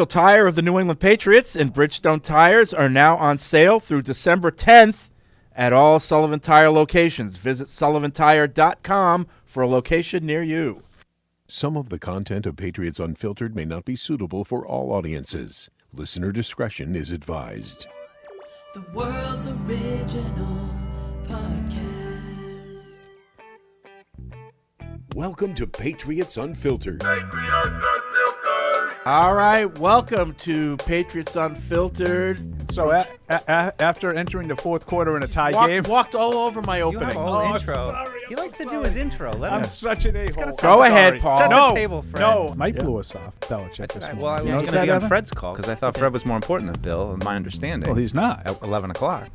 Tire of the New England Patriots and Bridgestone tires are now on sale through December 10th at all Sullivan Tire locations. Visit sullivantire.com for a location near you. Some of the content of Patriots Unfiltered may not be suitable for all audiences. Listener discretion is advised. The world's original podcast. Welcome to Patriots Unfiltered. All right, welcome to Patriots Unfiltered. So after entering the fourth quarter in a tie game, Walked all over my You opening. have a whole intro. sorry, He likes to do his intro. Let I'm him. such an a-hole. Go ahead, Paul. Set No, the table, Fred. no. Mike blew us off, Belichick, this morning. Well, I You was notice going to that, be on Evan? Fred's call because I thought Fred was more important than Bill, in my understanding. Well, he's not. At 11 o'clock.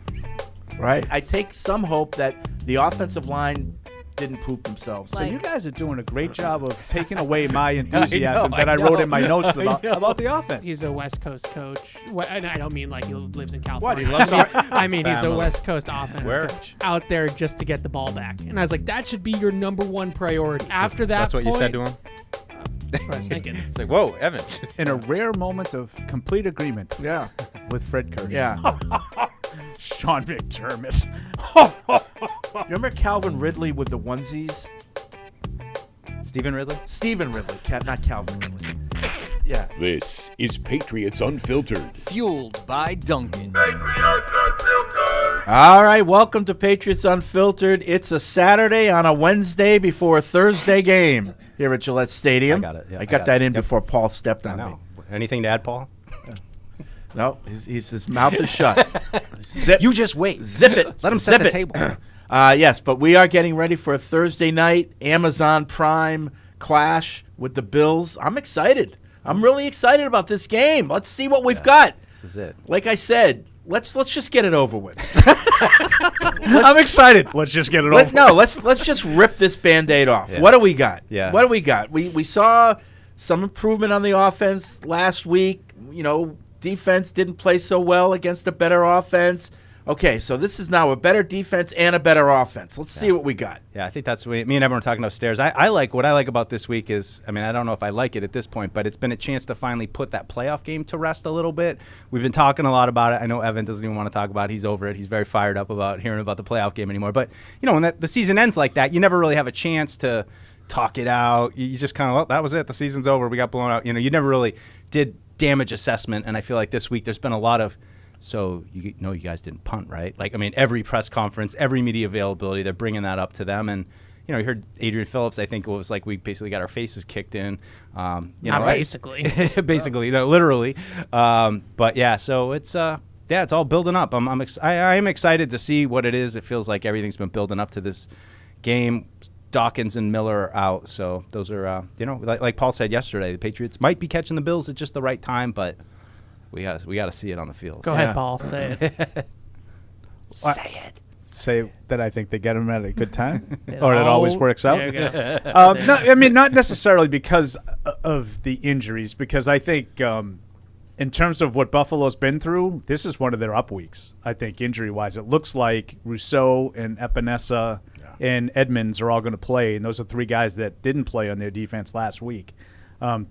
Right. I take some hope that the offensive line didn't poop themselves. So you guys are doing a great job of taking away my I enthusiasm know, that I I wrote know. in my notes I about know. the offense. He's a West Coast coach. And I don't mean like he lives in What, California. he loves I mean he's a Family. West Coast offense Where? coach out there just to get the ball back. And I was like, that should be your number one priority. After that, That's what you said to him? That's what I was thinking. It's like, whoa, Evan. In a rare moment of complete agreement Yeah. with Fred Kirsch. Yeah. Sean McDermott. Remember Calvin Ridley with the onesies? Stephen Ridley? Stephen Ridley, not Calvin Ridley. Yeah. This is Patriots Unfiltered. Fueled by Duncan. All right, welcome to Patriots Unfiltered. It's a Saturday on a Wednesday before a Thursday game here at Gillette Stadium. I got it, yeah, I I got got that it. in Yep. before Paul stepped on me. No. Anything to add, Paul? No, his mouth is shut. Zip. You just wait. Zip it. Let him Zip set the it. table. Yes, but we are getting ready for a Thursday night Amazon Prime clash with the Bills. I'm excited. I'm really excited about this game. Let's see what we've got. This is it. Like I said, let's just get it over with. I'm excited. Let's just get it over. Let's just rip this Band-Aid off. Yeah. What do we got? Yeah. What do we got? We saw some improvement on the offense last week. You know, defense didn't play so well against a better offense. Okay, so this is now a better defense and a better offense. Let's see what we got. Yeah, I think that's what me and everyone are talking upstairs. I like what I like about this week is, I mean, I don't know if I like it at this point, but it's been a chance to finally put that playoff game to rest a little bit. We've been talking a lot about it. I know Evan doesn't even want to talk about it. He's over it. He's very fired up about hearing about the playoff game anymore. But, you know, when the season ends like that, you never really have a chance to talk it out. You just kind of, well, that was it. The season's over. We got blown out. You know, you never really did damage assessment. And I feel like this week there's been a lot of, so you know you guys didn't punt, right? Like, I mean, every press conference, every media availability, they're bringing that up to them. And, you know, you heard Adrian Phillips, I think it was like we basically got our faces kicked in. Basically. Basically, no, literally. But, yeah, so it's it's all building up. I am excited to see what it is. It feels like everything's been building up to this game. Dawkins and Miller are out. So those are, you know, like Paul said yesterday, the Patriots might be catching the Bills at just the right time, but we got to see it on the field. Go ahead, Paul. Say it. Say that I think they get him at a good time, or it always works out. There you go. No, I mean, not necessarily because of the injuries, because I think in terms of what Buffalo's been through, this is one of their up weeks, I think, injury-wise. It looks like Rousseau and Epinesa and Edmonds are all going to play, and those are three guys that didn't play on their defense last week.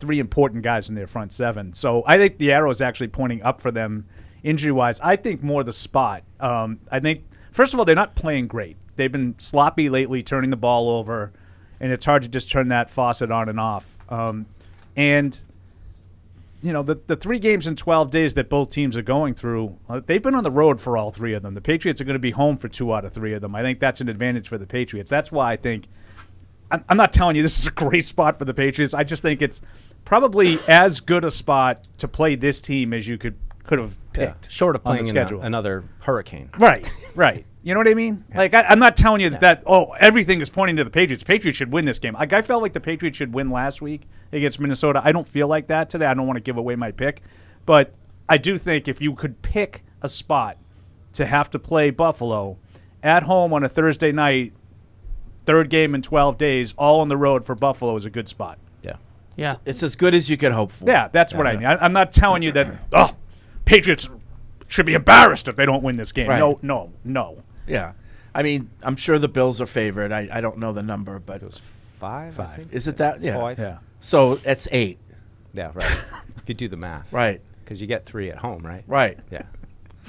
Three important guys in their front seven. So I think the arrow is actually pointing up for them injury-wise. I think more the spot. I think, first of all, they're not playing great. They've been sloppy lately, turning the ball over, and it's hard to just turn that faucet on and off. And, you know, the 3 games in 12 days that both teams are going through, they've been on the road for all 3 of them. The Patriots are going to be home for 2 out of 3 of them. I think that's an advantage for the Patriots. That's why I think I'm not telling you this is a great spot for the Patriots. I just think it's probably as good a spot to play this team as you could have picked. Short of on the playing in schedule. another hurricane. Right. You know what I mean? Yeah. Like, I'm not telling you that, everything is pointing to the Patriots. Patriots should win this game. Like, I felt like the Patriots should win last week against Minnesota. I don't feel like that today. I don't want to give away my pick. But I do think if you could pick a spot to have to play Buffalo at home on a Thursday night, 3rd game in 12 days, all on the road for Buffalo is a good spot. Yeah. It's as good as you can hope for. Yeah, that's what I mean. I'm not telling you that, Patriots should be embarrassed if they don't win this game. Right. No. Yeah. I mean, I'm sure the Bills are favored. I don't know the number, but It was 5, I think. is it that? Yeah. 5. Yeah. So that's 8. Yeah, right. If you do the math. Right. Because you get 3 at home, right? Right. Yeah.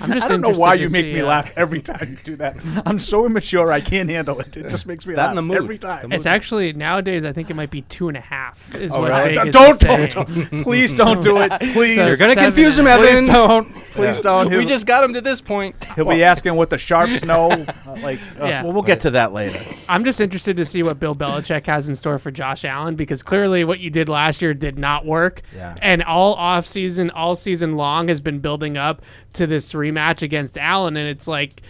I'm just I don't know interested why to you make see, me laugh every time you do that. I'm so immature, I can't handle it. It just makes me That laugh and the mood. every time. It's actually nowadays. I think it might be 2.5. Is Oh, what really? Vegas Don't, is saying. don't, please don't do it. Please. So You're going to 7 confuse him, and- Evan. Please don't. Please don't. We just got him to this point. He'll be asking what the Sharps know. Yeah. Well, we'll get to that later. I'm just interested to see what Bill Belichick has in store for Josh Allen, because clearly what you did last year did not work. Yeah. And all season long has been building up to this rematch against Allen. And it's like,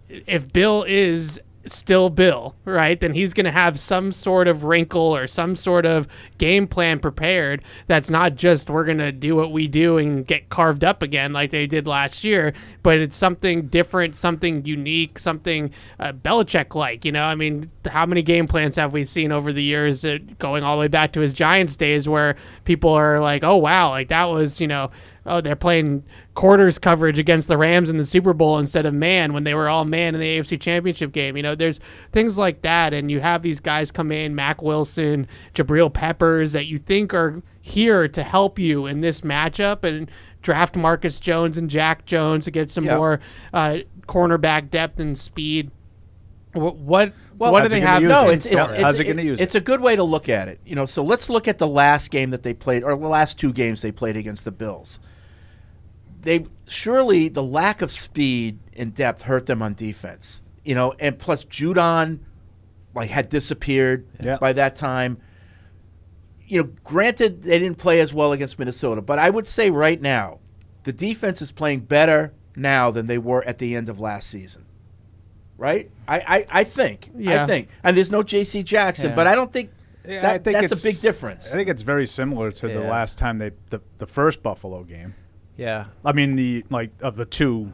if Bill is still Bill, right, then he's going to have some sort of wrinkle or some sort of game plan prepared that's not just we're going to do what we do and get carved up again like they did last year, but it's something different, something unique, something Belichick-like. I mean, how many game plans have we seen over the years, going all the way back to his Giants days, where people are like, oh, wow, like that was, oh, they're playing quarters coverage against the Rams in the Super Bowl instead of man when they were all man in the AFC Championship game. There's things like that, and you have these guys come in, Mac Wilson, Jabril Peppers, that you think are here to help you in this matchup, and draft Marcus Jones and Jack Jones to get some more cornerback depth and speed. What do they have? How's it going to use it? It's a good way to look at it. So let's look at the last game that they played, or the last 2 games they played against the Bills. Surely the lack of speed and depth hurt them on defense. And plus Judon had disappeared by that time. Granted they didn't play as well against Minnesota, but I would say right now the defense is playing better now than they were at the end of last season. Right? I think. Yeah. I think. And there's no J.C. Jackson, but I don't think I think that's a big difference. I think it's very similar to the last time the first Buffalo game. Yeah. I mean, of the 2.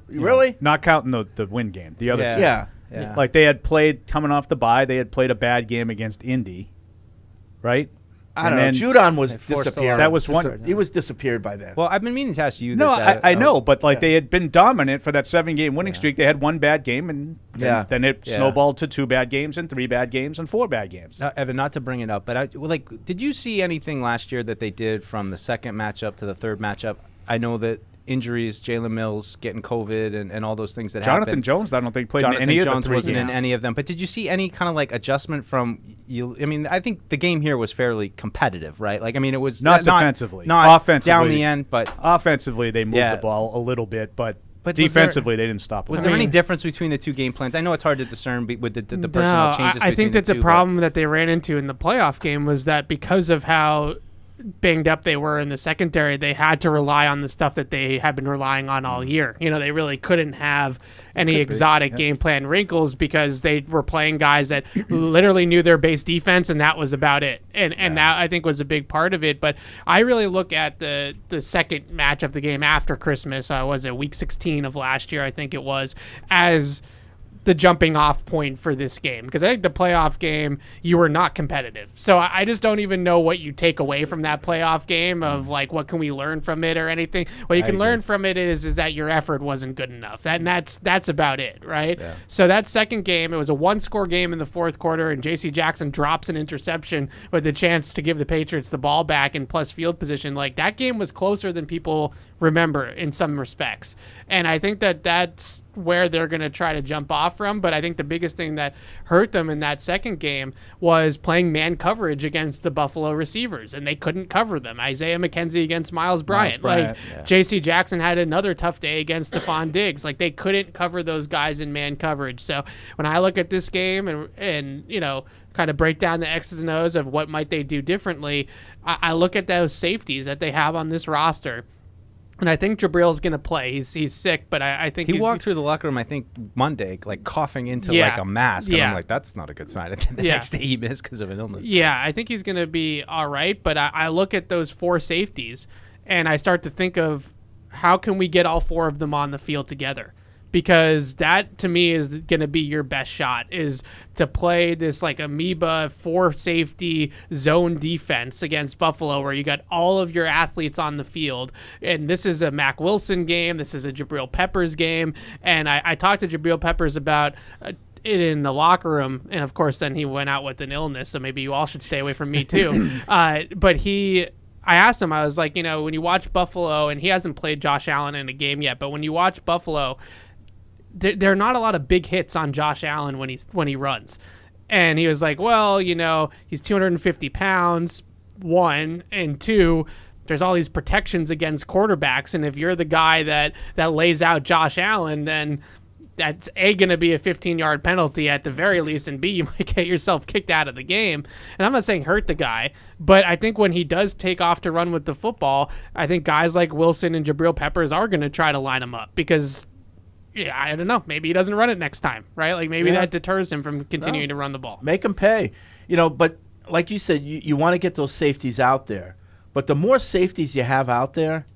Really? Not counting the win game. The other 2. Yeah. Yeah. They had played, coming off the bye, they had played a bad game against Indy, right? I don't know. Judon was disappeared. That was one. He was disappeared by then. Well, I've been meaning to ask you this. No, I know, but they had been dominant for that 7-game winning streak. They had 1 bad game, and then it snowballed to 2 bad games and 3 bad games and 4 bad games. Evan, not to bring it up, but did you see anything last year that they did from the second matchup to the third matchup? I know that injuries, Jalen Mills getting COVID and all those things that happened. Jonathan Jones, I don't think played Jonathan in any Jones of the 3 wasn't games. in any of them. But did you see any kind of adjustment from you? I mean, I think the game here was fairly competitive, right? It was not defensively, not offensively down the end, but offensively they moved the ball a little bit, but defensively they didn't stop. Was there any difference between the 2 game plans? I know it's hard to discern with the personnel changes. I think that the 2, problem that they ran into in the playoff game was that because of how banged up they were in the secondary, they had to rely on the stuff that they had been relying on all year. They really couldn't have any exotic game plan wrinkles because they were playing guys that literally knew their base defense, and that was about it. And that, I think, was a big part of it. But I really look at the second match of the game after Christmas, was it week 16 of last year, I think it was, as the jumping off point for this game, because I think the playoff game you were not competitive. So I just don't even know what you take away from that playoff game of what can we learn from it or anything. What you can learn from it is that your effort wasn't good enough. That's about it, right? Yeah. So that second game, it was a 1-score game in the fourth quarter, and J.C. Jackson drops an interception with the chance to give the Patriots the ball back in plus field position. That game was closer than people remember in some respects. And I think that's where they're going to try to jump off from. But I think the biggest thing that hurt them in that second game was playing man coverage against the Buffalo receivers, and they couldn't cover them. Isaiah McKenzie against Miles Bryant. J.C. Jackson had another tough day against Stephon Diggs. They couldn't cover those guys in man coverage. So when I look at this game and kind of break down the X's and O's of what might they do differently, I look at those safeties that they have on this roster. And I think Jabril's going to play. He's sick, but I think he walked through the locker room, I think, Monday, coughing into a mask. And I'm like, that's not a good sign. And then the next day he missed because of an illness. Yeah, I think he's going to be all right. But I look at those 4 safeties, and I start to think of how can we get all 4 of them on the field together? Because that, to me, is going to be your best shot, is to play this amoeba 4-safety zone defense against Buffalo, where you got all of your athletes on the field. And this is a Mac Wilson game. This is a Jabril Peppers game. And I talked to Jabril Peppers about it in the locker room. And, of course, then he went out with an illness, so maybe you all should stay away from me, too. But he I asked him, I was like, when you watch Buffalo, and he hasn't played Josh Allen in a game yet, but when you watch Buffalo, there are not a lot of big hits on Josh Allen when he runs. And he was like, well, he's 250 pounds, one, and two, there's all these protections against quarterbacks, and if you're the guy that lays out Josh Allen, then that's A, going to be a 15-yard penalty at the very least, and B, you might get yourself kicked out of the game. And I'm not saying hurt the guy, but I think when he does take off to run with the football, I think guys like Wilson and Jabril Peppers are going to try to line him up because, I don't know, maybe he doesn't run it next time, right? Like maybe that deters him from continuing to run the ball. Make him pay. But like you said, you want to get those safeties out there. But the more safeties you have out there,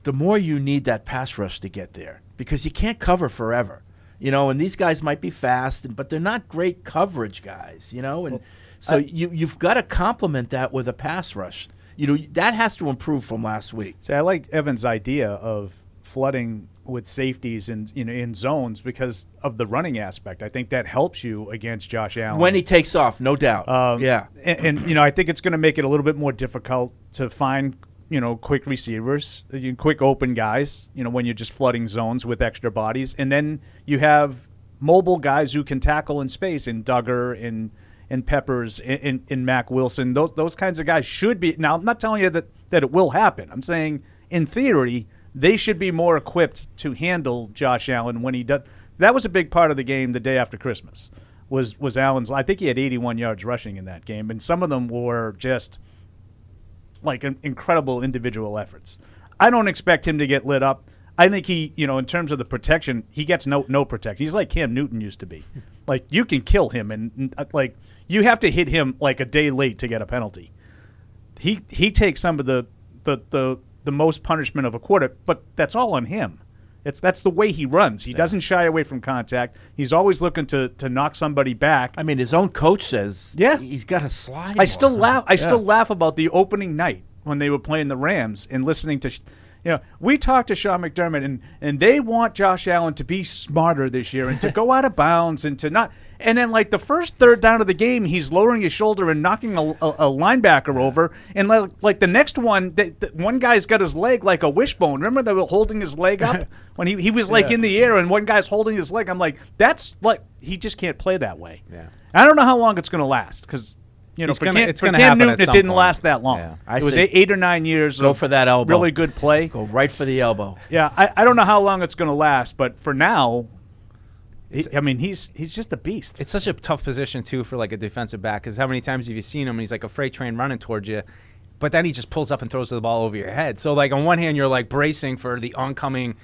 the more you need that pass rush to get there because you can't cover forever. And these guys might be fast, but they're not great coverage guys, and so you've got to complement that with a pass rush. That has to improve from last week. See, I like Evan's idea of flooding with safeties in zones because of the running aspect. I think that helps you against Josh Allen. When he takes off, no doubt. Yeah. And I think it's going to make it a little bit more difficult to find quick receivers, quick open guys, when you're just flooding zones with extra bodies. And then you have mobile guys who can tackle in space, in Duggar, in Peppers, in Mac Wilson. Those kinds of guys should be. Now, I'm not telling you that it will happen. I'm saying, in theory, they should be more equipped to handle Josh Allen when he does. That was a big part of the game the day after Christmas, was Allen's. I think he had 81 yards rushing in that game, and some of them were just like incredible individual efforts. I don't expect him to get lit up. I think he, in terms of the protection, he gets no protection. He's like Cam Newton used to be. Like, you can kill him, and like, you have to hit him like a day late to get a penalty. He takes some of the most punishment of a quarter, but that's all on him. That's the way he runs. He doesn't shy away from contact. He's always looking to knock somebody back. I mean, his own coach says he's got to slide. I still laugh about the opening night when they were playing the Rams and listening to we talked to Sean McDermott, and they want Josh Allen to be smarter this year and to go out of bounds and to not. And then, like, the first third down of the game, he's lowering his shoulder and knocking a linebacker over. And, like the next one, one guy's got his leg like a wishbone. Remember they were holding his leg up when he was, like, in the air, and one guy's holding his leg. I'm like, that's, like, he just can't play that way. Yeah. I don't know how long it's going to last because – it's for gonna Cam happen Newton, at it some didn't point. last that long. Yeah. It was 8 or 9 years Go of for that elbow. really good play. Go right for the elbow. Yeah, I don't know how long it's going to last, but for now, he's just a beast. It's such a tough position, too, for like a defensive back because how many times have you seen him and he's like a freight train running towards you, but then he just pulls up and throws the ball over your head. So, like, on one hand, you're like bracing for the oncoming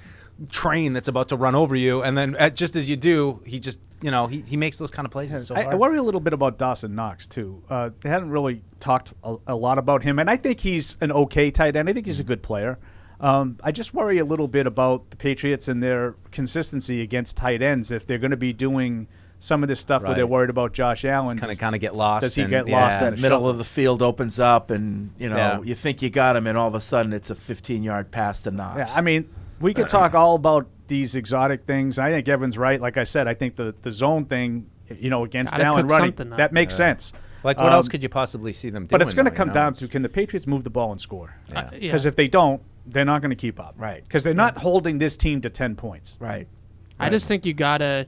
train that's about to run over you, and then just as you do, he just he makes those kind of plays. So I worry a little bit about Dawson Knox too. They hadn't really talked a lot about him, and I think he's an okay tight end. I think he's a good player. I just worry a little bit about the Patriots and their consistency against tight ends if they're going to be doing some of this stuff where they're worried about Josh Allen. Kind of get lost. Does he get lost? That middle of the field opens up, and you think you got him, and all of a sudden it's a 15-yard pass to Knox. Yeah, I mean, we could talk all about these exotic things. I think Evan's right. Like I said, I think the zone thing, against Allen running, that makes sense. Like, what else could you possibly see them doing? But it's going to come down to, can the Patriots move the ball and score? Because if they don't, they're not going to keep up. Right. Because they're not holding this team to 10 points. Right. I just think you got to,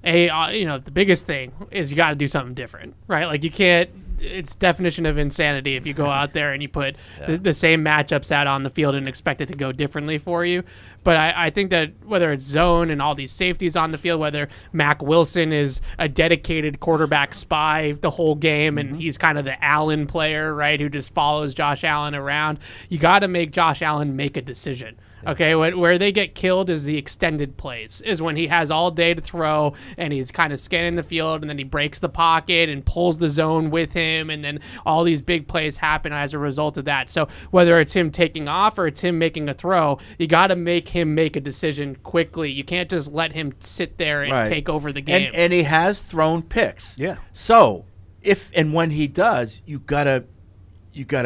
the biggest thing is you got to do something different, right? Like, you can't, it's definition of insanity if you go out there and you put the same matchups out on the field and expect it to go differently for you. But I think that whether it's zone and all these safeties on the field, whether Mac Wilson is a dedicated quarterback spy the whole game and he's kind of the Allen player, right, who just follows Josh Allen around, you got to make Josh Allen make a decision. Okay, where they get killed is the extended plays, is when he has all day to throw and he's kind of scanning the field and then he breaks the pocket and pulls the zone with him, and then all these big plays happen as a result of that. So whether it's him taking off or it's him making a throw, you got to make him make a decision quickly. You can't just let him sit there and take over the game. And he has thrown picks. Yeah. So if and when he does, you gotta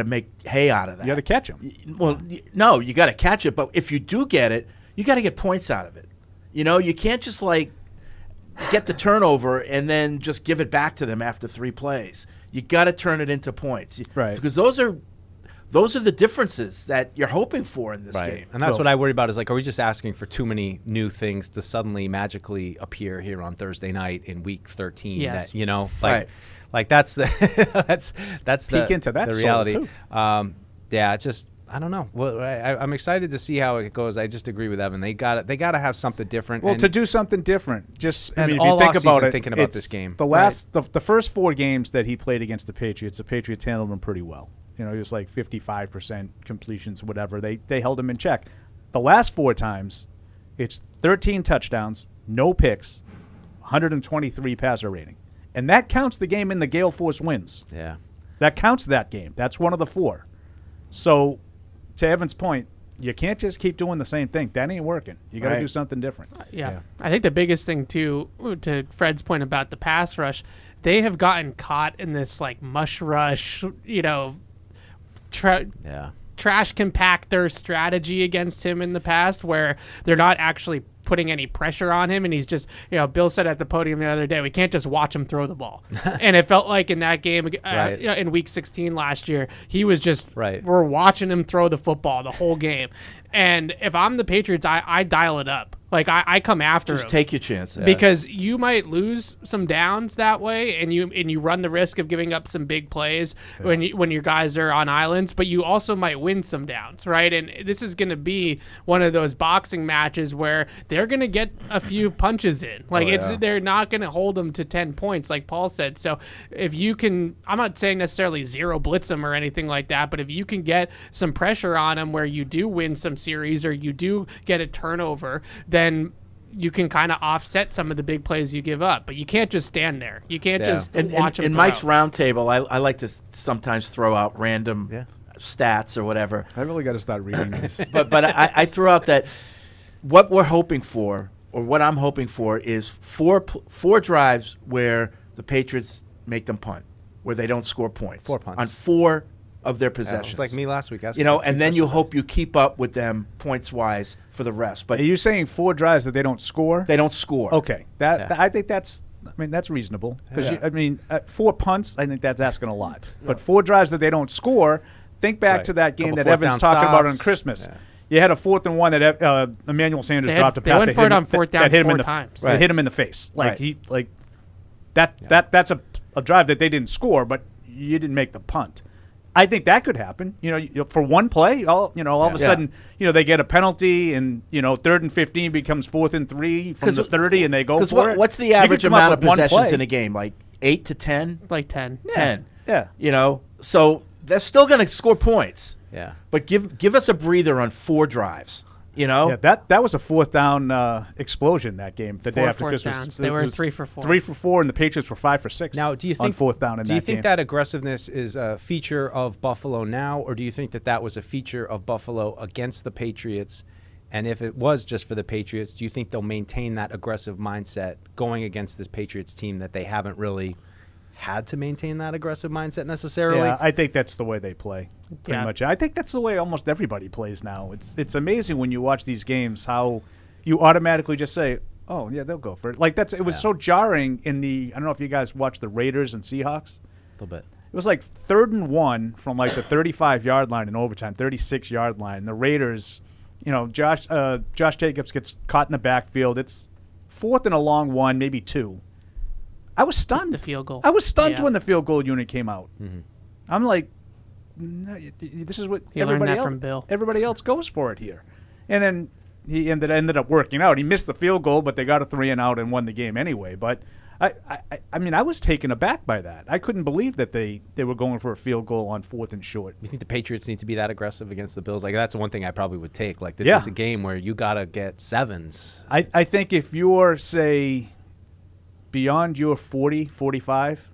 make hay out of that. You got to catch him. Well, no, you got to catch it. But if you do get it, you got to get points out of it. You can't just like get the turnover and then just give it back to them after 3 plays. You got to turn it into points, Right? Because those are those are the differences that you're hoping for in this game. And that's what I worry about is, like, are we just asking for too many new things to suddenly magically appear here on Thursday night in week 13? Yes. That, like that's the that's Peek into that the soul, reality. too. It's just, I don't know. Well, I'm excited to see how it goes. I just agree with Evan. They got to have something different. Well, and to do something different, just spend if all you think offseason about it, thinking about it's this game. The first 4 games that he played against the Patriots handled him pretty well. He was like 55% completions, whatever. They held him in check. The last 4 times, it's 13 touchdowns, no picks, 123 passer rating, and that counts the game in the Gale Force wins. Yeah, that counts that game. That's one of the 4. So, to Evan's point, you can't just keep doing the same thing. That ain't working. You got to do something different. Yeah. I think the biggest thing, too, to Fred's point about the pass rush, they have gotten caught in this, like, mush rush, trash compactor strategy against him in the past where they're not actually putting any pressure on him, and he's just, Bill said at the podium the other day, we can't just watch him throw the ball. And it felt like in that game in week 16 last year, he was just, we're watching him throw the football the whole game. And if I'm the Patriots, I dial it up. Like, I come after him. Just take your chances. Because you might lose some downs that way, and you run the risk of giving up some big plays when your guys are on islands, but you also might win some downs, right? And this is going to be one of those boxing matches where they're going to get a few punches in. Like, they're not going to hold them to 10 points, like Paul said. So if you can, I'm not saying necessarily zero blitz them or anything like that, but if you can get some pressure on them where you do win some series or you do get a turnover, then you can kind of offset some of the big plays you give up. But you can't just stand there. You can't just watch them in throw. Mike's roundtable, I like to sometimes throw out random stats or whatever. I really got to start reading these. but I threw out that what we're hoping for, or what I'm hoping for, is four drives where the Patriots make them punt, where they don't score points. 4 punts. On 4 of their possessions. It's like me last week. And then you hope you keep up with them points-wise for the rest. But are you saying 4 drives that they don't score? They don't score. Okay. I think that's reasonable. Because 4 punts, I think that's asking a lot. But 4 drives that they don't score, think back to that game that Evan's talking about on Christmas. Yeah. You had a 4th and 1 that Emmanuel Sanders dropped a pass. They went for it on 4th down 4 times. They hit him in the face. That's a drive that they didn't score, but you didn't make the punt. I think that could happen. For one play, all of a sudden, they get a penalty, and 3rd and 15 becomes 4th and 3 from the 30, and they go for it. What's the average amount of possessions in a game? Like 8 to 10? Like 10. 10. Yeah. So they're still going to score points. Yeah. But give us a breather on 4 drives. Yeah, that was a 4th down explosion that game. The day after Christmas, downs. They were 3 for 4. 3 for 4, and the Patriots were 5 for 6. Now, do you think on 4th down? Do you think that aggressiveness is a feature of Buffalo now, or do you think that was a feature of Buffalo against the Patriots? And if it was just for the Patriots, do you think they'll maintain that aggressive mindset going against this Patriots team that they haven't really had to maintain that aggressive mindset necessarily? Yeah, I think that's the way they play, pretty much. I think that's the way almost everybody plays now. It's amazing when you watch these games how you automatically just say, oh, yeah, they'll go for it. Like, it was so jarring in I don't know if you guys watched the Raiders and Seahawks. A little bit. It was like 3rd and 1 from like the 35-yard line in overtime, 36-yard line. The Raiders, Josh Jacobs gets caught in the backfield. It's 4th and a long 1, maybe 2. I was stunned. The field goal. I was stunned when the field goal unit came out. Mm-hmm. I'm like, no, this is what everybody else goes for it here. And then he ended up working out. He missed the field goal, but they got a 3-and-out and won the game anyway. But I was taken aback by that. I couldn't believe that they were going for a field goal on 4th and short. You think the Patriots need to be that aggressive against the Bills? Like, that's the one thing I probably would take. Like, this is a game where you got to get 7s. I think if you're, say, beyond your 40, 45,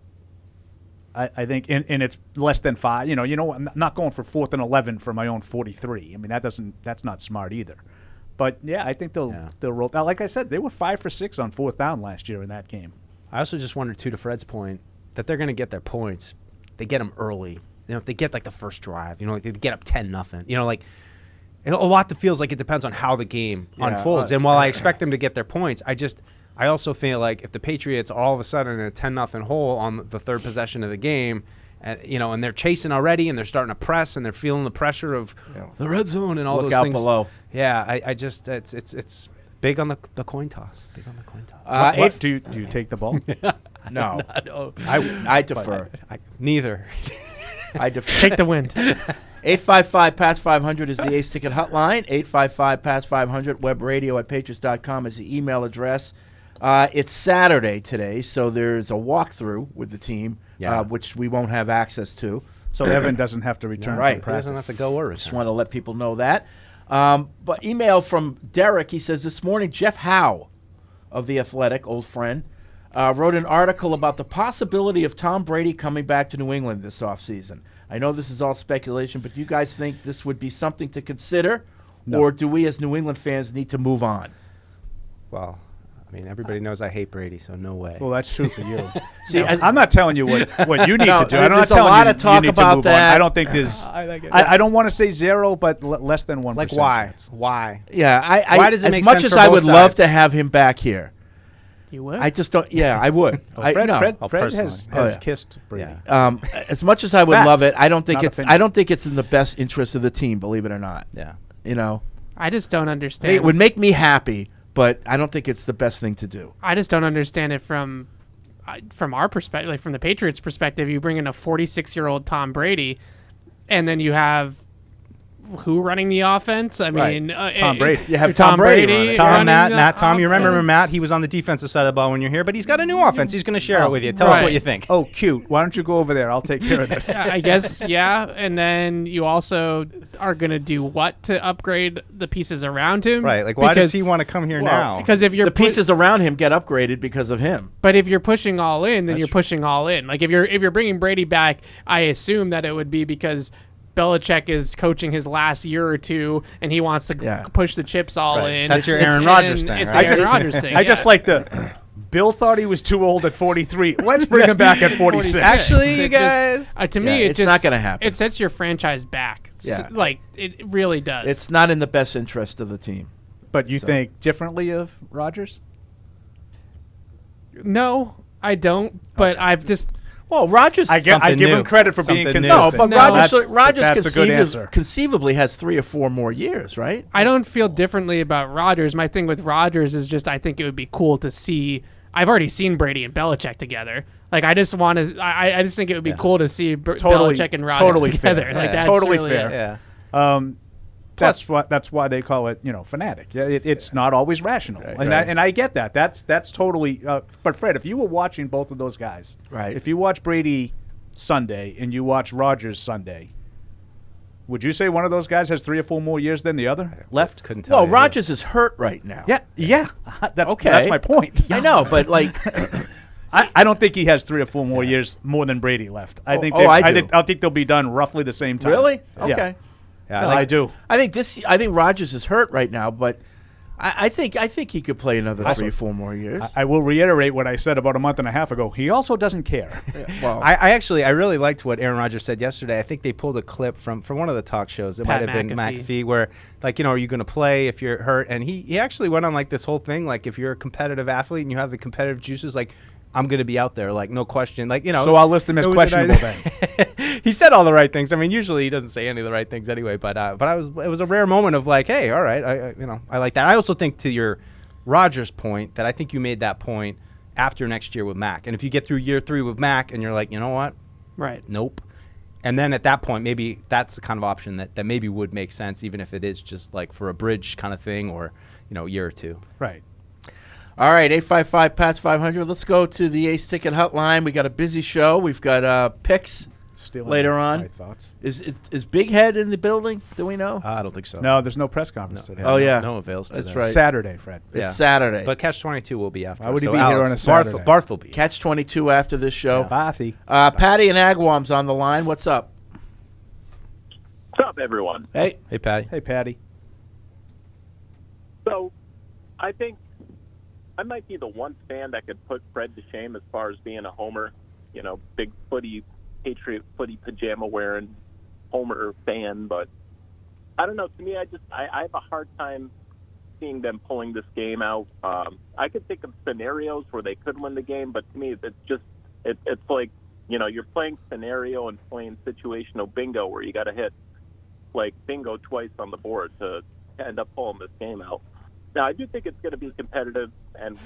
I think, and it's less than 5. I'm not going for 4th and 11 for my own 43. I mean, that's not smart either. But yeah, I think they'll roll. Like I said, they were 5 for 6 on 4th down last year in that game. I also just wondered too, to Fred's point, that they're going to get their points. They get them early. If they get like the first drive, like they get up 10-0. A lot that feels like it depends on how the game unfolds. And while I expect them to get their points, I also feel like if the Patriots are all of a sudden in a 10-0 hole on the 3rd possession of the game, and they're chasing already, and they're starting to press, and they're feeling the pressure of the red zone and all Look those out things. below. Yeah, I just it's big on the coin toss. Big on the coin toss. What, do you take the ball? No, No, I defer. neither. I defer. Take the wind. 855-PATS-500 is the Ace Ticket hotline. 855-PATS-500, webradio@patriots.com is the email address. It's Saturday today, so there's a walkthrough with the team, which we won't have access to. So Evan doesn't have to return Right. from He practice. doesn't have to go or Just return. want to let people know that. But email from Derek. He says, this morning, Jeff Howe of The Athletic, old friend, wrote an article about the possibility of Tom Brady coming back to New England this offseason. I know this is all speculation, but do you guys think this would be something to consider? No. Or do we as New England fans need to move on? Well, I mean, everybody knows I hate Brady, so no way. Well, that's true for you. See, I'm not telling you what you need No, to do. I'm not there's a telling lot you of talk you need about to move that. on. I don't think there's. I don't want to say zero, but less than 1%. like why? chance. Why? Yeah, Why does it as make much sense as for I both would love sides? to have him back here, You would? I just don't. Yeah, I would. Fred, no. Fred, Oh, Fred personally. has Oh, yeah. kissed Brady. Yeah. As much as I would Fact, love it, I don't think not it's. opinion. I don't think it's in the best interest of the team. Believe it or not. Yeah. You know, I just don't understand. it would make me happy, but I don't think it's the best thing to do. I just don't understand it from our perspective, like from the Patriots' perspective. You bring in a 46-year-old Tom Brady, and then you have who running the offense? I Right. mean, Tom Brady. You have Tom Brady running. Tom, running Matt, the Matt, Tom. You remember offense. Matt? He was on the defensive side of the ball when you're here, but he's got a new offense. He's going to share it with you. Tell us Right. what you think. Oh, cute. Why don't you go over there? I'll take care of this. I guess, yeah. And then you also are going to do what to upgrade the pieces around him? Right. Like, why does he want to come here now? Because if you're The pieces around him get upgraded because of him. but if you're pushing all in, then That's you're true. pushing all in. Like if you're bringing Brady back, I assume that it would be because Belichick is coaching his last year or two, and he wants to Yeah. push the chips all Right. in. That's your It's- Aaron Rodgers and thing, It's right? the Aaron Rodgers thing. I just yeah. like the. Bill thought he was too old at 43. Let's bring him back at 46. Actually, you It just- guys. to me, Yeah, it it's just not gonna happen. It sets your franchise back. Yeah. Like it really does. It's not in the best interest of the team. But you So- think differently of Rodgers? no, I don't. But I've just Well, Rodgers. I give Something him new. credit for being Something new. no, consistent. but No, Rodgers that's a good answer. conceivably has 3 or 4 more years, right? I don't feel differently about Rodgers. My thing with Rodgers is just I think it would be cool to see. I've already seen Brady and Belichick together. Like I just want to. I just think it would be cool to see Totally- Belichick and Rodgers totally together. fair. Like Yeah. that's Totally really fair. it. Yeah. That's why they call it, fanatic. Yeah, it's not always rational, and right. I get that. That's totally. But Fred, if you were watching both of those guys, Right. If you watch Brady Sunday and you watch Rodgers Sunday, would you say one of those guys has 3 or 4 more years than the other left? Couldn't tell Well, you. Rodgers is hurt right now. Yeah. That's, Okay. That's my point. I know, but like, I don't think he has 3 or 4 more years more than Brady left. I think. I do. I think they'll be done roughly the same time. really? Yeah. Okay. Yeah, No, like- I do. I think Rodgers is hurt right now, but I think he could play another 3 or 4 more years. I will reiterate what I said about a month and a half ago. He also doesn't care. well, I really liked what Aaron Rodgers said yesterday. I think they pulled a clip from one of the talk shows. It Pat might have been McAfee. McAfee, where are you going to play if you're hurt? And he actually went on like this whole thing, like if you're a competitive athlete and you have the competitive juices, like I'm going to be out there, like no question, So I'll list him as it was questionable then. He said all the right things. I mean, usually he doesn't say any of the right things anyway, but it was a rare moment of like, hey, all right, I like that. I also think to your Rodgers point that I think you made that point after next year with Mac. And if you get through year 3 with Mac and you're like, you know what? Right. Nope. And then at that point, maybe that's the kind of option that maybe would make sense, even if it is just like for a bridge kind of thing or, a year or 2. Right. all right, 855-PATS-500. Let's go to the Ace Ticket hotline. We got a busy show. We've got picks Stealing later my on. thoughts. Is Big Head in the building? Do we know? I don't think so. No, there's no press conference today. Oh, yeah. No avails to That's that. right. Saturday, Fred. It's yeah. Saturday. But Catch 22 will be after. Why would he so be here Alex, on a Saturday? Barth will be. Catch 22 after this show. Bathy. Patty and Agawam's on the line. What's up? What's up, everyone? Hey. Hey, Patty. Hey, Patty. So, I think I might be the one fan that could put Fred to shame as far as being a homer, big Patriot footy pajama wearing homer fan. But I don't know. To me, I have a hard time seeing them pulling this game out. I could think of scenarios where they could win the game, but to me, it's like you're playing scenario and playing situational bingo where you got to hit like bingo twice on the board to end up pulling this game out. Now, I do think it's going to be competitive, and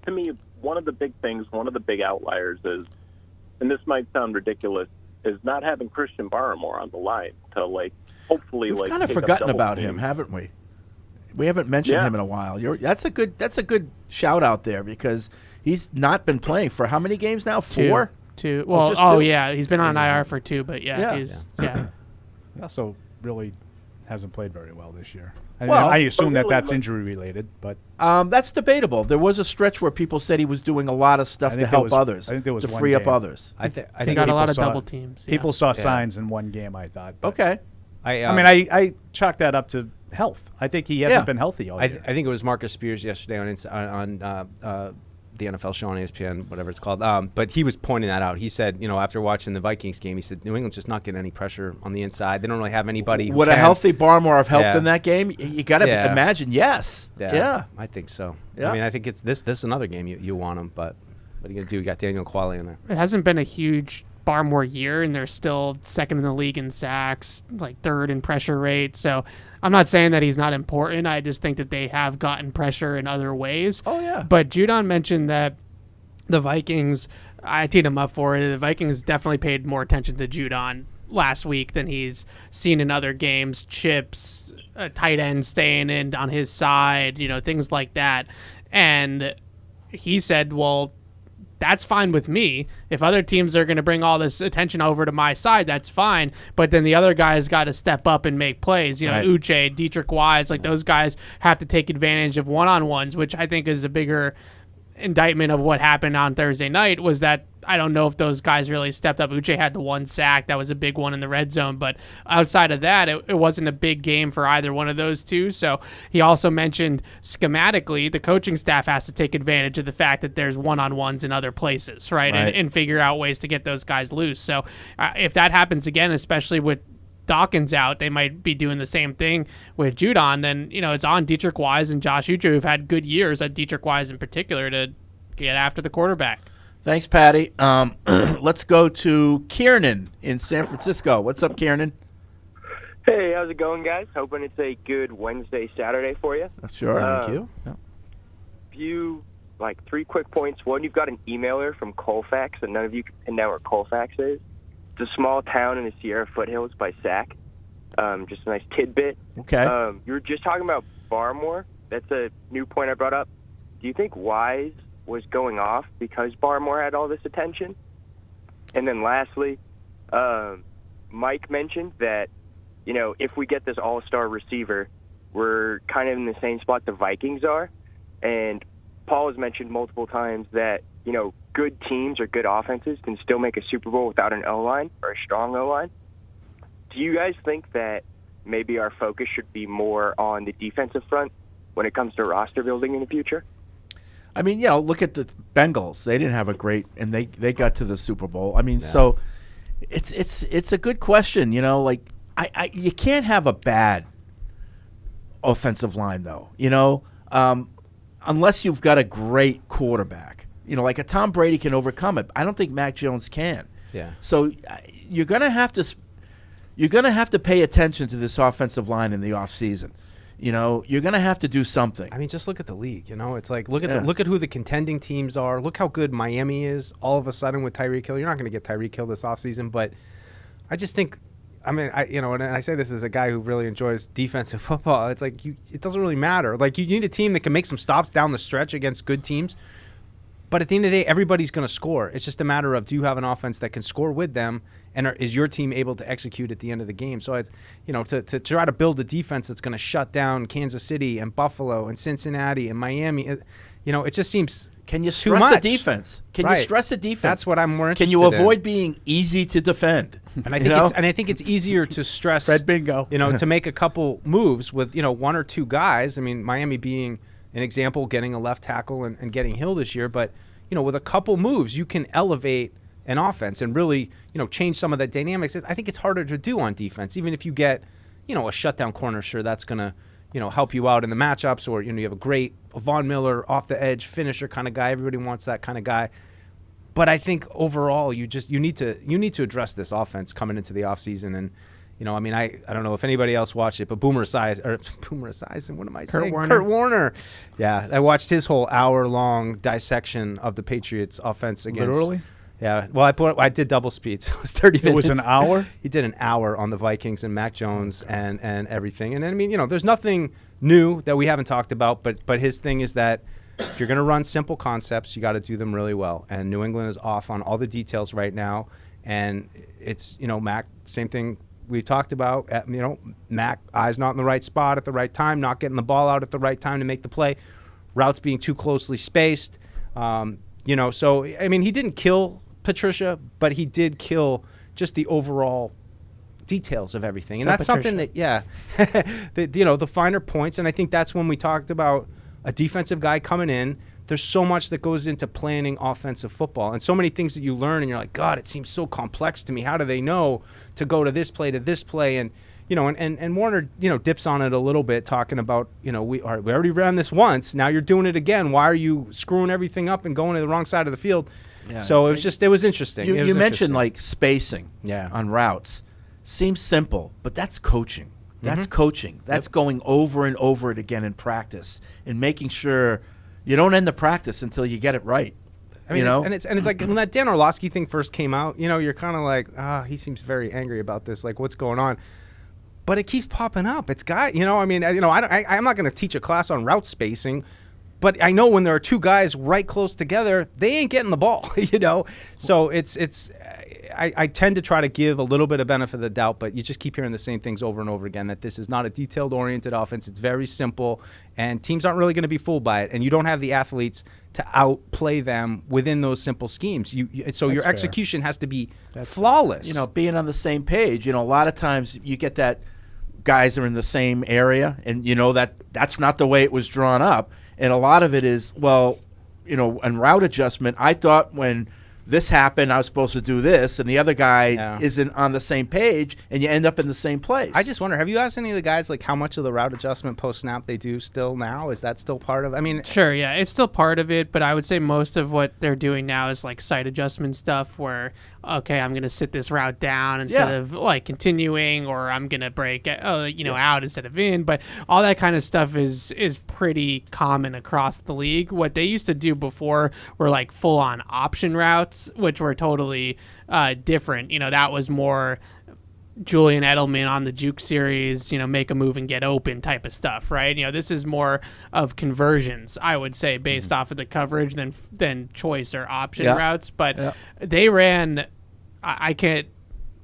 to me, one of the big things, one of the big outliers is, and this might sound ridiculous, is not having Christian Barmore on the line to hopefully We've kind of take up forgotten double about teams. him, haven't we? We haven't mentioned him in a while. That's a good shout out there because he's not been playing for how many games now? 4? Two. Well, Well, just two. yeah, he's been on IR for 2, but Yeah. he's He also really hasn't played very well this year. Well, I assume but really, that's injury related, but That's debatable. There was a stretch where people said he was doing a lot of stuff I to think there help was- others, I think there was to one free up game. others. I think he got a lot of saw- double teams. people saw Yeah. signs in one game, I thought. But Okay. I mean, I chalk that up to health. I think he hasn't Yeah. been healthy all I year. think it was Marcus Spears yesterday on the NFL show on ESPN, whatever it's called. But he was pointing that out. He said, after watching the Vikings game, he said New England's just not getting any pressure on the inside. They don't really have anybody. Who Would a can. healthy Barmore have helped Yeah. in that game? You got to Yeah. imagine, yes. Yeah. I think so. Yeah. I mean, I think it's this is another game you want him, but what are you gonna do? You got Daniel Qualley in there. It hasn't been a huge Barmore year, and they're still second in the league in sacks, like third in pressure rate. So I'm not saying that he's not important. I just think that they have gotten pressure in other ways. Oh, yeah. But Judon mentioned that the Vikings, I teed him up for it. The Vikings definitely paid more attention to Judon last week than he's seen in other games. Chips, a tight end staying in on his side, things like that. And he said, well, that's fine with me. If other teams are going to bring all this attention over to my side, that's fine. But then the other guys got to step up and make plays. Right. Uche, Dietrich Wise, those guys have to take advantage of one-on-ones, which I think is a bigger indictment of what happened on Thursday night. Was that I don't know if those guys really stepped up. Uche had the one sack. That was a big one in the red zone. But outside of that, it wasn't a big game for either one of those two. So he also mentioned schematically the coaching staff has to take advantage of the fact that there's one-on-ones in other places, right? And figure out ways to get those guys loose. So if that happens again, especially with Dawkins out, they might be doing the same thing with Judon. Then, it's on Dietrich Wise and Josh Uche, who've had good years, at Dietrich Wise in particular, to get after the quarterback. Thanks, Patty. Let's go to Kiernan in San Francisco. What's up, Kiernan? Hey, how's it going, guys? Hoping it's a good Wednesday, Saturday for you. Sure. Thank you. Few, 3 quick points. One, you've got an emailer from Colfax, and none of you can pin down where Colfax is. It's a small town in the Sierra foothills by Sac. Just a nice tidbit. Okay. You were just talking about Barmore. That's a new point I brought up. Do you think Wise was going off because Barmore had all this attention? And then lastly, Mike mentioned that, if we get this all-star receiver, we're kind of in the same spot the Vikings are. And Paul has mentioned multiple times that, good teams or good offenses can still make a Super Bowl without an O-line or a strong O-line. Do you guys think that maybe our focus should be more on the defensive front when it comes to roster building in the future? I mean, look at the Bengals. They didn't have a great, and they got to the Super Bowl. I mean, so it's a good question. You can't have a bad offensive line though. Unless you've got a great quarterback. Like a Tom Brady can overcome it. I don't think Mac Jones can. Yeah. So you're gonna have to pay attention to this offensive line in the offseason. You're going to have to do something. I mean, just look at the league. It's like look at who the contending teams are. Look how good Miami is. All of a sudden with Tyreek Hill, you're not going to get Tyreek Hill this offseason, but I just think. I mean, and I say this as a guy who really enjoys defensive football. It's like it doesn't really matter. Like you need a team that can make some stops down the stretch against good teams. But at the end of the day, everybody's going to score. It's just a matter of, do you have an offense that can score with them, and is your team able to execute at the end of the game? So, to try to build a defense that's going to shut down Kansas City and Buffalo and Cincinnati and Miami, it just seems Can you too stress much. a defense? Can Right. you stress a defense? That's what I'm more Can interested you in. avoid being easy to defend? And I think it's easier to stress Fred Bingo. to make a couple moves with, one or two guys. I mean, Miami being an example, getting a left tackle and getting Hill this year, but with a couple moves, you can elevate an offense and really, change some of the dynamics. I think it's harder to do on defense, even if you get, a shutdown corner. Sure, that's gonna, help you out in the matchups, or you have a great Von Miller off the edge finisher kind of guy. Everybody wants that kind of guy. But I think overall, you need to address this offense coming into the offseason. And I mean, I don't know if anybody else watched it, but Boomer Esiason, what am I saying? Kurt Warner. Yeah, I watched his whole hour-long dissection of the Patriots offense against. Literally? Yeah. Well, I did double speed, so it was 30 minutes. It was an hour? He did an hour on the Vikings and Mac Jones and everything. And I mean, there's nothing new that we haven't talked about, but his thing is that if you're going to run simple concepts, you got to do them really well. And New England is off on all the details right now. And it's, Mac, same thing we talked about. Mac, eyes not in the right spot at the right time, not getting the ball out at the right time to make the play, routes being too closely spaced. So, I mean, he didn't kill Patricia, but he did kill just the overall details of everything. And that's something that, the finer points. And I think that's when we talked about a defensive guy coming in. There's so much that goes into planning offensive football and so many things that you learn and you're like, God, it seems so complex to me. How do they know to go to this play? And, and Warner, dips on it a little bit talking about, we already ran this once. Now you're doing it again. Why are you screwing everything up and going to the wrong side of the field? Yeah. So it was interesting. You mentioned like spacing yeah. on routes. Seems simple, but that's coaching. That's coaching. That's going over and over it again in practice and making sure you don't end the practice until you get it right. I mean, it's like when that Dan Orlovsky thing first came out, you're kind of like, he seems very angry about this. Like, what's going on? But it keeps popping up. It's I'm not going to teach a class on route spacing, but I know when there are two guys right close together, they ain't getting the ball, So I tend to try to give a little bit of benefit of the doubt, but you just keep hearing the same things over and over again, that this is not a detailed-oriented offense. It's very simple, and teams aren't really going to be fooled by it, and you don't have the athletes to outplay them within those simple schemes. So your execution has to be flawless. Being on the same page, a lot of times you get that guys are in the same area, and that's not the way it was drawn up. And a lot of it is, in route adjustment, I thought when this happened, I was supposed to do this, and the other guy isn't on the same page, and you end up in the same place. I just wonder, have you asked any of the guys like how much of the route adjustment post-snap they do still now? Is that still part of Sure, yeah, it's still part of it, but I would say most of what they're doing now is like sight adjustment stuff where, okay, I'm going to sit this route down instead of like continuing, or I'm going to break out instead of in, but all that kind of stuff is pretty common across the league. What they used to do before were like full-on option routes, which were totally different. That was more Julian Edelman on the Juke series, make a move and get open type of stuff, right? This is more of conversions, I would say, based off of the coverage than choice or option routes. But they ran, I can't,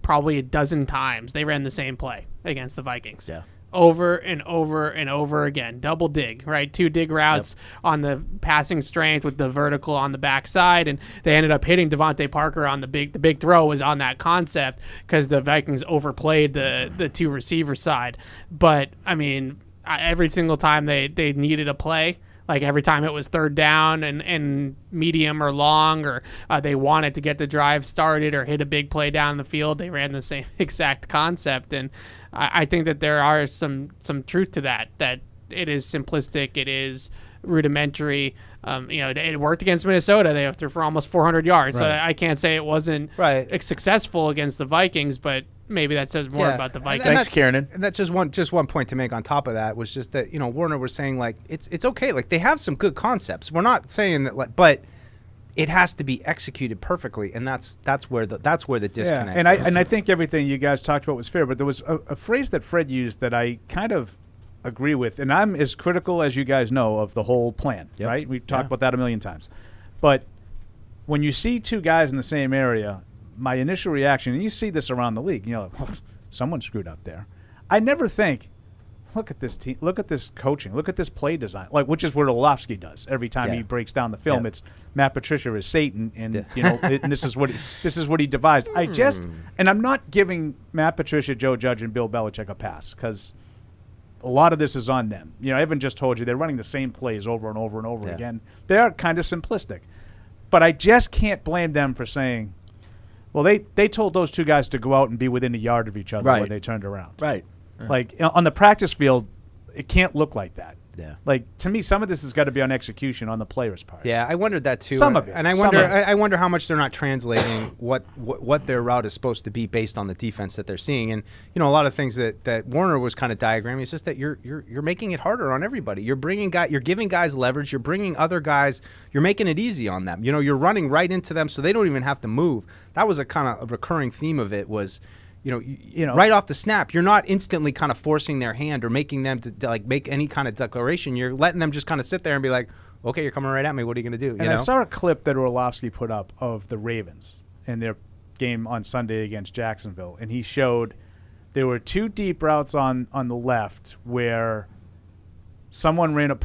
probably a dozen times, they ran the same play against the Vikings. Yeah. Over and over and over again. Double dig, right? 2 dig routes on the passing strength with the vertical on the backside, and they ended up hitting Devontae Parker on the big throw was on that concept because the Vikings overplayed the 2 receiver side. But I mean, every single time they needed a play, like every time it was third down and medium or long, or they wanted to get the drive started or hit a big play down the field, they ran the same exact concept. And I think that there are some truth to that it is simplistic, it is rudimentary. It worked against Minnesota. They threw for almost 400 yards. Right. So I can't say it wasn't successful against the Vikings, but maybe that says more about the Vikings. Thanks, Kiernan. And that's just one point to make on top of that was just that Warner was saying like it's okay, like they have some good concepts. We're not saying that, but it has to be executed perfectly, and that's where the disconnect. Yeah, and I think everything you guys talked about was fair, but there was a phrase that Fred used that I kind of agree with, and I'm as critical as you guys know of the whole plan. Yep. Right? We've talked about that a million times, but when you see 2 guys in the same area, my initial reaction, and you see this around the league, like, someone screwed up there. I never think, look at this team, look at this coaching, look at this play design, which is what Orlovsky does every time he breaks down the film. It's Matt Patricia is Satan, and and this is what he devised. And I'm not giving Matt Patricia, Joe Judge, and Bill Belichick a pass because a lot of this is on them. Evan just told you they're running the same plays over and over and over again. They are kind of simplistic, but I just can't blame them for saying, well, they told those 2 guys to go out and be within a yard of each other when they turned around. Right. Like on the practice field, it can't look like that. Yeah. Like, to me, some of this has got to be on execution on the player's part. Yeah, I wondered that too. Some of it. And I Some wonder of it. I wonder how much they're not translating what their route is supposed to be based on the defense that they're seeing. And a lot of things that Warner was kind of diagramming is just that you're making it harder on everybody. You're giving guys leverage, you're bringing other guys, you're making it easy on them. You're running right into them so they don't even have to move. That was a kind of a recurring theme of it was right off the snap, you're not instantly kind of forcing their hand or making them to like make any kind of declaration. You're letting them just kind of sit there and be like, okay, you're coming right at me. What are you going to do? And I saw a clip that Orlovsky put up of the Ravens in their game on Sunday against Jacksonville, and he showed there were 2 deep routes on the left where one ran a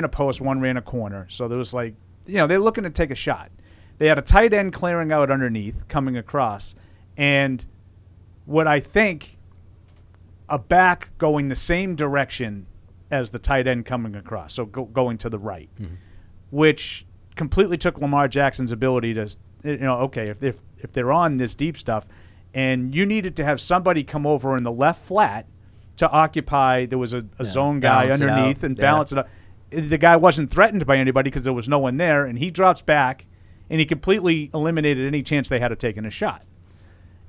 post, one ran a corner. So there was like, they're looking to take a shot. They had a tight end clearing out underneath, coming across, and what I think a back going the same direction as the tight end coming across, so going to the right, which completely took Lamar Jackson's ability to, okay, if they're on this deep stuff, and you needed to have somebody come over in the left flat to occupy, there was a zone guy underneath and balance it up. The guy wasn't threatened by anybody because there was no one there, and he drops back, and he completely eliminated any chance they had of taking a shot.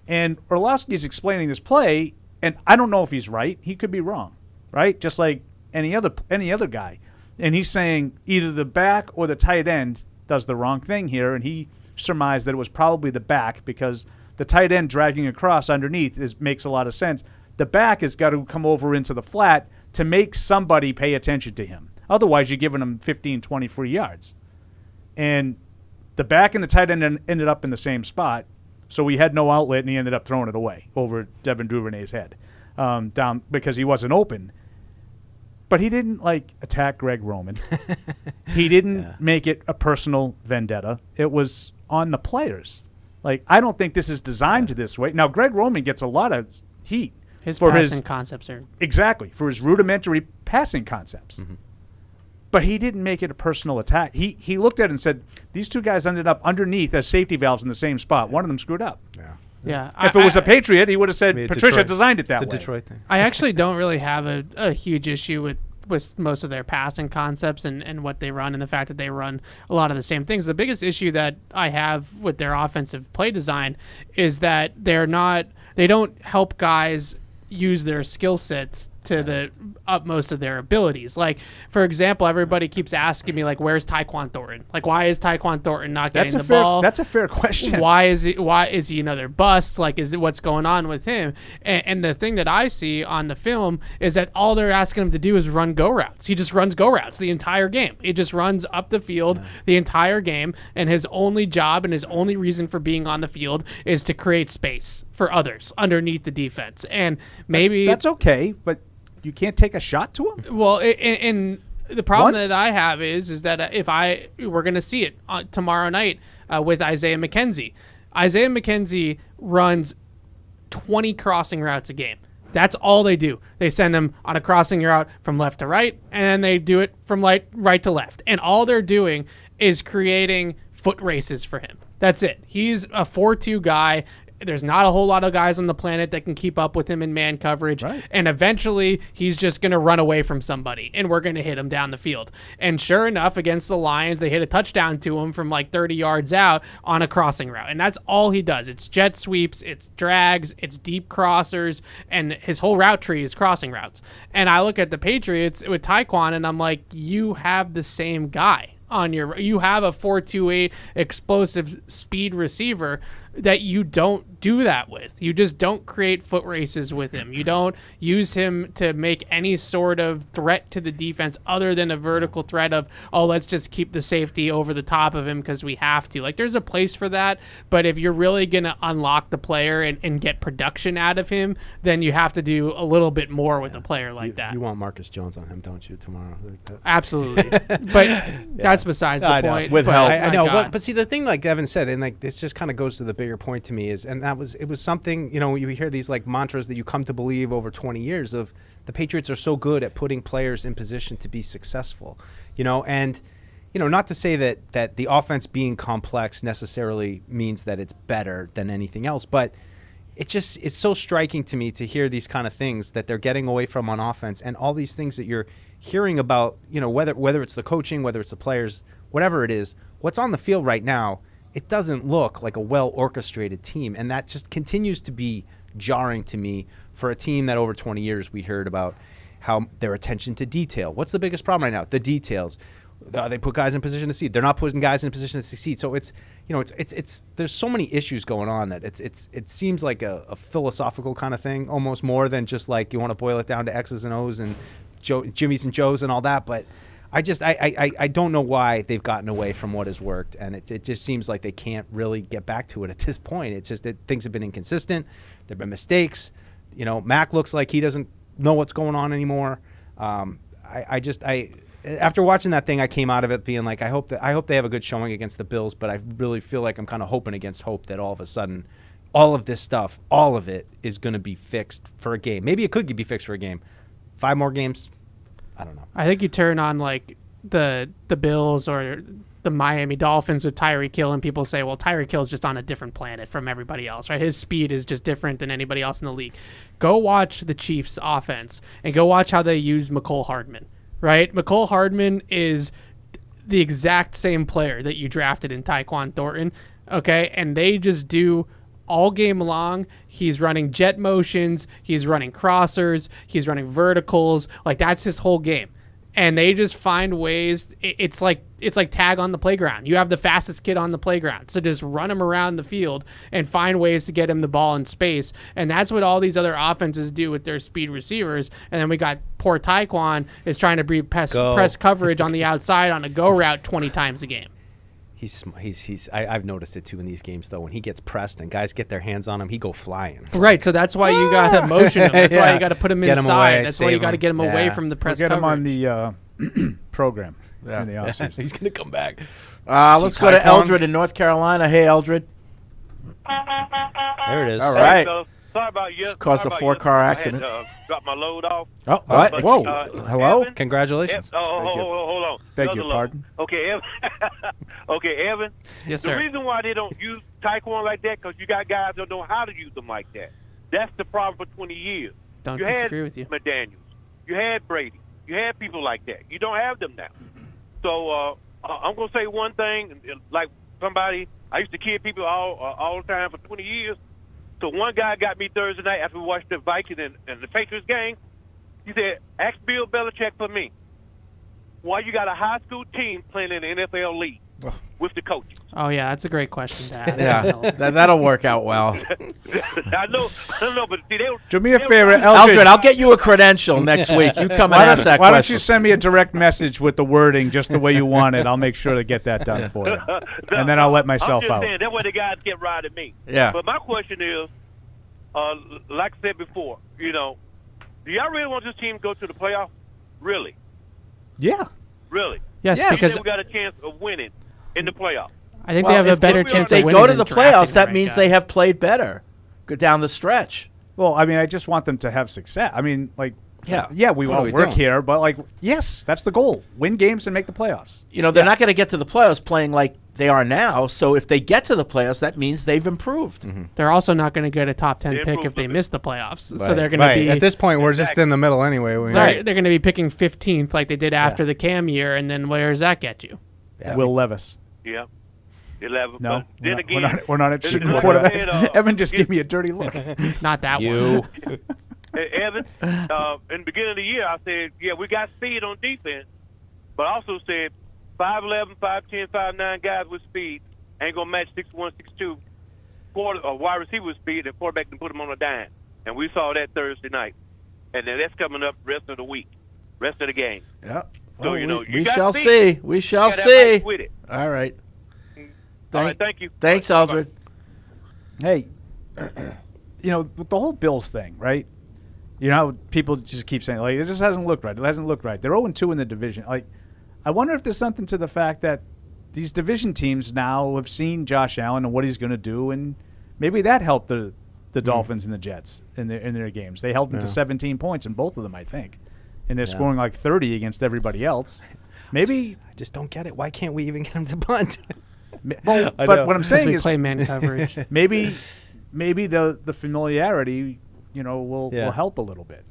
And Orlovsky's explaining this play, and I don't know if he's right. He could be wrong, right? Just like any other guy. And he's saying either the back or the tight end does the wrong thing here, and he surmised that it was probably the back because the tight end dragging across underneath makes a lot of sense. The back has got to come over into the flat to make somebody pay attention to him. Otherwise, you're giving him 15, 20 free yards. And the back and the tight end ended up in the same spot. So he had no outlet, and he ended up throwing it away over Devin Duvernay's head down because he wasn't open. But he didn't, attack Greg Roman. He didn't make it a personal vendetta. It was on the players. I don't think this is designed this way. Now, Greg Roman gets a lot of heat. His passing concepts are... Exactly, for his rudimentary passing concepts. Mm-hmm. But he didn't make it a personal attack. He looked at it and said, these 2 guys ended up underneath as safety valves in the same spot. One of them screwed up. Yeah. If it was a Patriot, he would have said, Patricia designed it that way. It's a Detroit thing. I actually don't really have a huge issue with most of their passing concepts and what they run and the fact that they run a lot of the same things. The biggest issue that I have with their offensive play design is that they don't help guys use their skill sets to the utmost of their abilities. For example, everybody keeps asking me, where's Tyquan Thornton? Why is Tyquan Thornton not getting the ball? That's a fair question. Why is he another bust? Is it what's going on with him? And the thing that I see on the film is that all they're asking him to do is run go routes. He just runs go routes the entire game. He just runs up the field the entire game, and his only job and his only reason for being on the field is to create space for others underneath the defense. And maybe that's okay, but you can't take a shot to him? Well, and the problem that I have is that we're going to see it tomorrow night with Isaiah McKenzie. Isaiah McKenzie runs 20 crossing routes a game. That's all they do. They send him on a crossing route from left to right, and then they do it from right to left. And all they're doing is creating foot races for him. That's it. He's a 4-2 guy. There's not a whole lot of guys on the planet that can keep up with him in man coverage. Right. And eventually, he's just going to run away from somebody, and we're going to hit him down the field. And sure enough, against the Lions, they hit a touchdown to him from 30 yards out on a crossing route. And that's all he does. It's jet sweeps, it's drags, it's deep crossers, and his whole route tree is crossing routes. And I look at the Patriots with Tyquan, and I'm like, you have the same guy. You have a 4.28 explosive speed receiver that you don't do that with. You just don't create foot races with him. You don't use him to make any sort of threat to the defense other than a vertical threat of, let's just keep the safety over the top of him because we have to. There's a place for that, but if you're really going to unlock the player and get production out of him, then you have to do a little bit more with a player like that. You want Marcus Jones on him, don't you, tomorrow? Absolutely. But that's besides the point. With help. I know. But see, the thing like Evan said, and this just kind of goes to the bigger point to me is, and it was something, you hear these mantras that you come to believe over 20 years of the Patriots are so good at putting players in position to be successful, and not to say that the offense being complex necessarily means that it's better than anything else, but it's so striking to me to hear these kind of things that they're getting away from on offense, and all these things that you're hearing about, whether it's the coaching, whether it's the players, whatever it is, what's on the field right now, it doesn't look like a well-orchestrated team, and that just continues to be jarring to me for a team that over 20 years we heard about how their attention to detail. What's the biggest problem right now? The details. They put guys in position to succeed. They're not putting guys in a position to succeed. So it's there's so many issues going on that it seems like a philosophical kind of thing, almost more than just like you want to boil it down to X's and O's and Jimmys and Joes and all that. But I don't know why they've gotten away from what has worked, and it just seems like they can't really get back to it at this point. It's just that things have been inconsistent. There've been mistakes. Mac looks like he doesn't know what's going on anymore. After watching that thing, I came out of it being like, I hope they have a good showing against the Bills, but I really feel like I'm kind of hoping against hope that all of a sudden, all of this stuff, all of it is going to be fixed for a game. Maybe it could be fixed for a game. 5 more games, I don't know. I think you turn on like the Bills or the Miami Dolphins with Tyreek Hill, and people say, well, Tyreek Hill is just on a different planet from everybody else, right? His speed is just different than anybody else in the league. Go watch the Chiefs offense and go watch how they use McCole Hardman, right? McCole Hardman is the exact same player that you drafted in Tyquan Thornton, okay? And they just do all game long. He's running jet motions. He's running crossers. He's running verticals. Like, that's his whole game. And they just find ways. It's like tag on the playground. You have the fastest kid on the playground, so just run him around the field and find ways to get him the ball in space. And that's what all these other offenses do with their speed receivers. And then we got poor Tyquan is trying to be press coverage on the outside on a go route 20 times a game. I've noticed it too in these games though. When he gets pressed and guys get their hands on him, he go flying. Right, so that's why you got to motion him. That's why you got to put him Get inside. away, That's why you got to get him away from the press Get coverage. him on the program in the offseason. He's gonna come back. Let's go to Eldred in North Carolina. Hey, Eldred. There it is. All right. Sorry about yesterday. Caused a 4-car accident. I had, dropped my load off. Oh, what? But, Whoa. Hello? Evan? Congratulations. Hold on. Beg your Another load. pardon. Okay, Evan. Okay, Evan. Yes, The sir. reason why they don't use Taekwondo like that because you got guys that don't know how to use them like that. That's the problem for 20 years. Don't you disagree had with you. McDaniels. You had Brady. You had people like that. You don't have them now. So I'm going to say one thing. Like somebody, I used to kid people all the time for 20 years. So one guy got me Thursday night after we watched the Vikings and the Patriots game. He said, ask Bill Belichick for me. Why you got a high school team playing in the NFL league with the coaches? Oh, yeah, that's a great question to ask. Yeah, that'll work out well. I know, but see, Do me a favor, Eldred, I'll get you a credential next week. You come and ask that Why don't question. you send me a direct message with the wording just the way you want it? I'll make sure to get that done for you. And then I'll let myself I'm just out. saying, that's why the guys get right at me. Yeah. But my question is, like I said before, do y'all really want this team to go to the playoffs? Really? Yeah. Really? Yes, I because think we got a chance of winning in the playoffs. I think they have a better chance If they of winning go to than the drafting playoffs, the that right means guy. they have played better. Go down the stretch. Well, I mean, I just want them to have success. I mean, like, Yeah. we What all do we work do? here, but like, yes, that's the goal: win games and make the playoffs. They're not going to get to the playoffs playing like they are now. So if they get to the playoffs, that means they've improved. Mm-hmm. They're also not going to get a top 10 They pick improved if they a bit. miss the playoffs. So they're going to Right. be At this point, we're just in the middle anyway. they're going to be picking 15th like they did after the Cam year, and then where does that get you? Will Levis. Yeah. 11. No, But then again, we're not at like shooting the I quarterback. said, Evan just gave me a dirty look. Not that one. You. Hey, Evan, in the beginning of the year, I said, yeah, we got speed on defense, but I also said 5'11", 5'10", 5'9" guys with speed ain't going to match 6'1", 6'2", wide receiver with speed, and quarterback can put them on a dime. And we saw that Thursday night. And then that's coming up rest of the week, rest of the game. Yeah. So, we got shall speed. see. We You shall gotta have see. ice with it. All right. All right, thank you. Thanks, Eldred. Hey, with the whole Bills thing, right? How people just keep saying, like, it just hasn't looked right. It hasn't looked right. They're 0-2 in the division. Like, I wonder if there's something to the fact that these division teams now have seen Josh Allen and what he's going to do, and maybe that helped the Dolphins and the Jets in their games. They held them to 17 points in both of them, I think. And they're scoring like 30 against everybody else. Maybe I just don't get it. Why can't we even get him to punt? Well, but what I'm saying we is play man coverage. maybe maybe the familiarity, will help a little bit.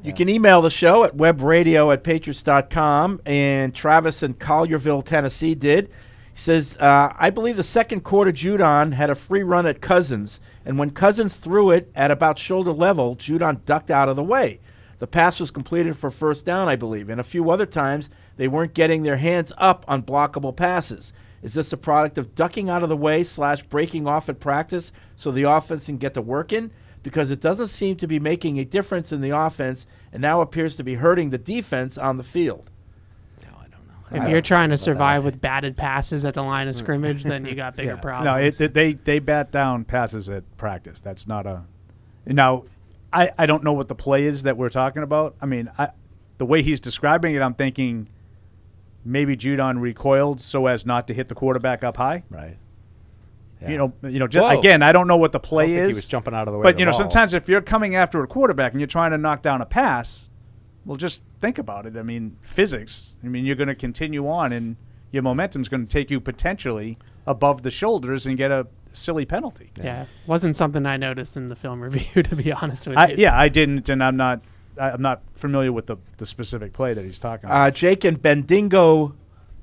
You can email the show at webradio@patriots.com, and Travis in Collierville, Tennessee did. He says, I believe the second quarter Judon had a free run at Cousins, and when Cousins threw it at about shoulder level, Judon ducked out of the way. The pass was completed for first down, I believe, and a few other times they weren't getting their hands up on blockable passes. Is this a product of ducking out of the way / breaking off at practice so the offense can get to work in? Because it doesn't seem to be making a difference in the offense and now appears to be hurting the defense on the field. If you're trying to survive with batted passes at the line of scrimmage, then you got bigger problems. No, they bat down passes at practice. That's not a – now, I don't know what the play is that we're talking about. I mean, the way he's describing it, I'm thinking maybe Judon recoiled so as not to hit the quarterback up high. Right. Yeah. Again, I don't know what the play is. He was jumping out of the way. But, sometimes if you're coming after a quarterback and you're trying to knock down a pass, well, just think about it. I mean, physics. I mean, you're going to continue on, and your momentum's going to take you potentially above the shoulders and get a silly penalty. Yeah. Wasn't something I noticed in the film review, to be honest with you. Yeah, I didn't, and I'm not familiar with the specific play that he's talking about. Jake in Bendigo,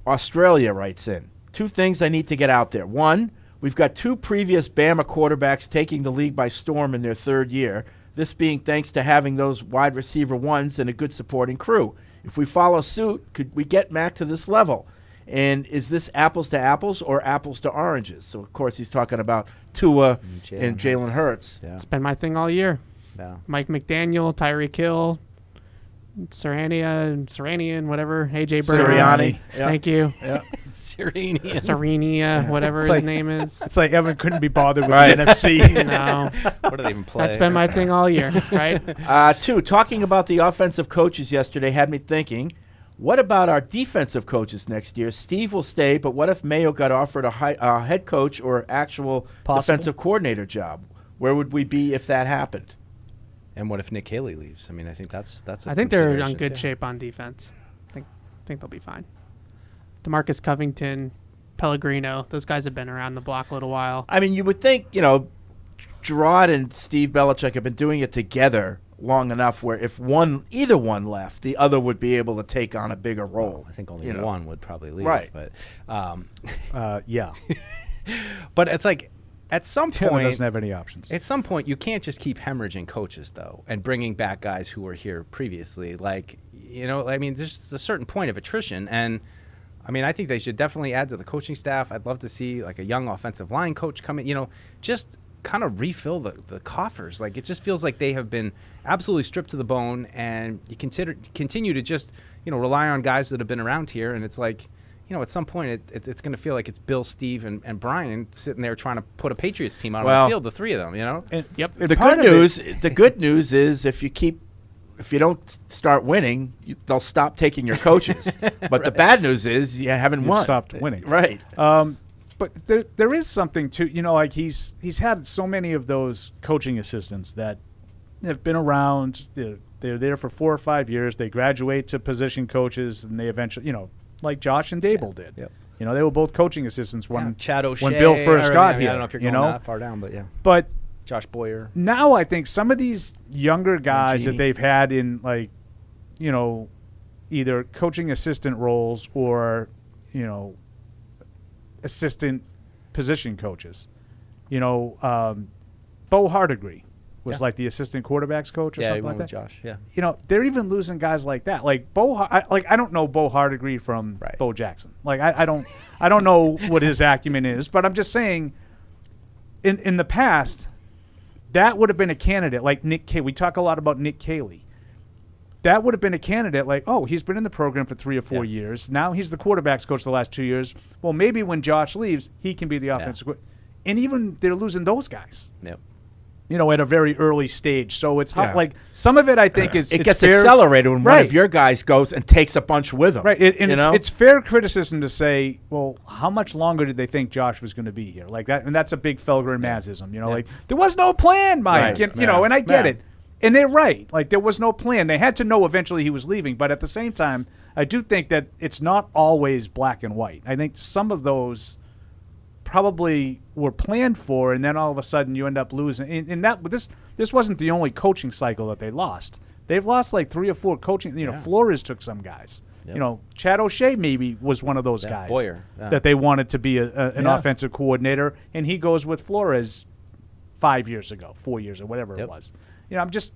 Australia writes in, 2 things I need to get out there. 1, we've got 2 previous Bama quarterbacks taking the league by storm in their 3rd year, this being thanks to having those wide receiver ones and a good supporting crew. If we follow suit, could we get Mac to this level? And is this apples to apples or apples to oranges? So, of course, he's talking about Tua and Jalen Hurts. Yeah. It's been my thing all year. Yeah. Mike McDaniel, Tyreek Hill, Seranian, whatever. AJ Brown. Sirianni. Thank you. Yeah. Serenia, whatever his name is. It's like Evan couldn't be bothered with the NFC. No. What do they even play? That's been my thing all year, right? 2, talking about the offensive coaches yesterday had me thinking, what about our defensive coaches next year? Steve will stay, but what if Mayo got offered a head coach or actual defensive coordinator job? Where would we be if that happened? And what if Nick Haley leaves? I mean, I think that's. I think they're in good shape on defense. I think they'll be fine. DeMarcus Covington, Pellegrino, those guys have been around the block a little while. I mean, you would think, Gerard and Steve Belichick have been doing it together long enough where if either one left, the other would be able to take on a bigger role. Well, I think only one would probably leave. Right. But, yeah. But it's like, at some point, doesn't have any options. At some point, you can't just keep hemorrhaging coaches, though, and bringing back guys who were here previously. There's a certain point of attrition, and I think they should definitely add to the coaching staff. I'd love to see like a young offensive line coach come in. Just kind of refill the coffers. Like, it just feels like they have been absolutely stripped to the bone, and you continue to just rely on guys that have been around here, and it's like. At some point, it's going to feel like it's Bill, Steve, and Brian sitting there trying to put a Well, Patriots team out on the field, the 3 of them, And, yep. The good news is if you don't start winning, they'll stop taking your coaches. But Right. the bad news is you haven't won. Stopped winning. Right. But there is something to like he's had so many of those coaching assistants that have been around. They're there for 4 or 5 years. They graduate to position coaches, and they eventually like Josh and Dable did. Yep. They were both coaching assistants when Chad O'Shea, when Bill first got here. I don't know if you're going that far down, but yeah. But Josh Boyer. Now I think some of these younger guys that they've had in either coaching assistant roles or assistant position coaches. Bo Hardigree was like the assistant quarterbacks coach or something like that. Josh. Yeah. They're even losing guys like that. Like I don't know Bo Hardigree from Bo Jackson. Like I don't know what his acumen is, but I'm just saying in the past that would have been a candidate like Nick Cayley. We talk a lot about Nick Cayley. That would have been a candidate like, he's been in the program for 3 or 4 years. Now he's the quarterbacks coach the last 2 years. Well, maybe when Josh leaves, he can be the offensive and even they're losing those guys. Yep. At a very early stage. So it's like some of it I think is it gets accelerated when one of your guys goes and takes a bunch with him. Right. It's fair criticism to say, well, how much longer did they think Josh was going to be here? Like that, and that's a big Felger Mazism. Like there was no plan, Mike. Right. And I get it. And they're right. Like there was no plan. They had to know eventually he was leaving, but at the same time, I do think that it's not always black and white. I think some of those probably were planned for, and then all of a sudden you end up losing. And this wasn't the only coaching cycle that they lost. They've lost like 3 or 4 coaching. Flores took some guys. Yep. Chad O'Shea maybe was one of those guys Boyer, that they wanted to be an offensive coordinator, and he goes with Flores 5 years ago, 4 years, or whatever it was. I'm just,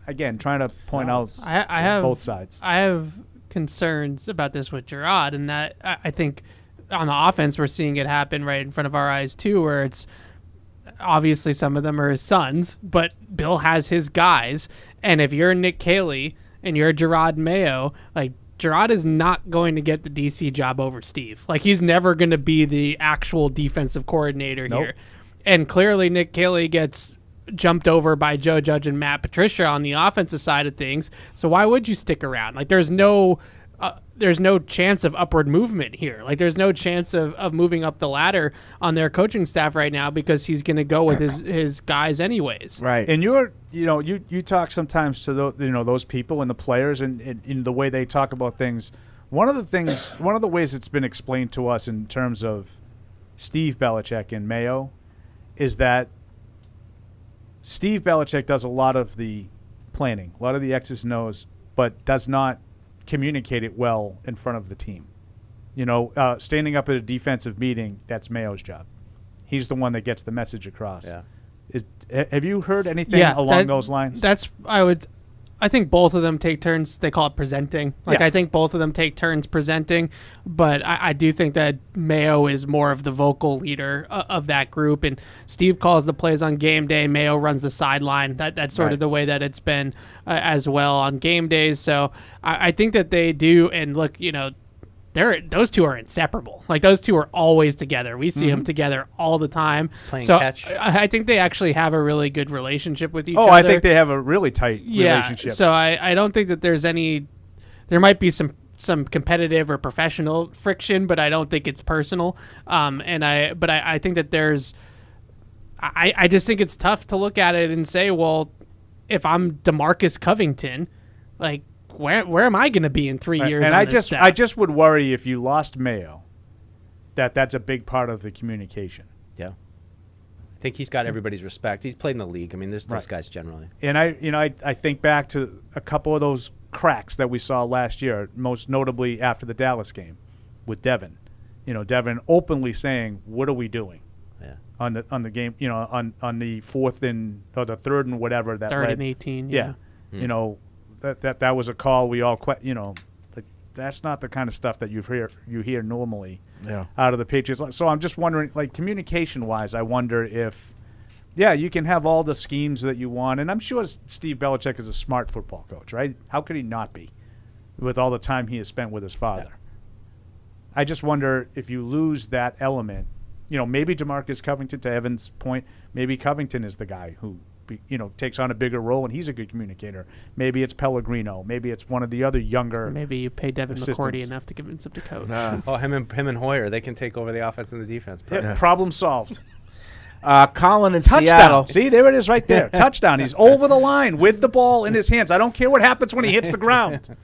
again, trying to point out I have both sides. I have concerns about this with Gerard, and that I think on the offense we're seeing it happen right in front of our eyes too, where it's obviously some of them are his sons, but Bill has his guys, and if you're Nick Caley and you're Gerard Mayo, like, Gerard is not going to get the DC job over Steve. Like, he's never going to be the actual defensive coordinator here. And clearly Nick Caley gets jumped over by Joe Judge and Matt Patricia on the offensive side of things. So why would you stick around? Like, there's no chance of upward movement here. Like, there's no chance of moving up the ladder on their coaching staff right now because he's going to go with his guys anyways. Right. And you talk sometimes to those people and the players and in the way they talk about things. One of the ways it's been explained to us in terms of Steve Belichick and Mayo is that Steve Belichick does a lot of the planning, a lot of the X's and O's, but does not communicate it well in front of the team. Standing up at a defensive meeting, that's Mayo's job. He's the one that gets the message across. Yeah. Have you heard anything along those lines? I think both of them take turns. They call it presenting. I think both of them take turns presenting, but I do think that Mayo is more of the vocal leader of that group, and Steve calls the plays on game day. Mayo runs the sideline. That's sort of the way that it's been as well on game days. So I think that they do, and look, those two are inseparable. Like, those two are always together. We see them together all the time. Playing so catch. I think they actually have a really good relationship with each other. Oh, I think they have a really tight relationship. So I don't think that there's any. There might be some competitive or professional friction, but I don't think it's personal. I think that there's. I just think it's tough to look at it and say, well, if I'm DeMarcus Covington, like, where am I going to be in 3 years? And on I this staff? I just would worry if you lost Mayo, that's a big part of the communication. Yeah, I think he's got everybody's respect. He's played in the league. I mean, there's those guys generally. And I think back to a couple of those cracks that we saw last year, most notably after the Dallas game with Devin. Devin openly saying, "What are we doing?" Yeah. On the game, on the 4th and or the 3rd and whatever that 3rd led. and 18. Yeah. That was a call we all that's not the kind of stuff that you hear normally out of the Patriots. So I'm just wondering, like, communication-wise, I wonder if, you can have all the schemes that you want, and I'm sure Steve Belichick is a smart football coach, right? How could he not be with all the time he has spent with his father? Yeah. I just wonder if you lose that element, maybe DeMarcus Covington, to Evan's point, maybe Covington is the guy who takes on a bigger role, and he's a good communicator. Maybe it's Pellegrino. Maybe it's one of the other younger. Maybe you pay Devin assistants. McCourty enough to convince him to coach. Him and Hoyer, they can take over the offense and the defense. Problem solved. Colin in Touchdown. Seattle. See, there it is right there. Touchdown. He's over the line with the ball in his hands. I don't care what happens when he hits the ground.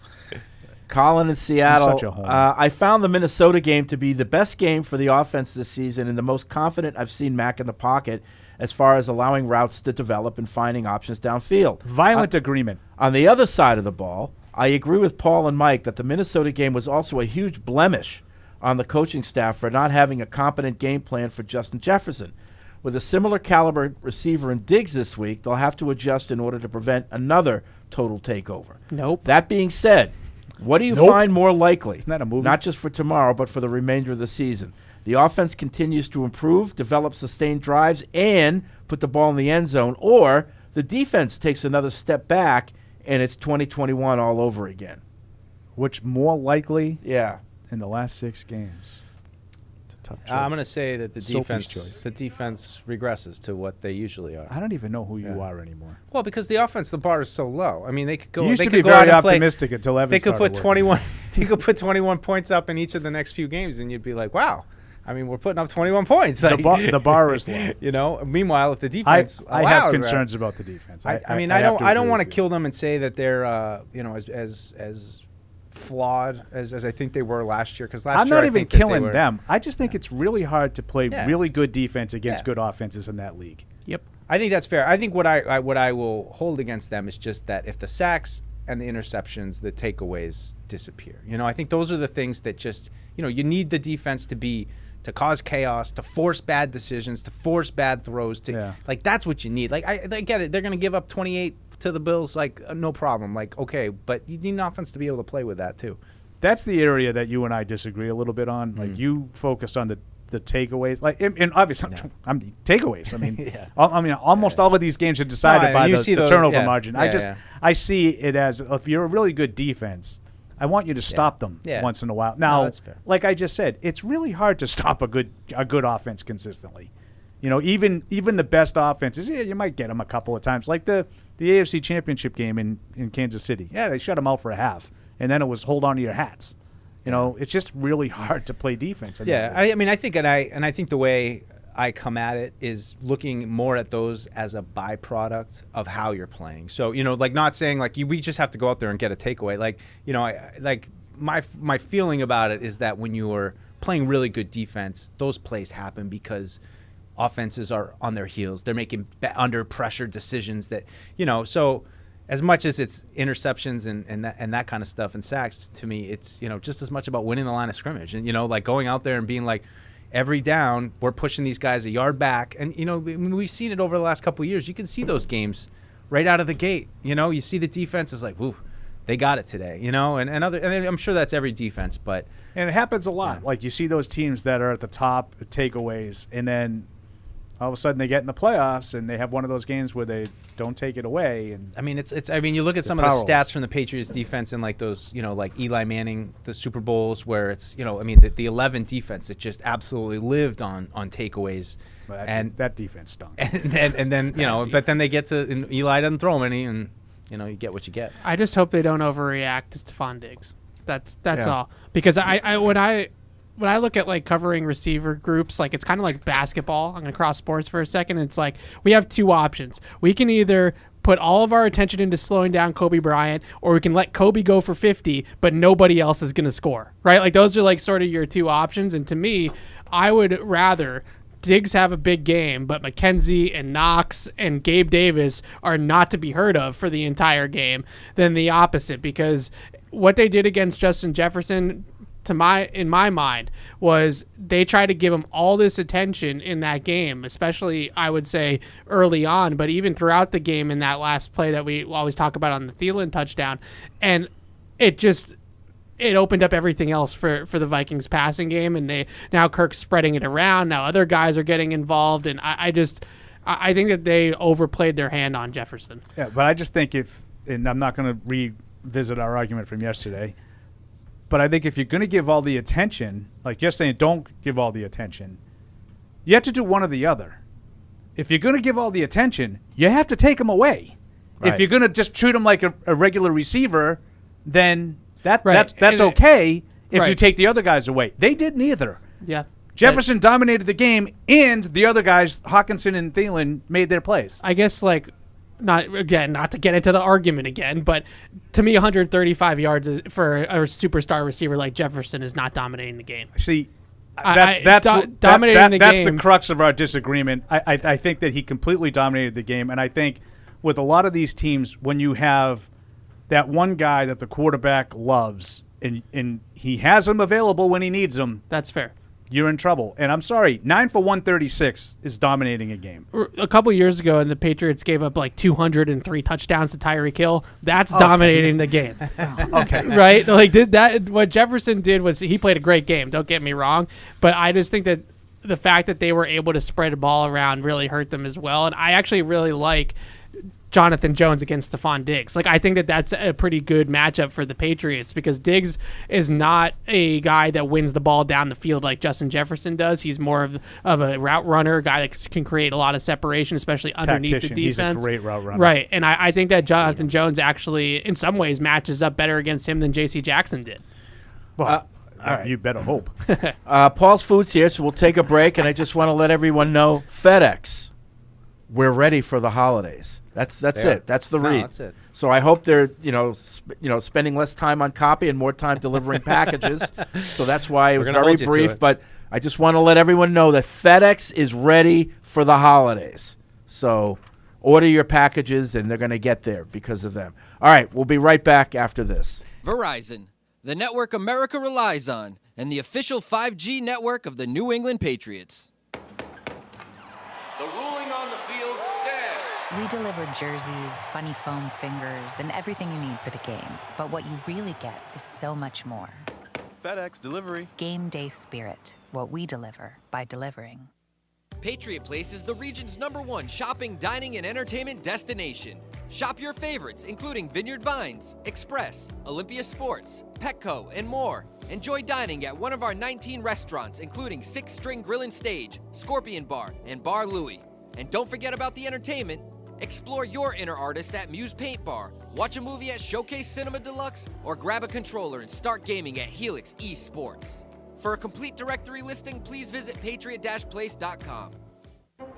Colin in Seattle. Such a homer. I found the Minnesota game to be the best game for the offense this season and the most confident I've seen Mac in the pocket as far as allowing routes to develop and finding options downfield. Violent agreement. On the other side of the ball, I agree with Paul and Mike that the Minnesota game was also a huge blemish on the coaching staff for not having a competent game plan for Justin Jefferson. With a similar caliber receiver in Diggs this week, they'll have to adjust in order to prevent another total takeover. Nope. That being said, what do you find more likely? Isn't that a movie? Not just for tomorrow, but for the remainder of the season. The offense continues to improve, develop sustained drives, and put the ball in the end zone, or the defense takes another step back, and it's 2021 all over again. Which more likely? Yeah. In the last 6 games. It's a tough choice. I'm going to say that the Sophie's choice. defense regresses to what they usually are. I don't even know who you are anymore. Well, because the offense, the bar is so low. I mean, they could go. You used they to could be go very out and play, optimistic until Evans They could put started 21. You could put 21 points up in each of the next few games, and you'd be like, "Wow." I mean, we're putting up 21 points. The bar is low. Meanwhile, if the defense, I have concerns about the defense. I don't want to kill them and say that they're, as flawed as I think they were last year. Because last I'm year not I even think that they killing were- them. I just think it's really hard to play really good defense against good offenses in that league. Yep. I think that's fair. I think what I will hold against them is just that if the sacks and the interceptions, the takeaways disappear. I think those are the things that just, you need the defense to cause chaos, to force bad decisions, to force bad throws. Like, that's what you need. Like, I get it. They're going to give up 28 to the Bills, like, no problem. Like, okay, but you need an offense to be able to play with that too. That's the area that you and I disagree a little bit on. Like, you focus on the takeaways, like, and obviously, I'm takeaways. I mean, almost all of these games are decided by the turnover margin. I see it as, if you're a really good defense, I want you to stop them once in a while. Now, that's fair. like I just said, it's really hard to stop a good offense consistently. Even the best offenses, you might get them a couple of times. Like the AFC Championship game in Kansas City. Yeah, they shut them out for a half, and then it was hold on to your hats. It's just really hard to play defense. I mean, I think the way I come at it is looking more at those as a byproduct of how you're playing. So, like, not saying like we just have to go out there and get a takeaway. Like, my feeling about it is that when you are playing really good defense, those plays happen because offenses are on their heels. They're making under pressure decisions that, so as much as it's interceptions and that kind of stuff and sacks, to me, it's, just as much about winning the line of scrimmage and, like going out there and being like, every down, we're pushing these guys a yard back. And, we've seen it over the last couple of years. You can see those games right out of the gate. You see the defense is like, ooh, they got it today, and I'm sure that's every defense. And it happens a lot. Like, you see those teams that are at the top takeaways, and then all of a sudden they get in the playoffs and they have one of those games where they don't take it away. And I mean, you look at some of the stats from the Patriots defense in like those, like Eli Manning, the Super Bowls, where it's, the 11 defense that just absolutely lived on takeaways. Well, that defense stunk. And then but then they get to, and Eli doesn't throw many, and you get what you get. I just hope they don't overreact to Stephon Diggs. That's all. Because when I look at like covering receiver groups, like it's kind of like basketball. I'm going to cross sports for a second. It's like we have two options. We can either put all of our attention into slowing down Kobe Bryant, or we can let Kobe go for 50, but nobody else is going to score, right? Like those are like sort of your two options. And to me, I would rather Diggs have a big game, but McKenzie and Knox and Gabe Davis are not to be heard of for the entire game than the opposite, because what they did against Justin Jefferson, in my mind, was they tried to give him all this attention in that game, especially I would say early on, but even throughout the game in that last play that we always talk about on the Thielen touchdown. And it opened up everything else for the Vikings passing game. And now Kirk's spreading it around. Now other guys are getting involved. And I think that they overplayed their hand on Jefferson. Yeah, but I just think and I'm not going to revisit our argument from yesterday, but I think if you're going to give all the attention, like you're saying, don't give all the attention, you have to do one or the other. If you're going to give all the attention, you have to take them away. Right. If you're going to just treat them like a regular receiver, then that's okay if you take the other guys away. They did neither. Yeah. Jefferson dominated the game, and the other guys, Hawkinson and Thielen, made their plays. I guess, like, not to get into the argument again, but to me, 135 yards for a superstar receiver like Jefferson is not dominating the game. See, that's the crux of our disagreement. I think that he completely dominated the game, and I think with a lot of these teams, when you have that one guy that the quarterback loves, and he has him available when he needs him, that's fair. You're in trouble. And I'm sorry, 9 for 136 is dominating a game. A couple years ago, and the Patriots gave up like 203 touchdowns to Tyreek Hill. That's dominating the game. Okay. Right? Like, what Jefferson did was he played a great game, don't get me wrong. But I just think that the fact that they were able to spread the ball around really hurt them as well. And I actually really like Jonathan Jones against Stephon Diggs. Like, I think that that's a pretty good matchup for the Patriots, because Diggs is not a guy that wins the ball down the field like Justin Jefferson does. He's more of a route runner, a guy that can create a lot of separation, especially underneath the defense. He's a great route runner. Right, and I think that Jonathan Jones actually, in some ways, matches up better against him than J.C. Jackson did. Well, all right. You better hope. Paul's Foods here, so we'll take a break, and I just want to let everyone know FedEx we're ready for the holidays. That's it. That's the read. That's it. So I hope they're spending less time on copy and more time delivering packages. So that's why it was gonna very hold you to brief. it. But I just want to let everyone know that FedEx is ready for the holidays. So order your packages, and they're going to get there because of them. All right, we'll be right back after this. Verizon, the network America relies on, and the official 5G network of the New England Patriots. The ruling on the field stands. We deliver jerseys, funny foam fingers, and everything you need for the game. But what you really get is so much more. FedEx Delivery. Game day spirit. What we deliver by delivering. Patriot Place is the region's #1 shopping, dining, and entertainment destination. Shop your favorites, including Vineyard Vines, Express, Olympia Sports, Petco, and more. Enjoy dining at one of our 19 restaurants, including 6 String Grill and Stage, Scorpion Bar, and Bar Louie. And don't forget about the entertainment. Explore your inner artist at Muse Paint Bar, watch a movie at Showcase Cinema Deluxe, or grab a controller and start gaming at Helix Esports. For a complete directory listing, please visit patriot-place.com.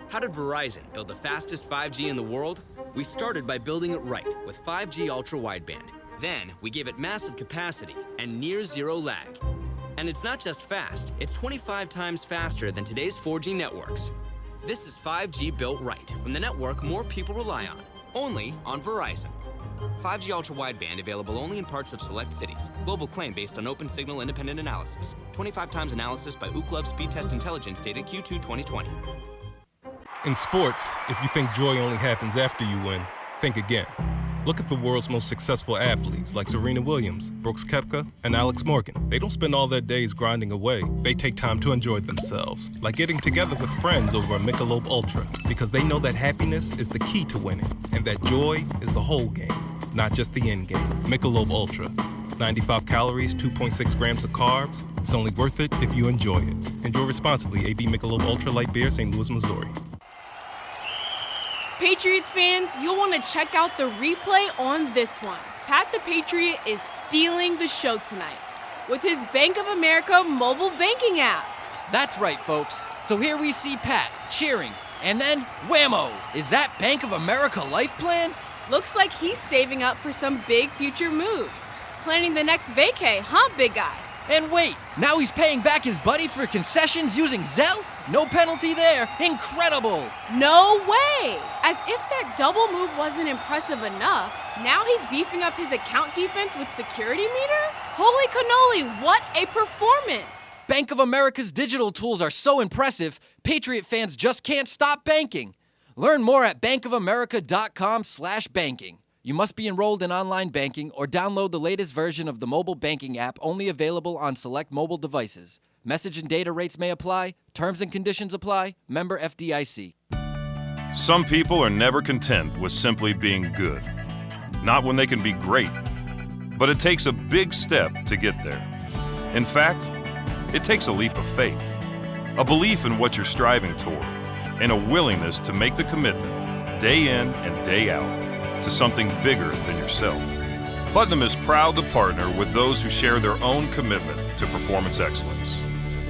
How did Verizon build the fastest 5G in the world? We started by building it right with 5G Ultra Wideband. Then we gave it massive capacity and near zero lag. And it's not just fast, it's 25 times faster than today's 4G networks. This is 5G built right from the network more people rely on, only on Verizon. 5G Ultra Wideband available only in parts of select cities. Global claim based on open signal independent analysis. 25 times analysis by Ookla Speed Test Intelligence data Q2 2020. In sports, if you think joy only happens after you win, think again. Look at the world's most successful athletes like Serena Williams, Brooks Koepka, and Alex Morgan. They don't spend all their days grinding away. They take time to enjoy themselves, like getting together with friends over a Michelob Ultra, because they know that happiness is the key to winning, and that joy is the whole game, not just the end game. Michelob Ultra. 95 calories, 2.6 grams of carbs. It's only worth it if you enjoy it. Enjoy responsibly. AB Michelob Ultra Light Beer, St. Louis, Missouri. Patriots fans, you'll want to check out the replay on this one. Pat the Patriot is stealing the show tonight with his Bank of America mobile banking app. That's right, folks. So here we see Pat cheering, and then whammo! Is that Bank of America life plan? Looks like he's saving up for some big future moves. Planning the next vacay, huh, big guy? And wait, now he's paying back his buddy for concessions using Zelle? No penalty there. Incredible! No way! As if that double move wasn't impressive enough, now he's beefing up his account defense with security meter? Holy cannoli, what a performance! Bank of America's digital tools are so impressive, Patriot fans just can't stop banking. Learn more at bankofamerica.com/banking. You must be enrolled in online banking or download the latest version of the mobile banking app, only available on select mobile devices. Message and data rates may apply. Terms and conditions apply. Member FDIC. Some people are never content with simply being good. Not when they can be great. But it takes a big step to get there. In fact, it takes a leap of faith, a belief in what you're striving toward, and a willingness to make the commitment, day in and day out, to something bigger than yourself. Putnam is proud to partner with those who share their own commitment to performance excellence.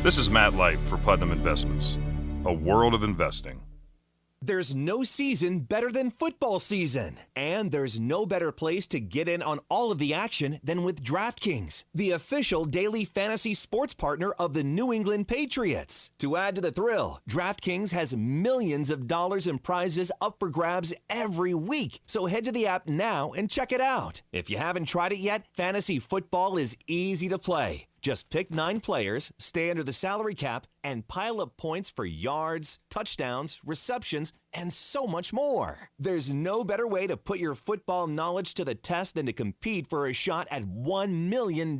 This is Matt Light for Putnam Investments, a world of investing. There's no season better than football season, and there's no better place to get in on all of the action than with DraftKings, the official daily fantasy sports partner of the New England Patriots. To add to the thrill, DraftKings has millions of dollars in prizes up for grabs every week, so head to the app now and check it out. If you haven't tried it yet, fantasy football is easy to play. Just pick 9 players, stay under the salary cap, and pile up points for yards, touchdowns, receptions, and so much more. There's no better way to put your football knowledge to the test than to compete for a shot at $1 million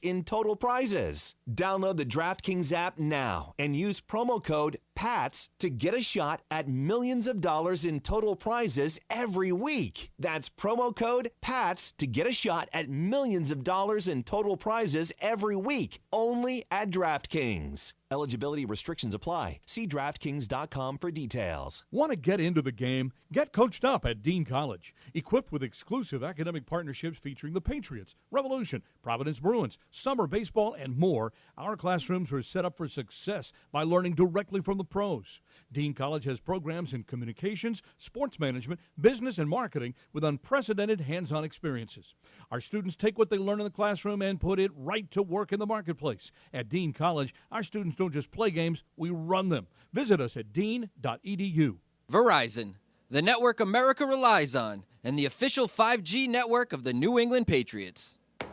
in total prizes. Download the DraftKings app now and use promo code PATS to get a shot at millions of dollars in total prizes every week. That's promo code PATS to get a shot at millions of dollars in total prizes every week, only at DraftKings. Eligibility restrictions apply. See DraftKings.com for details. Want to get into the game? Get coached up at Dean College. Equipped with exclusive academic partnerships featuring the Patriots, Revolution, Providence Bruins, summer baseball, and more, our classrooms are set up for success by learning directly from the pros. Dean College has programs in communications, sports management, business, and marketing with unprecedented hands-on experiences. Our students take what they learn in the classroom and put it right to work in the marketplace. At Dean College, our students don't just play games, we run them. Visit us at dean.edu. Verizon, the network America relies on, and the official 5G network of the New England Patriots. The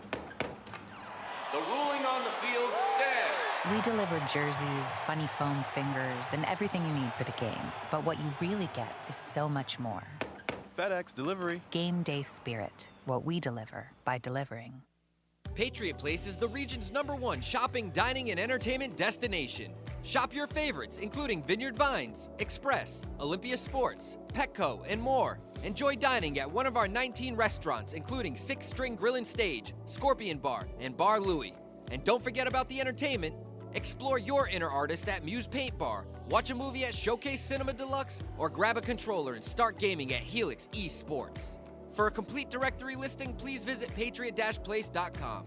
ruling on the field stands. We deliver jerseys, funny foam fingers, and everything you need for the game. But what you really get is so much more. FedEx Delivery. Game day spirit. What we deliver by delivering. Patriot Place is the region's #1 shopping, dining, and entertainment destination. Shop your favorites, including Vineyard Vines, Express, Olympia Sports, Petco, and more. Enjoy dining at one of our 19 restaurants, including Six String Grill and Stage, Scorpion Bar, and Bar Louie. And don't forget about the entertainment. Explore your inner artist at Muse Paint Bar, watch a movie at Showcase Cinema Deluxe, or grab a controller and start gaming at Helix Esports. For a complete directory listing, please visit patriot-place.com.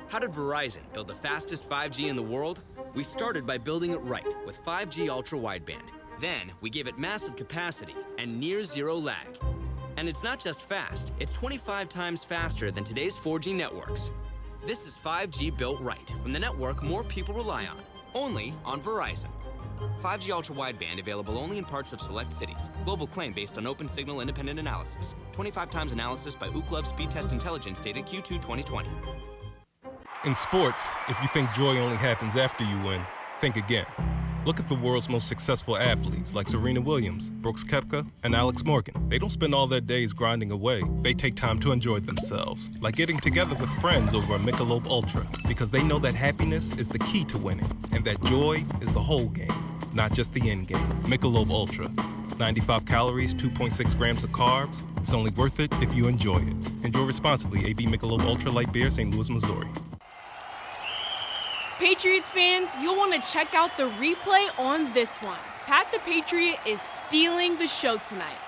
How did Verizon build the fastest 5G in the world? We started by building it right with 5G ultra wideband. Then we gave it massive capacity and near zero lag. And it's not just fast, it's 25 times faster than today's 4G networks. This is 5G built right from the network more people rely on, only on Verizon. 5G ultra wideband available only in parts of select cities. Global claim based on open signal independent analysis. 25 times analysis by Ookla Speed Test Intelligence data Q2 2020. In sports, if you think joy only happens after you win, think again. Look at the world's most successful athletes like Serena Williams, Brooks Koepka, and Alex Morgan. They don't spend all their days grinding away. They take time to enjoy themselves, like getting together with friends over a Michelob Ultra, because they know that happiness is the key to winning, and that joy is the whole game, not just the end game. Michelob Ultra. 95 calories, 2.6 grams of carbs. It's only worth it if you enjoy it. Enjoy responsibly. AB Michelob Ultra Light Beer, St. Louis, Missouri. Patriots fans, you'll want to check out the replay on this one. Pat the Patriot is stealing the show tonight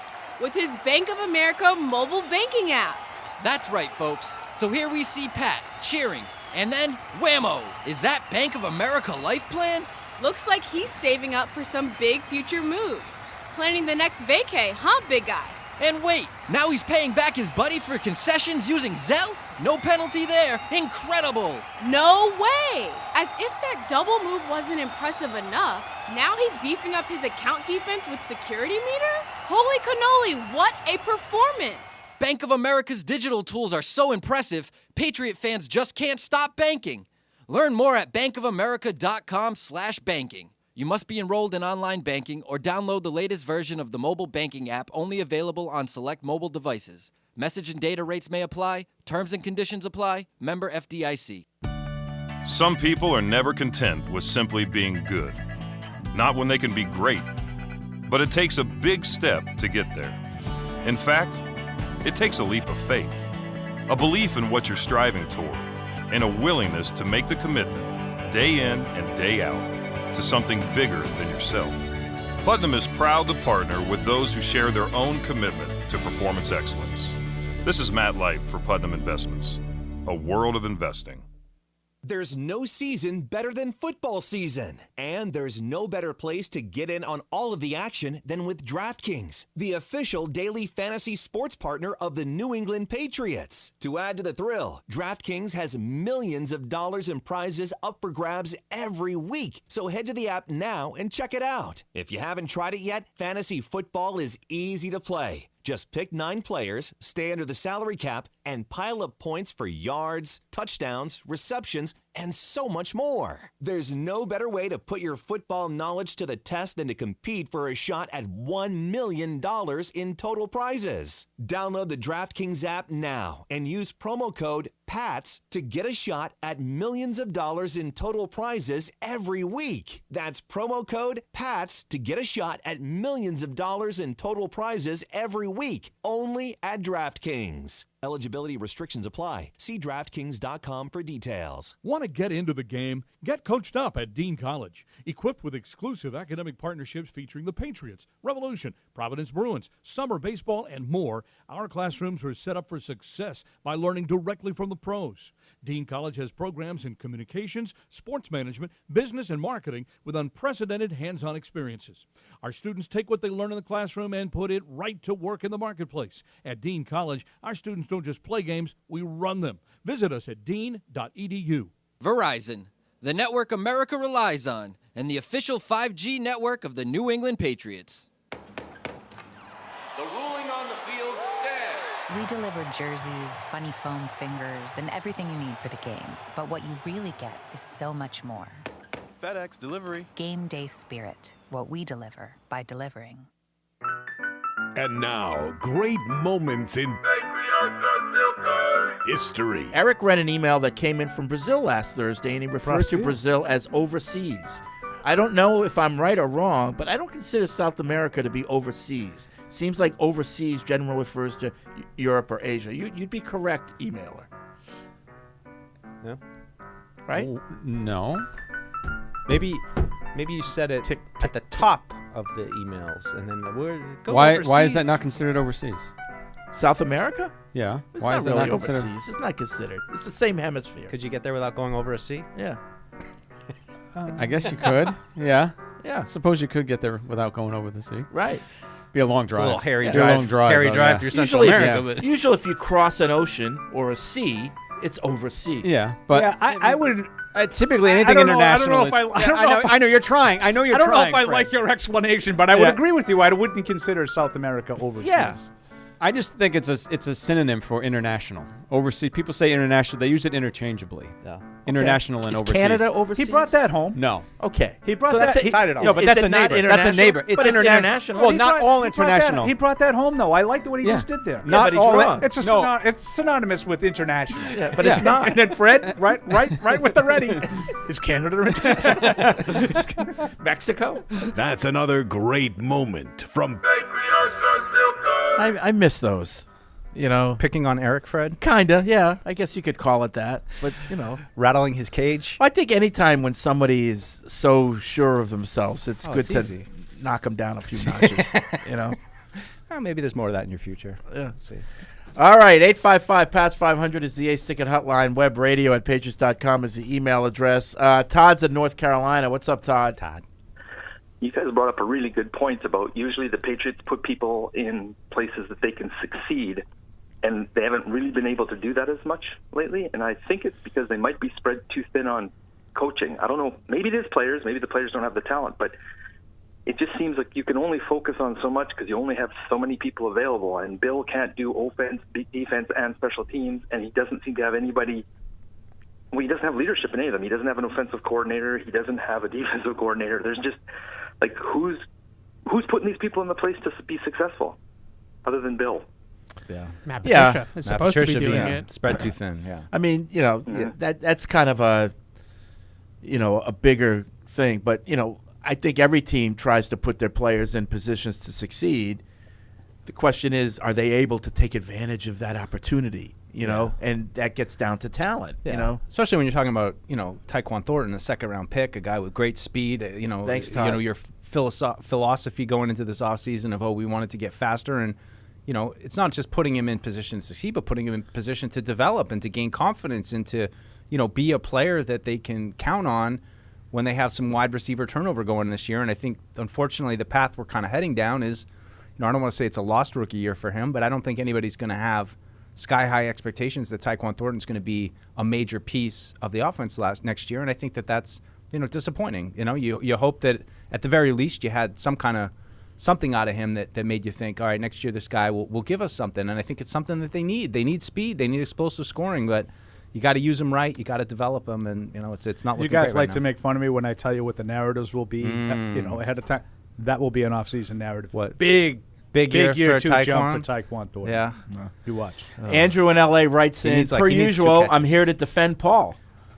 with his Bank of America mobile banking app. That's right, folks. So here we see Pat cheering, and then whammo! Is that Bank of America life plan? Looks like he's saving up for some big future moves. Planning the next vacay, huh, big guy? And wait, now he's paying back his buddy for concessions using Zelle? No penalty there. Incredible. No way. As if that double move wasn't impressive enough, now he's beefing up his account defense with security meter? Holy cannoli, what a performance. Bank of America's digital tools are so impressive, Patriot fans just can't stop banking. Learn more at bankofamerica.com/banking. You must be enrolled in online banking or download the latest version of the mobile banking app, only available on select mobile devices. Message and data rates may apply. Terms and conditions apply. Member FDIC. Some people are never content with simply being good. Not when they can be great. But it takes a big step to get there. In fact, it takes a leap of faith, a belief in what you're striving toward, and a willingness to make the commitment day in and day out to something bigger than yourself. Putnam is proud to partner with those who share their own commitment to performance excellence. This is Matt Light for Putnam Investments, a world of investing. There's no season better than football season. And there's no better place to get in on all of the action than with DraftKings, the official daily fantasy sports partner of the New England Patriots. To add to the thrill, DraftKings has millions of dollars in prizes up for grabs every week. So head to the app now and check it out. If you haven't tried it yet, fantasy football is easy to play. Just pick 9 players, stay under the salary cap, and pile up points for yards, touchdowns, receptions, and so much more. There's no better way to put your football knowledge to the test than to compete for a shot at $1 million in total prizes. Download the DraftKings app now and use promo code PATS to get a shot at millions of dollars in total prizes every week. That's promo code PATS to get a shot at millions of dollars in total prizes every week, only at DraftKings. Eligibility restrictions apply. See DraftKings.com for details. Want to get into the game? Get coached up at Dean College. Equipped with exclusive academic partnerships featuring the Patriots, Revolution, Providence Bruins, summer baseball, and more, our classrooms are set up for success by learning directly from the pros. Dean College has programs in communications, sports management, business, and marketing with unprecedented hands-on experiences. Our students take what they learn in the classroom and put it right to work in the marketplace. At Dean College, our students don't just play games, we run them. Visit us at dean.edu. Verizon, the network America relies on, and the official 5G network of the New England Patriots. The ruling on the field stands. We deliver jerseys, funny foam fingers, and everything you need for the game. But what you really get is so much more. FedEx Delivery. Game day spirit. What we deliver by delivering. And now, great moments in history. Eric read an email that came in from Brazil last Thursday, and he refers to Brazil as overseas. I don't know if I'm right or wrong, but I don't consider South America to be overseas. Seems like overseas generally refers to Europe or Asia. You'd be correct, emailer. No. Right? No. Maybe you said it at the top of the emails, and then why is that not considered overseas? South America? Yeah. It's why not is that really not considered? overseas. It's not considered. It's the same hemisphere. Could you get there without going over a sea? Yeah. I guess you could. Yeah. Yeah. Suppose you could get there without going over the sea. Right. Be a long drive. A little hairy Be drive. A long drive. Hairy drive through Central America. Usually if you cross an ocean or a sea, it's overseas. Yeah, but I would. Typically, anything international. I know you're trying. I know you're trying. I don't know if I Fred. like your explanation, but I would agree with you. I wouldn't consider South America overseas. Yeah. I just think it's a synonym for international. Overseas. People say international. They use it interchangeably. Yeah. International and Is overseas. Canada overseas? He brought that home. No. Okay. He brought so that. That's He, No, but that's a neighbor. That's a neighbor. It's international. Well, not all international. He brought that home, though. I liked what he just did there. Not but he's wrong. It's it's synonymous with international. Yeah, but it's not. And then Fred, right with the ready. Is Canada international? Mexico? That's another great moment from I miss those. You know, picking on Eric, Fred? Kinda, yeah. I guess you could call it that. But, you know. Rattling his cage? I think anytime when somebody is so sure of themselves, it's good to easy. knock them down a few notches, you know. Well, maybe there's more of that in your future. Yeah. Let's see. All right, 855-PATS-500 is the Ace Ticket Hotline. Web radio at patriots.com is the email address. Todd's in North Carolina. What's up, Todd? You guys brought up a really good point about usually the Patriots put people in places that they can succeed, and they haven't really been able to do that as much lately. And I think it's because they might be spread too thin on coaching. I don't know. Maybe it is players. Maybe the players don't have the talent. But it just seems like you can only focus on so much because you only have so many people available. And Bill can't do offense, defense, and special teams, and he doesn't seem to have anybody. Well, he doesn't have leadership in any of them. He doesn't have an offensive coordinator. He doesn't have a defensive coordinator. There's just like who's putting these people in the place to be successful, other than Bill? Yeah, Matt Patricia is supposed to be doing it. Spread too thin. Yeah. I mean, you know, that's kind of a bigger thing. But you know, I think every team tries to put their players in positions to succeed. The question is, are they able to take advantage of that opportunity? You know, and that gets down to talent. Yeah. You know, especially when you're talking about Tyquan Thornton, a second-round pick, a guy with great speed. Thanks, Todd. Your philosophy going into this offseason of we wanted to get faster, and it's not just putting him in position to succeed, but putting him in position to develop and to gain confidence and to be a player that they can count on when they have some wide receiver turnover going this year. And I think unfortunately the path we're kind of heading down is, I don't want to say it's a lost rookie year for him, but I don't think anybody's going to have sky-high expectations that Tyquan Thornton's going to be a major piece of the offense next year, and I think that's disappointing. You hope that at the very least you had something out of him that made you think, all right, next year this guy will give us something, and I think it's something that they need. They need speed, they need explosive scoring, but you got to use them right, you got to develop them, and it's not looking You guys great like right to now. make fun of me when I tell you what the narratives will be, ahead of time. That will be an off-season narrative. What? Big year for two jump Tyquan? for Taekwondo Thornton. Yeah. You watch. Andrew in L.A. writes He in, needs, per he needs two usual, catches. I'm here to defend Paul.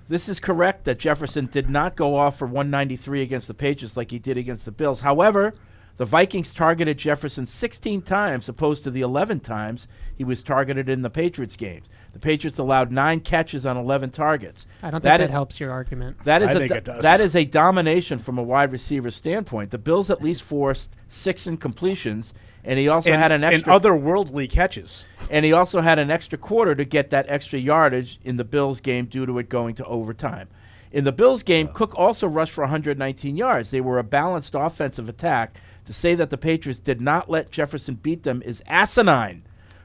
This is correct that Jefferson did not go off for 193 against the Patriots like he did against the Bills. However, The Vikings targeted Jefferson 16 times opposed to the 11 times he was targeted in the Patriots games. The Patriots allowed 9 catches on 11 targets. I don't think that helps your argument. That is I think it does. That is a domination from a wide receiver standpoint. The Bills at least forced 6 incompletions, and he also had an extra and otherworldly catches. And he also had an extra quarter to get that extra yardage in the Bills game due to it going to overtime. In the Bills game, Cook also rushed for 119 yards. They were a balanced offensive attack. To say that the Patriots did not let Jefferson beat them is asinine.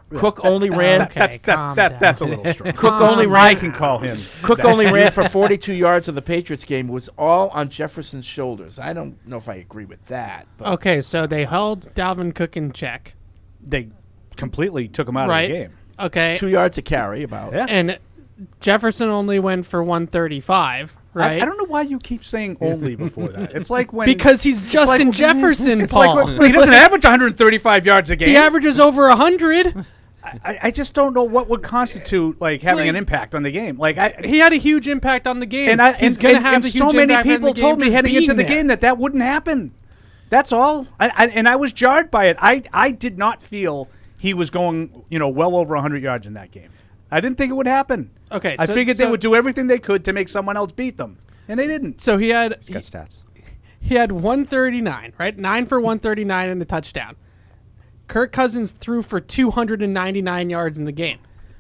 Cook only ran. That's a little strong. Cook only ran. I can call him. Cook only ran for 42 yards of the Patriots game. Was all on Jefferson's shoulders. I don't know if I agree with that. But. Okay, so they held Dalvin Cook in check. They completely took him out of the game. Okay, 2 yards a carry about. Yeah. And Jefferson only went for 135. Right. I don't know why you keep saying only before that. It's like when because he's Justin Jefferson, it's Paul. Like he doesn't average 135 yards a game. He averages over 100. I just don't know what would constitute having an impact on the game. He had a huge impact on the game. And he's going to have a so huge many impact on the people game told me just heading into being the there. game that wouldn't happen. That's all. And I was jarred by it. I did not feel he was going well over 100 yards in that game. I didn't think it would happen. Okay, I figured they would do everything they could to make someone else beat them, and they didn't. So he had He's got stats. He had 139, right? 9 for 139 and a touchdown. Kirk Cousins threw for 299 yards in the game.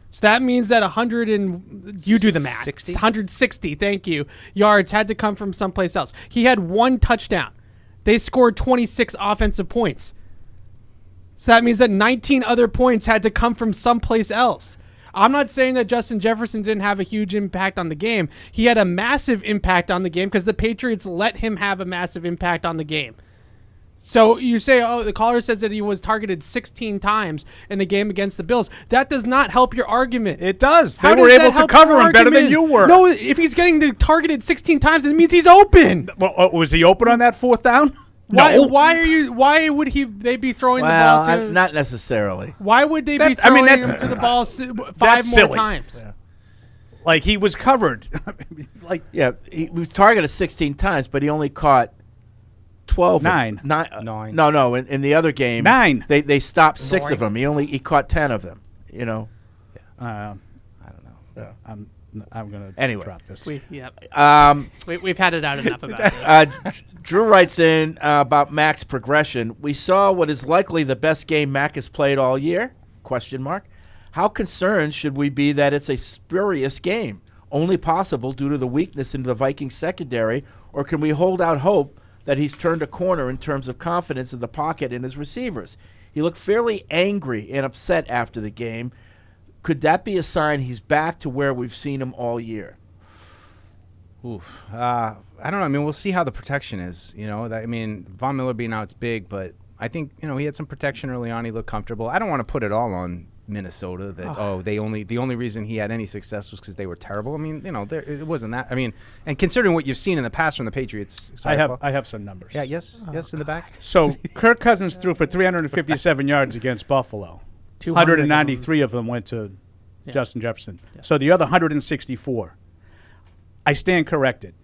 So that means that 100 and you do the math. 160, thank you, yards had to come from someplace else. He had 1 touchdown. They scored 26 offensive points. So that means that 19 other points had to come from someplace else. I'm not saying that Justin Jefferson didn't have a huge impact on the game. He had a massive impact on the game because the Patriots let him have a massive impact on the game. So you say, the caller says that he was targeted 16 times in the game against the Bills. That does not help your argument. It does. How They were does that able to help cover your him better than argument? you were. No, if he's getting targeted 16 times, it means he's open. Well, was he open on that 4th down? Why? No. Why would they be throwing the ball to? Not necessarily. Why would they be throwing him to the ball 5 more silly. times? Yeah. Like he was covered. He was targeted 16 times, but he only caught 12. Nine. Nine. No. In the other game, 9. They stopped 6 of them. He caught 10 of them. I don't know. Yeah. I'm gonna Anyway. drop this. We've had it out enough about this. Drew writes in about Mac's progression. We saw what is likely the best game Mac has played all year? ? How concerned should we be that it's a spurious game, only possible due to the weakness in the Vikings secondary, or can we hold out hope that he's turned a corner in terms of confidence in the pocket and his receivers? He looked fairly angry and upset after the game. Could that be a sign he's back to where we've seen him all year? I don't know. I mean, we'll see how the protection is. Von Miller being out's big, but I think he had some protection early on. He looked comfortable. I don't want to put it all on Minnesota that the only reason he had any success was because they were terrible. I mean, it wasn't that. I mean, and considering what you've seen in the past from the Patriots, I have some numbers. Yeah, yes, in the back. So Kirk Cousins threw for 357 yards against Buffalo. 193 of them went to Justin Jefferson. Yeah. So the other 164. I stand corrected.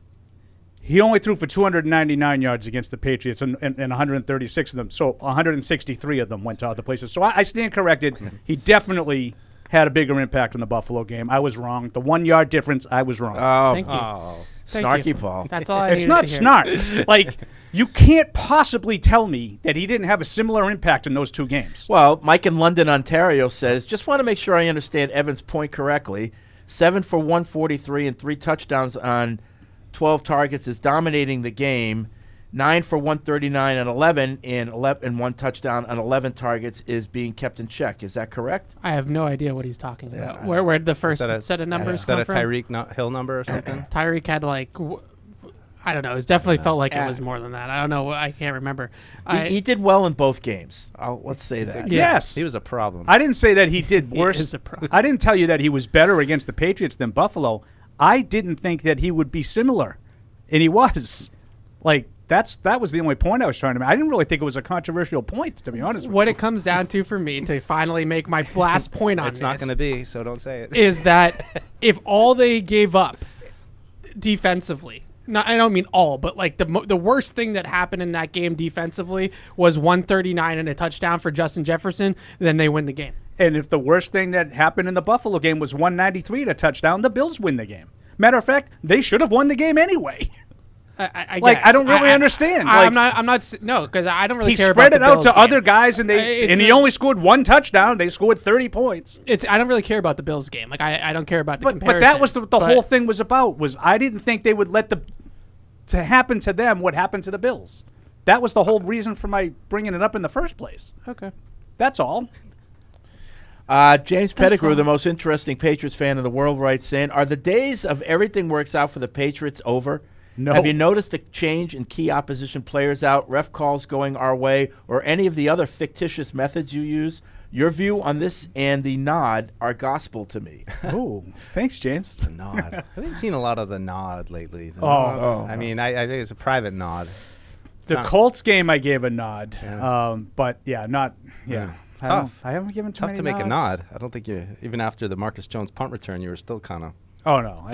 He only threw for 299 yards against the Patriots and 136 of them. So 163 of them went to other places. So I stand corrected. He definitely had a bigger impact on the Buffalo game. I was wrong. The 1 yard difference, I was wrong. Oh, Thank you. Snarky you. Paul. That's all I It's needed not to hear. snark. You can't possibly tell me that he didn't have a similar impact in those 2 games. Well, Mike in London, Ontario says, just want to make sure I understand Evan's point correctly. 7 for 143 and 3 touchdowns on 12 targets is dominating the game. 9 for 139 and 11 and 1 touchdown on 11 targets is being kept in check. Is that correct? I have no idea what he's talking about. Where did the first set of numbers come from? Is that a Tyreek Hill number or something? Tyreek had I don't know. It definitely felt like it was more than that. I don't know. I can't remember. He did well in both games. Let's say that. Yes. He was a problem. I didn't say that he did worse. He is a problem. I didn't tell you that he was better against the Patriots than Buffalo. I didn't think that he would be similar, and he was. That was the only point I was trying to make. I didn't really think it was a controversial point, to be honest with you. What it comes down to for me, to finally make my last point on It's not going to be, so don't say it. Is that if all they gave up defensively, No, I don't mean all, but like the worst thing that happened in that game defensively was 139 and a touchdown for Justin Jefferson. Then they win the game. And if the worst thing that happened in the Buffalo game was 193 and a touchdown, the Bills win the game. Matter of fact, they should have won the game anyway. I like guess. I don't really understand. I'm not. No, because I don't really care about He spread it out Bills to game. other guys, and he only scored one touchdown. They scored 30 points. I don't really care about the Bills game. Like I don't care about the But comparison. that was the whole thing was about. Was I didn't think they would let to happen to them what happened to the Bills. That was the whole reason for my bringing it up in the first place. Okay, that's all. James Pettigrew, the most interesting Patriots fan in the world, writes in, are the days of everything works out for the Patriots over? No. Have you noticed a change in key opposition players out, ref calls going our way, or any of the other fictitious methods you use? Your view on this and the nod are gospel to me. Oh, thanks, James. The nod. I haven't seen a lot of the nod lately. The Oh. nod. Oh. I mean, I think it's a private nod. The Colts game, I gave a nod. Yeah. But yeah, not. Yeah. It's tough. I haven't given too tough many to make nods. a nod. I don't think you, even after the Marcus Jones punt return, you were still kind of. Oh, no.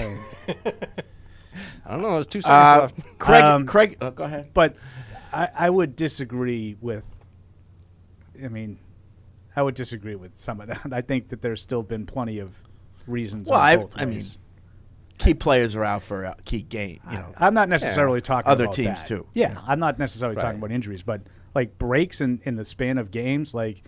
I don't know. There's 2 seconds left. Craig, go ahead. But I would disagree with. I would disagree with some of that. I think that there's still been plenty of reasons. Well, on both I mean, ways. key players are out for a key game. You know, I'm not necessarily talking other about teams that. too. Yeah, I'm not necessarily talking about injuries, but like breaks in the span of games, like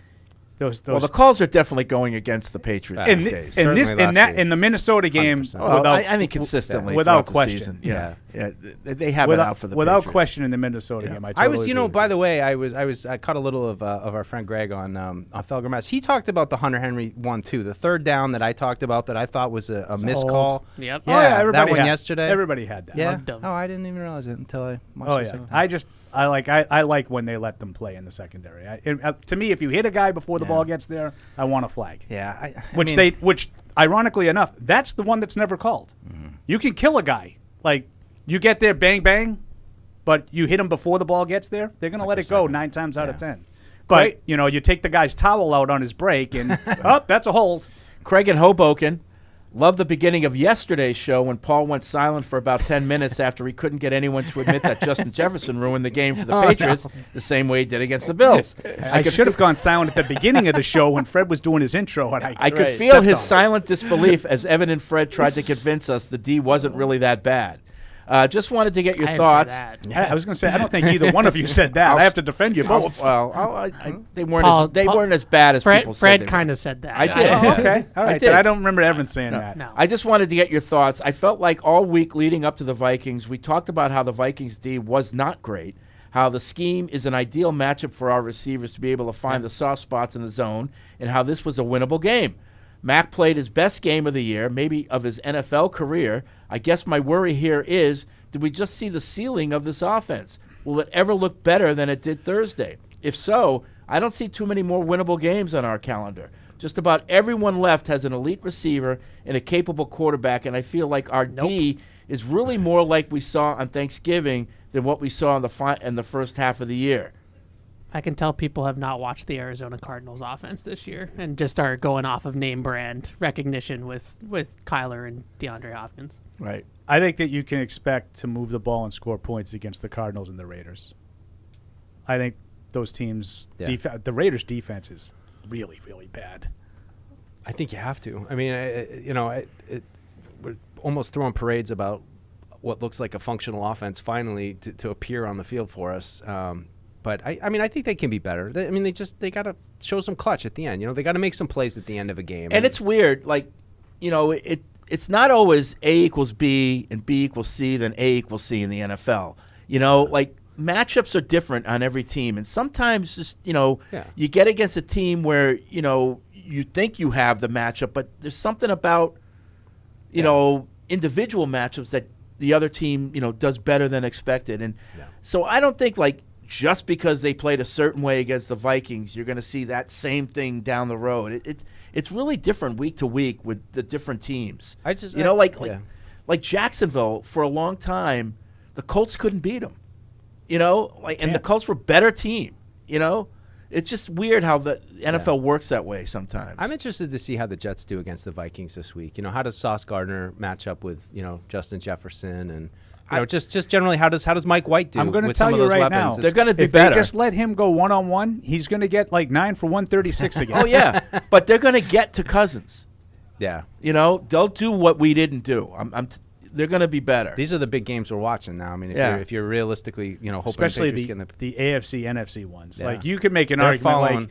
those. Well, the calls are definitely going against the Patriots these days. In the Minnesota game, well, I think consistently without throughout the question, season. Yeah, they have it out for the without Patriots. question in the Minnesota game. I was, by the way, I caught a little of our friend Greg on Felger Mass. He talked about the Hunter Henry one too, the third down that I talked about that I thought was a missed call. Yep. Yeah, that one yesterday. Everybody had that. Yeah. Oh, I didn't even realize it until I watched Oh the yeah. second time. I like when they let them play in the secondary. To me, if you hit a guy before the ball gets there, I want a flag. Yeah. Which ironically enough, that's the one that's never called. Mm-hmm. You can kill a guy. Like you get there, bang bang, but you hit him before the ball gets there, they're gonna let it go 9 times out of 10. But you take the guy's towel out on his break, and that's a hold. Craig in Hoboken. Love the beginning of yesterday's show when Paul went silent for about 10 minutes after he couldn't get anyone to admit that Justin Jefferson ruined the game for the Patriots the same way he did against the Bills. I should have gone silent at the beginning of the show when Fred was doing his intro. And I could feel his silent disbelief as Evan and Fred tried to convince us the D wasn't really that bad. Just wanted to get your thoughts. I was going to say, I don't think either one of you said that. I have to defend you both. They weren't as bad as people said. Fred kind of said that. I did. Oh, okay. All right. I did. I don't remember Evan saying that. No. I just wanted to get your thoughts. I felt like all week leading up to the Vikings, we talked about how the Vikings D was not great, how the scheme is an ideal matchup for our receivers to be able to find the soft spots in the zone, and how this was a winnable game. Mac played his best game of the year, maybe of his NFL career. I guess my worry here is, did we just see the ceiling of this offense? Will it ever look better than it did Thursday? If so, I don't see too many more winnable games on our calendar. Just about everyone left has an elite receiver and a capable quarterback, and I feel like our D is really more like we saw on Thanksgiving than what we saw in the first half of the year. I can tell people have not watched the Arizona Cardinals offense this year and just are going off of name brand recognition with Kyler and DeAndre Hopkins. Right. I think that you can expect to move the ball and score points against the Cardinals and the Raiders. I think those teams, the Raiders' defense is really, really bad. I think you have to. I mean, we're almost throwing parades about what looks like a functional offense finally to appear on the field for us. But I think they can be better. They got to show some clutch at the end. They got to make some plays at the end of a game. And it's weird, it's not always A equals B and B equals C than A equals C in the NFL. Matchups are different on every team, and sometimes just you get against a team where you think you have the matchup, but there's something about individual matchups that the other team does better than expected, and so I don't think just because they played a certain way against the Vikings, you're going to see that same thing down the road. It's really different week to week with the different teams. Like Jacksonville for a long time, the Colts couldn't beat them. And the Colts were a better team. It's just weird how the NFL works that way sometimes. I'm interested to see how the Jets do against the Vikings this week. How does Sauce Gardner match up with Justin Jefferson and just generally, how does Mike White do? I'm going to with tell some of you those right weapons? now, They're going to be if better. they just let him go one-on-one, he's going to get like 9 for 136 again. Oh yeah, but they're going to get to Cousins. Yeah, they'll do what we didn't do. They're going to be better. These are the big games we're watching now. I mean, if you're realistically, hoping especially the Patriots the AFC, NFC ones. Yeah. Like you could make an They're argument,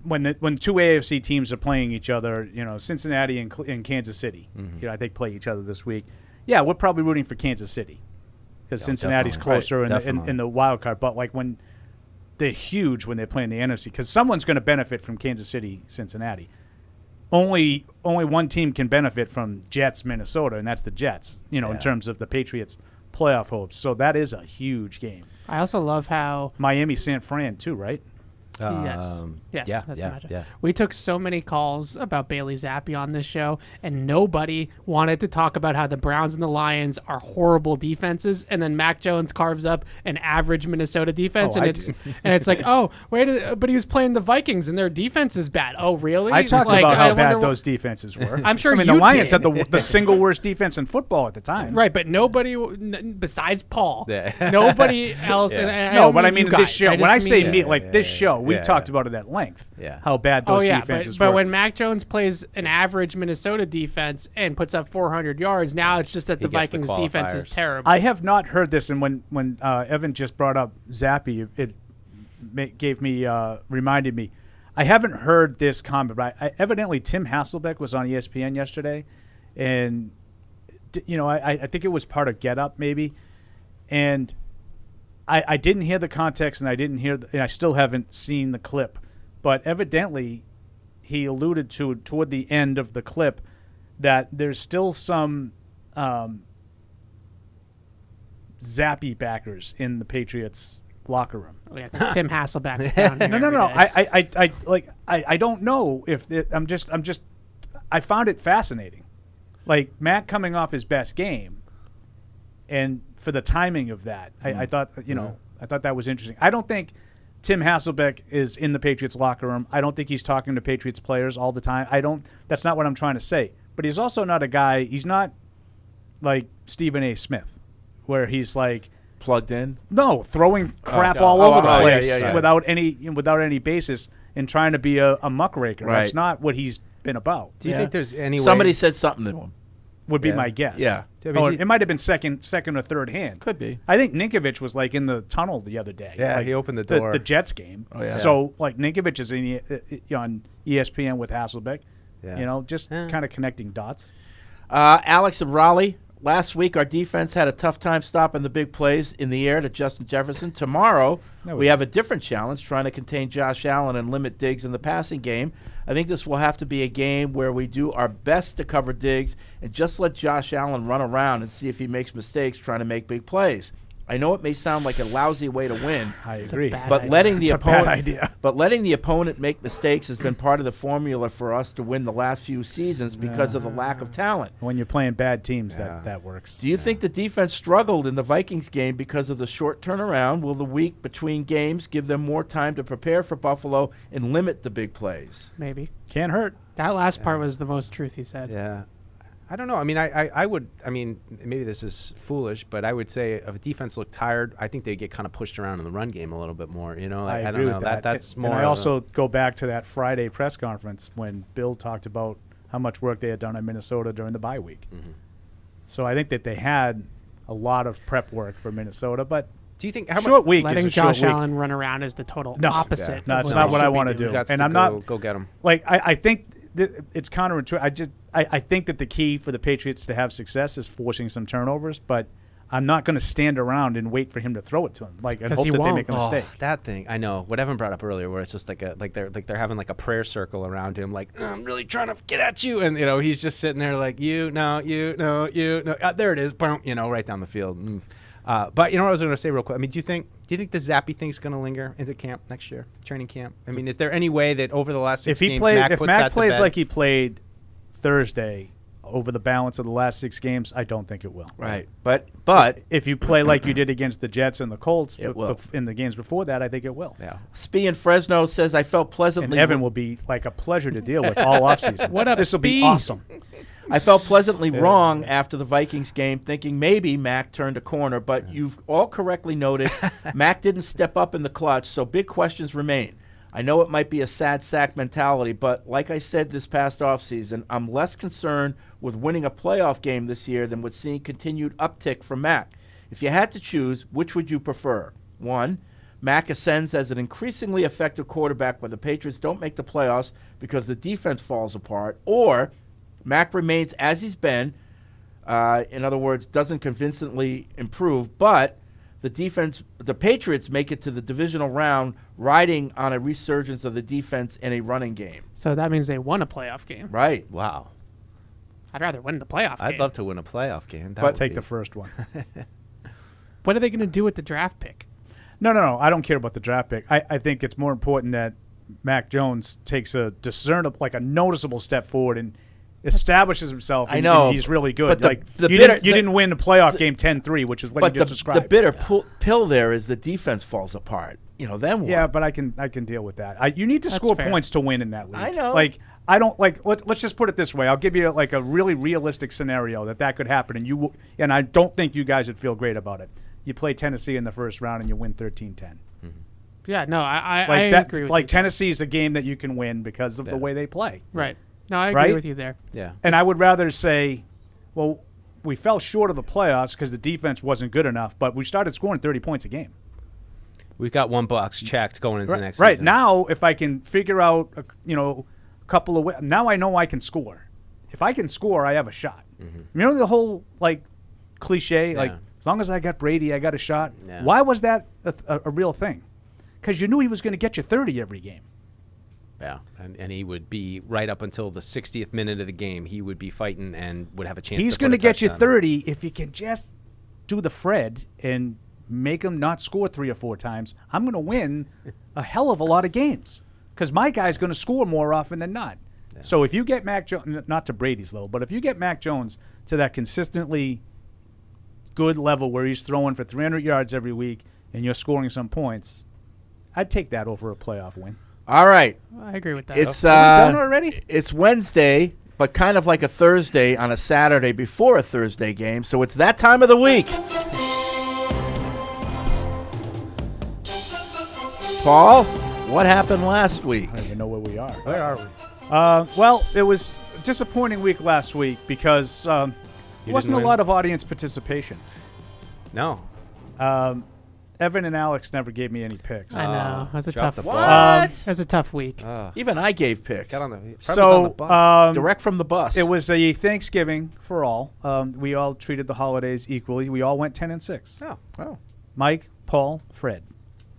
when two AFC teams are playing each other, Cincinnati and Kansas City, I think play each other this week. Yeah, we're probably rooting for Kansas City because Cincinnati's closer in the wild card. But like when they're huge when they're playing the NFC, because someone's going to benefit from Kansas City, Cincinnati. Only one team can benefit from Jets, Minnesota, and that's the Jets. In terms of the Patriots' playoff hopes. So that is a huge game. I also love how Miami, San Fran too, right? Yes, yeah, that's yeah, the matchup. yeah. We took so many calls about Bailey Zappi on this show, and nobody wanted to talk about how the Browns and the Lions are horrible defenses, and then Mac Jones carves up an average Minnesota defense, it's like, but he was playing the Vikings, and their defense is bad. Oh, really? I talked about how bad those defenses were. I'm sure the Lions had the single worst defense in football at the time. Right, but nobody besides Paul, nobody else. Yeah. And No, but I mean this this show. When I say this show, we talked about it at length. Yeah. How bad those defenses were. But when Mac Jones plays an average Minnesota defense and puts up 400 yards, now it's just that the Vikings defense is terrible. I have not heard this, and when Evan just brought up Zappi, it reminded me. I haven't heard this comment, but evidently Tim Hasselbeck was on ESPN yesterday, and I think it was part of Get Up maybe, and I didn't hear the context, and I still haven't seen the clip, but evidently he alluded to toward the end of the clip that there's still some Zappi backers in the Patriots locker room. Oh, yeah, 'cause Tim Hasselbeck's down here. No. I don't know if I found it fascinating. Like Matt coming off his best game, and for the timing of that, I thought I thought that was interesting. I don't think Tim Hasselbeck is in the Patriots locker room. I don't think he's talking to Patriots players all the time. That's not what I'm trying to say. But he's also not a guy. He's not like Stephen A. Smith, where he's like plugged in. No, throwing crap all over the place without any basis and trying to be a muckraker. Right. That's not what he's been about. Do you think there's any way somebody said something to him? Would be my guess. Yeah. It might have been second or third hand. Could be. I think Ninkovich was like in the tunnel the other day. Yeah, like, he opened the door. The Jets game. Oh, yeah. So like Ninkovich is on ESPN with Hasselbeck. Yeah. Just kind of connecting dots. Alex and Raleigh. Last week, our defense had a tough time stopping the big plays in the air to Justin Jefferson. Tomorrow, we have a different challenge, trying to contain Josh Allen and limit Diggs in the passing game. I think this will have to be a game where we do our best to cover Diggs and just let Josh Allen run around and see if he makes mistakes trying to make big plays. I know it may sound like a lousy way to win. I agree. But letting the opponent make mistakes has been part of the formula for us to win the last few seasons because of the lack of talent. When you're playing bad teams, that works. Do you think the defense struggled in the Vikings game because of the short turnaround? Will the week between games give them more time to prepare for Buffalo and limit the big plays? Maybe. Can't hurt. That last part was the most truth he said. Yeah. I don't know. I mean, I would. I mean, maybe this is foolish, but I would say if a defense looked tired, I think they get kind of pushed around in the run game a little bit more. I agree don't know. with that. That's more. And I also go back to that Friday press conference when Bill talked about how much work they had done in Minnesota during the bye week. Mm-hmm. So I think that they had a lot of prep work for Minnesota, but. Do you think short week letting is a short Josh Allen run around is the total opposite? No, it's not what I want to do. And I'm not go get him. Like I think it's counterintuitive. I think that the key for the Patriots to have success is forcing some turnovers, but I'm not going to stand around and wait for him to throw it to him, and hope that they make a mistake. That thing, I know. What Evan brought up earlier, where it's just like they're having like a prayer circle around him, like I'm really trying to get at you, and he's just sitting there like you, there it is, boom, right down the field. But you know what I was going to say real quick. I mean, do you think the Zappi thing's going to linger into camp next year, training camp? I mean, is there any way that over the last 6 games, Mac plays like he played Thursday over the balance of the last 6 games, I don't think it will. Right, but if you play like you did against the Jets and the Colts it will. In the games before that, I think it will. Yeah. Spee in Fresno says I felt pleasantly. And Evan will be like a pleasure to deal with all offseason. What up, This will be Spee? awesome. I felt pleasantly wrong after the Vikings game, thinking maybe Mac turned a corner, but you've all correctly noted Mac didn't step up in the clutch, so big questions remain. I know it might be a sad sack mentality, but like I said this past offseason, I'm less concerned with winning a playoff game this year than with seeing continued uptick from Mac. If you had to choose, which would you prefer? 1, Mac ascends as an increasingly effective quarterback but the Patriots don't make the playoffs because the defense falls apart, or Mac remains as he's been, in other words, doesn't convincingly improve, but the Patriots make it to the divisional round riding on a resurgence of the defense in a running game. So that means they won a playoff game. Right. Wow. I'd rather win the playoff game. I'd love to win a playoff game. But take the first one. What are they going to do with the draft pick? No. I don't care about the draft pick. I think it's more important that Mac Jones takes a discernible, like a noticeable step forward and establishes himself. I know. And he's really good. But you didn't win the playoff game 10-3, which is what you just described. The bitter pill there is the defense falls apart. Then what? Yeah, but I can deal with that. You need to score points to win in that league. I know. I don't let's just put it this way. I'll give you like a really realistic scenario that could happen, and I don't think you guys would feel great about it. You play Tennessee in the first round and you win 13-10. Yeah, no, I agree with like you. Tennessee's a game that you can win because of the way they play. Right. No, I agree with you there. Yeah. And I would rather say, well, we fell short of the playoffs because the defense wasn't good enough, but we started scoring 30 points a game. We've got one box checked going into the next Right. season. Now, if I can figure out, a couple of now I know I can score. If I can score, I have a shot. Mm-hmm. You know the whole, cliche, as long as I got Brady, I got a shot. Yeah. Why was that a real thing? Because you knew he was going to get you 30 every game. Yeah, and he would be right up until the 60th minute of the game. He would be fighting and would have a chance. He's going to get you 30 if you can just do the Fred and make him not score 3 or 4 times. I'm going to win a hell of a lot of games because my guy's going to score more often than not. Yeah. So if you get Mac Jones, not to Brady's level, but if you get Mac Jones to that consistently good level where he's throwing for 300 yards every week and you're scoring some points, I'd take that over a playoff win. All right. I agree with that. It's Are we done already? It's Wednesday, but kind of like a Thursday on a Saturday before a Thursday game, so it's that time of the week. Paul, what happened last week? I don't even know where we are. Where are we? Well, it was a disappointing week last week because there wasn't a lot of audience participation. No. Evan and Alex never gave me any picks. I know. It was a tough. What? It was a tough week. Even I gave picks. Got on the bus. Direct from the bus. It was a Thanksgiving for all. We all treated the holidays equally. We all went 10-6. Oh. Mike, Paul, Fred,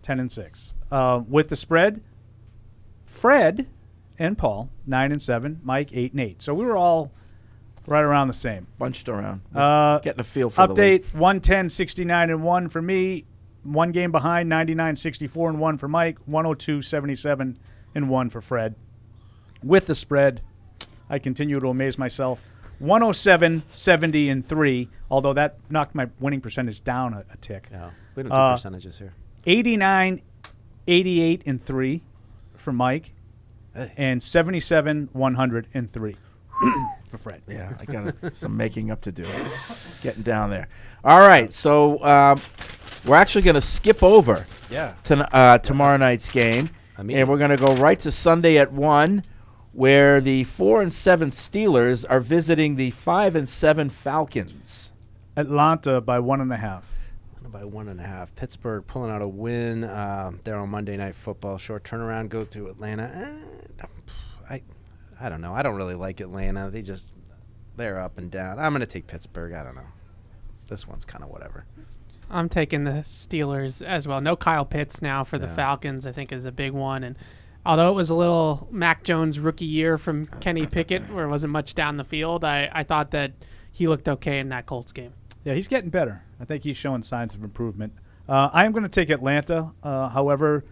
10-6. With the spread, Fred and Paul 9-7. Mike 8-8. So we were all right around the same. Bunched around. Getting a feel for the league. Update 110-69-1 for me. 1 game behind, 99-64-1 for Mike, 102-77-1 for Fred. With the spread, I continue to amaze myself. 107-70-3, although that knocked my winning percentage down a tick. Yeah, we don't do percentages here. 89-88-3 for Mike, and 77-103 for Fred. Yeah, I got some making up to do. Getting down there. All right, so we're actually going to skip over tomorrow night's game, and we're going to go right to Sunday at 1, where the 4-7 Steelers are visiting the 5-7 Falcons. Atlanta by 1.5. By 1.5. Pittsburgh pulling out a win there on Monday Night Football. Short turnaround, go to Atlanta. I don't know. I don't really like Atlanta. They're up and down. I'm going to take Pittsburgh. I don't know. This one's kind of whatever. I'm taking the Steelers as well. No Kyle Pitts now for the Falcons, I think, is a big one. And although it was a little Mac Jones rookie year from Kenny Pickett, where it wasn't much down the field, I thought that he looked okay in that Colts game. Yeah, he's getting better. I think he's showing signs of improvement. I am going to take Atlanta, however,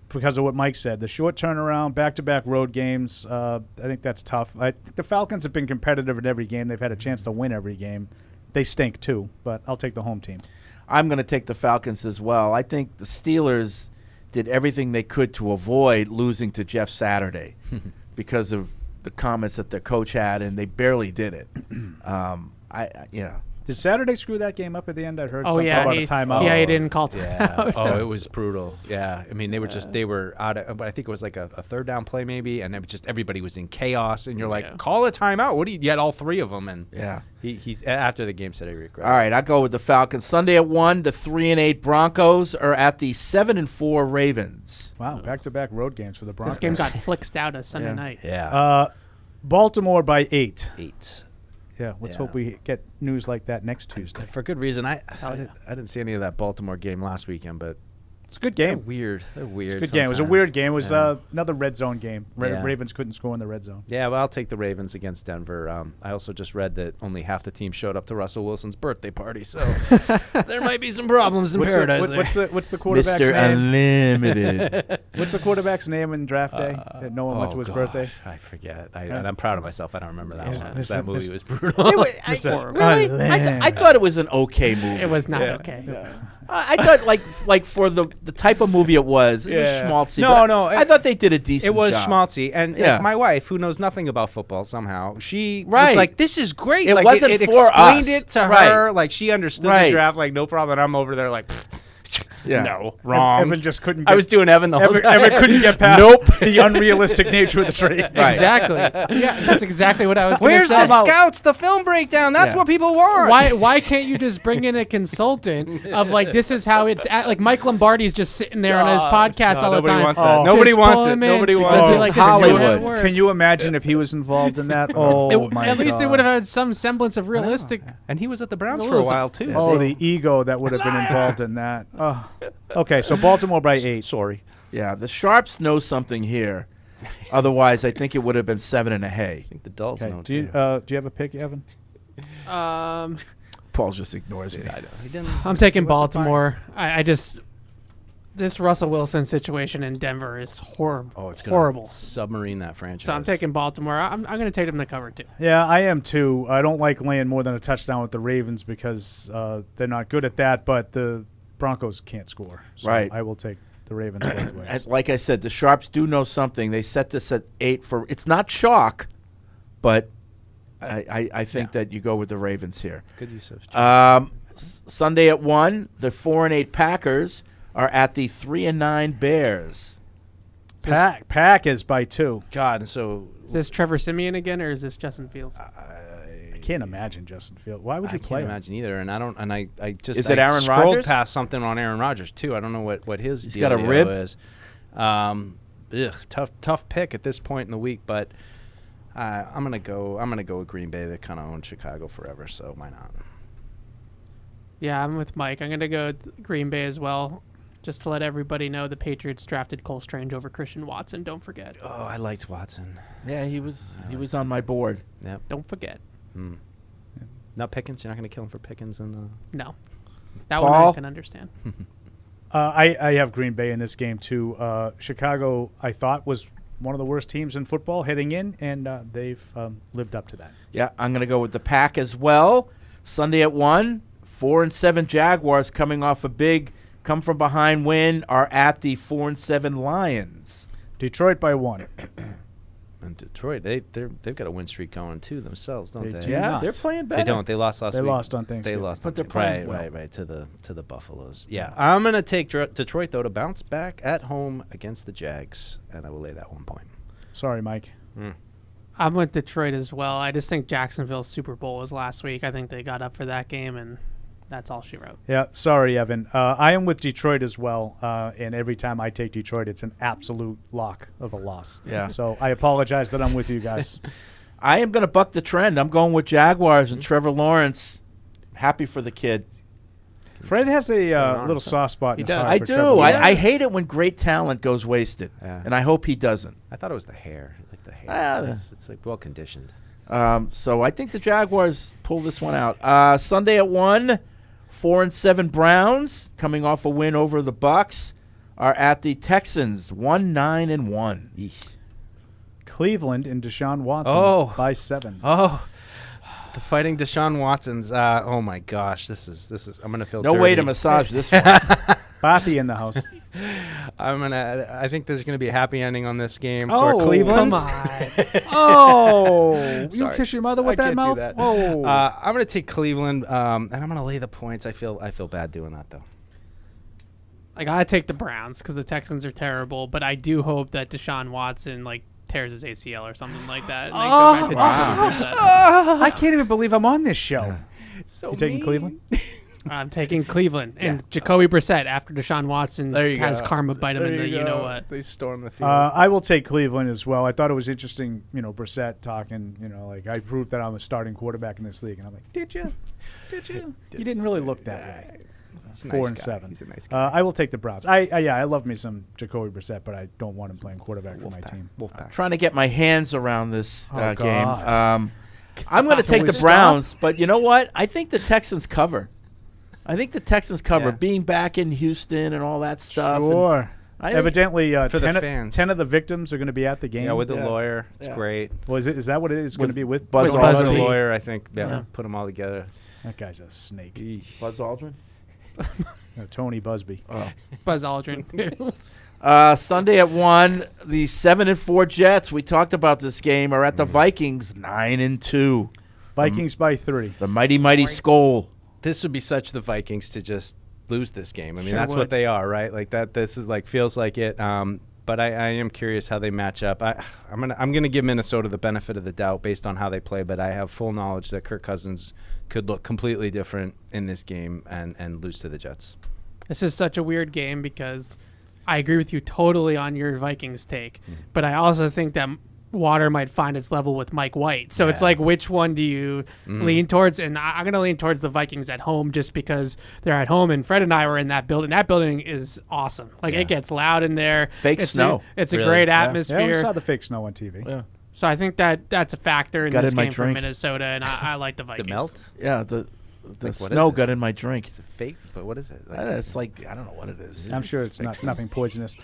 because of what Mike said. The short turnaround, back-to-back road games, I think that's tough. The Falcons have been competitive in every game. They've had a chance to win every game. They stink, too, but I'll take the home team. I'm going to take the Falcons as well. I think the Steelers did everything they could to avoid losing to Jeff Saturday because of the comments that their coach had, and they barely did it. Did Saturday screw that game up at the end? I heard Oh, something yeah, about he- a timeout. yeah, he didn't call Yeah. timeout. Oh, it was brutal. Yeah. I mean, they were out of, but I think it was like a third down play maybe, and it was just everybody was in chaos, and you're like, call a timeout. What do you had all three of them, and he's after the game said he regretted. All right, I go with the Falcons. Sunday at 1, the 3-8 Broncos are at the 7-4 Ravens. Wow, back-to-back road games for the Broncos. This game got flixed out of Sunday night. Yeah. Baltimore by 8. 8. Yeah, let's hope we get news like that next Tuesday. For good reason. I didn't see any of that Baltimore game last weekend, but it's a good game. They're weird. They're weird. It's a good game. It was a weird game. It was another red zone game. Yeah. Ravens couldn't score in the red zone. Yeah, well, I'll take the Ravens against Denver. I also just read that only half the team showed up to Russell Wilson's birthday party, so there might be some problems in paradise. What's the quarterback's Mr. name? Unlimited. What's the quarterback's name in draft day that no one went to his birthday? I forget. And I'm proud of myself. I don't remember that one. Mr. That movie Mr. was brutal. Really? I thought it was an okay movie. It was not okay. Yeah. I thought like for the type of movie it was schmaltzy. No, I thought they did a decent It was job. schmaltzy, and my wife, who knows nothing about football somehow, she was Right. like, "This is great." It like, wasn't it for explained us. it to Right. her, like she understood Right. the draft, like no problem. And I'm over there like, Yeah. no, wrong. Evan just couldn't. I was doing Evan the whole time. Evan couldn't get past the unrealistic nature of the trade. Right. Exactly. Yeah, that's exactly what I was going to Where's say. the scouts? The film breakdown. That's Yeah. what people want. Why can't you just bring in a consultant of like this is how it's at, like Mike Lombardi's just sitting there on his podcast all the nobody time. wants that. Just Nobody wants pull it. him in Nobody because wants he's it. like, this is how it Hollywood. works. Can you imagine if he was involved in that? Oh my At least God. it would have had some semblance of realistic. And he was at the Browns No, for a listen. while too. Oh, the ego that would have been involved in that. Oh. Okay, so Baltimore by 8. Sorry. Yeah, the Sharps know something here. Otherwise, I think it would have been 7 and a hay. I think the Dulls Okay. know Do you too. have a pick, Evan? Paul just ignores me. He didn't. I'm taking he wasn't Baltimore. I just this Russell Wilson situation in Denver is horrible. Oh, it's gonna horrible. submarine that franchise. So I'm taking Baltimore. I'm going to take them to cover too. Yeah, I am too. I don't like laying more than a touchdown with the Ravens because they're not good at that, but the Broncos can't score. So Right. I will take the Ravens both ways. Like I said, the Sharps do know something. They set this at 8 for. It's not chalk, but I think that you go with the Ravens here. Good use of. Sunday at 1, the 4-8 Packers are at the 3-9 Bears. Pack is by 2. God, and so Is this Trevor Siemian again, or is this Justin Fields? I can't imagine Justin Fields. Why would you I play can't him? imagine either, and I don't. And I just Is it I Aaron scrolled Rodgers? past something on Aaron Rodgers too. I don't know what his He's got a dealio rib? is. Tough pick at this point in the week, but I'm gonna go with Green Bay. They kind of own Chicago forever, so why not? Yeah, I'm with Mike. I'm going to go with Green Bay as well. Just to let everybody know, the Patriots drafted Cole Strange over Christian Watson. Don't forget. Oh, I liked Watson. Yeah, he was on my board. Yep. Don't forget. Not Pickens. You're not gonna kill him for Pickens and. No. That one Paul? I can understand. I have Green Bay in this game too. Chicago, I thought, was one of the worst teams in football heading in, and they've lived up to that. Yeah, I'm going to go with the Pack as well. Sunday at 1, 4-7 Jaguars coming off a big come-from-behind win are at the 4-7 Lions. Detroit by 1. And Detroit, they've got a win streak going too themselves, don't they? do Yeah, not. they're playing better. They don't. They lost last They week. lost on Thanksgiving. They lost, But they're Thanksgiving. playing right to the Buffaloes. Yeah, I'm gonna take Detroit though to bounce back at home against the Jags, and I will lay that 1 point. Sorry, Mike. I'm with Detroit as well. I just think Jacksonville's Super Bowl was last week. I think they got up for that game, and that's all she wrote. Yeah, sorry, Evan. I am with Detroit as well, and every time I take Detroit, it's an absolute lock of a loss. Yeah. So I apologize that I'm with you guys. I am going to buck the trend. I'm going with Jaguars and Trevor Lawrence. Happy for the kid. Fred has a on, little son? soft spot. He in his does. heart I for do. Trevor Lawrence. I hate it when great talent goes wasted, and I hope he doesn't. I thought it was the hair, like the hair. Ah, It's like well conditioned. So I think the Jaguars pull this one out. Sunday at 1, 4-7 Browns coming off a win over the Bucks are at the Texans 1-9-1. Cleveland and Deshaun Watson by 7. Oh, the fighting Deshaun Watsons. Oh my gosh, this is. I'm gonna feel No dirty. way to massage this one. Bobby in the house. I think there's gonna be a happy ending on this game Oh, for Cleveland. come on. Oh, you Sorry. kiss your mother with I that can't mouth? do that. Oh. I'm gonna take Cleveland, and I'm gonna lay the points. I feel bad doing that though. I gotta take the Browns because the Texans are terrible, but I do hope that Deshaun Watson tears his ACL or something like that. And they go back to Jacoby Brissett. I can't even believe I'm on this show. So you taking mean. Cleveland? I'm taking Cleveland and Jacoby Brissett after Deshaun Watson There you has go. karma bite him There in the you know go. what. They storm the field. I will take Cleveland as well. I thought it was interesting, Brissett talking, I proved that I'm a starting quarterback in this league. And I'm like, did you? Did you? You didn't really look that way. He's a 4 nice and guy. 7. He's a nice guy. I will take the Browns. I love me some Jacoby Brissett, but I don't want him playing quarterback for my team. Wolfpack. Trying to get my hands around this Oh, game. God. I'm going to Can take we the stop? Browns, but you know what? I think the Texans cover. Yeah. Being back in Houston and all that stuff. and Sure. I think- Evidently, For the 10, fans. 10 of the victims are going to be at the game. Yeah, with the Yeah. lawyer. It's Yeah. great. Well, is that what it is going to With be with Buzz With Buzz Busby. the lawyer, I think. Yeah, Yeah. put them all together. That guy's a snake. Buzz Aldrin? No, Tony Busby. Oh. Buzz Aldrin. Sunday at 1, the 7-4 Jets. We talked about this game. Are at the Vikings 9-2. Vikings by 3. The mighty Skol. This would be such the Vikings to just lose this game. I mean, Sure that's would. what they are, right? Like that. This is feels like it. But I am curious how they match up. I'm gonna give Minnesota the benefit of the doubt based on how they play, but I have full knowledge that Kirk Cousins could look completely different in this game and lose to the Jets. This is such a weird game because I agree with you totally on your Vikings take, but I also think that water might find its level with Mike White. So it's like, which one do you lean towards? And I'm going to lean towards the Vikings at home just because they're at home. And Fred and I were in that building. That building is awesome. It gets loud in there. Fake it's snow. It's Really? a great Yeah. atmosphere. Yeah, we saw the fake snow on TV. Yeah. So I think that's a factor in Got this in my game for drink. Minnesota, and I like the Vikings. The melt? Yeah, the Like, what snow is it? got in my drink. It's a fake, but what is it? It's like, I don't know what it is. I'm sure it's nothing poisonous.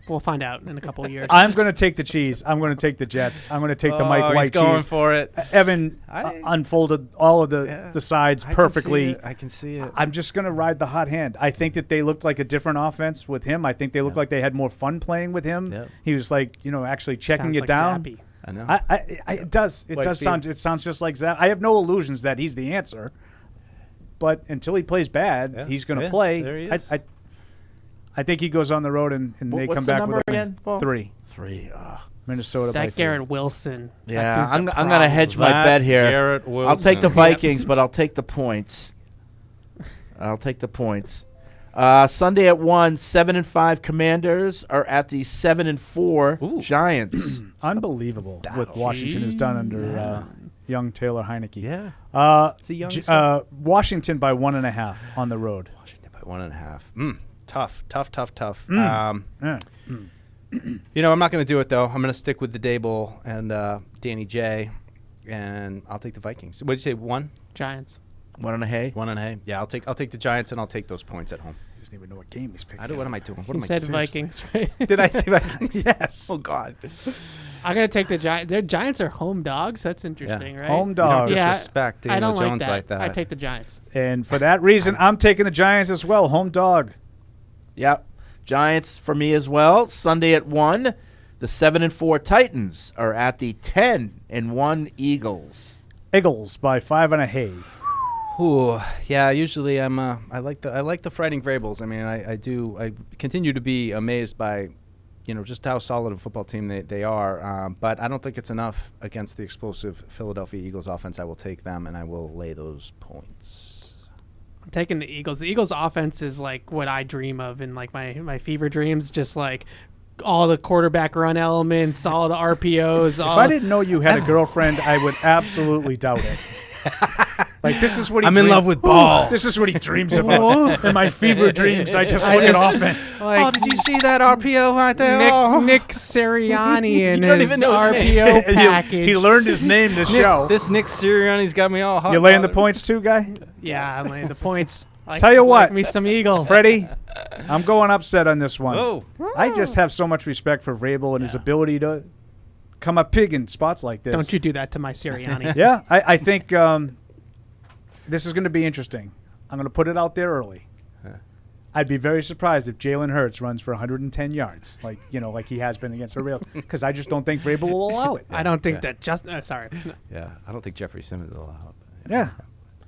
We'll find out in a couple of years. I'm going to take the cheese. I'm going to take the Jets. I'm going to take the Mike Oh, White he's going cheese. for it. Evan unfolded all of the sides perfectly. I can see it. I'm just going to ride the hot hand. I think that they looked like a different offense with him. I think they looked like they had more fun playing with him. Yep. He was actually checking Sounds it like down. Zappy. I know. It does. It White does feet. sound. It sounds just like Zap. I have no illusions that he's the answer. But until he plays bad, Yeah. he's going to Yeah, play. there he is. I think he goes on the road and they What's come the back number with a win. again, Paul? 3. 3. Minnesota by That 3. Garrett Wilson. that Yeah, dude's a I'm going to problem. hedge my That bet here. Garrett I'll take the Wilson. Vikings, but I'll take the points. Sunday at 1, 7-5 Commanders are at the 7-4 Giants. Unbelievable what Washington has done under young Taylor Heineke. Yeah. It's a young Washington by 1.5 on the road. Washington by 1.5. Tough. Yeah. I'm not going to do it though. I'm going to stick with the Dable and Danny J, and I'll take the Vikings. What did you say? 1? Giants. 1.5. 1.5. Yeah, I'll take the Giants and I'll take those points at home. He doesn't even know what game he's picking. What am I doing? What He am I said doing? Vikings, right? Did I say Vikings? Yes. Oh God. I'm gonna take the Giants. Their Giants are home dogs. That's interesting, right? Home You don't dogs. disrespect I Daniel don't Jones like that. I that. take the Giants. And for that reason, I'm taking the Giants as well. Home dog. Yep. Giants for me as well. Sunday at 1, the 7-4 Titans are at the 10-1 Eagles. Eagles by 5.5. Ooh, yeah. Usually, I like the Fighting Vrabels. I mean, I continue to be amazed by, just how solid a football team they are. But I don't think it's enough against the explosive Philadelphia Eagles offense. I will take them, and I will lay those points. I'm taking the Eagles. The Eagles offense is like what I dream of in like my fever dreams. Just like all the quarterback run elements, all the RPOs. If I didn't know you had a girlfriend, I would absolutely doubt it. Like, this is what he I'm in love with Ooh, ball. This is what he dreams about. In my fever dreams, I just look at offense. Like, did you see that RPO right there? Nick Sirianni and You don't his even know his RPO He- package. He learned his name this show. This Nick Sirianni's got me all hot. You laying the points too, guy? Yeah, I'm laying the points. Tell you what, me some Eagles. Freddie, I'm going upset on this one. Whoa. I just have so much respect for Vrabel and his ability to come up big in spots like this. Don't you do that to my Sirianni. Yeah, I think this is going to be interesting. I'm going to put it out there early. I'd be very surprised if Jalen Hurts runs for 110 yards, like he has been against the Rails, because I just don't think Vrabel will allow it. I don't think that sorry. Yeah, I don't think Jeffrey Simmons will allow it. Yeah.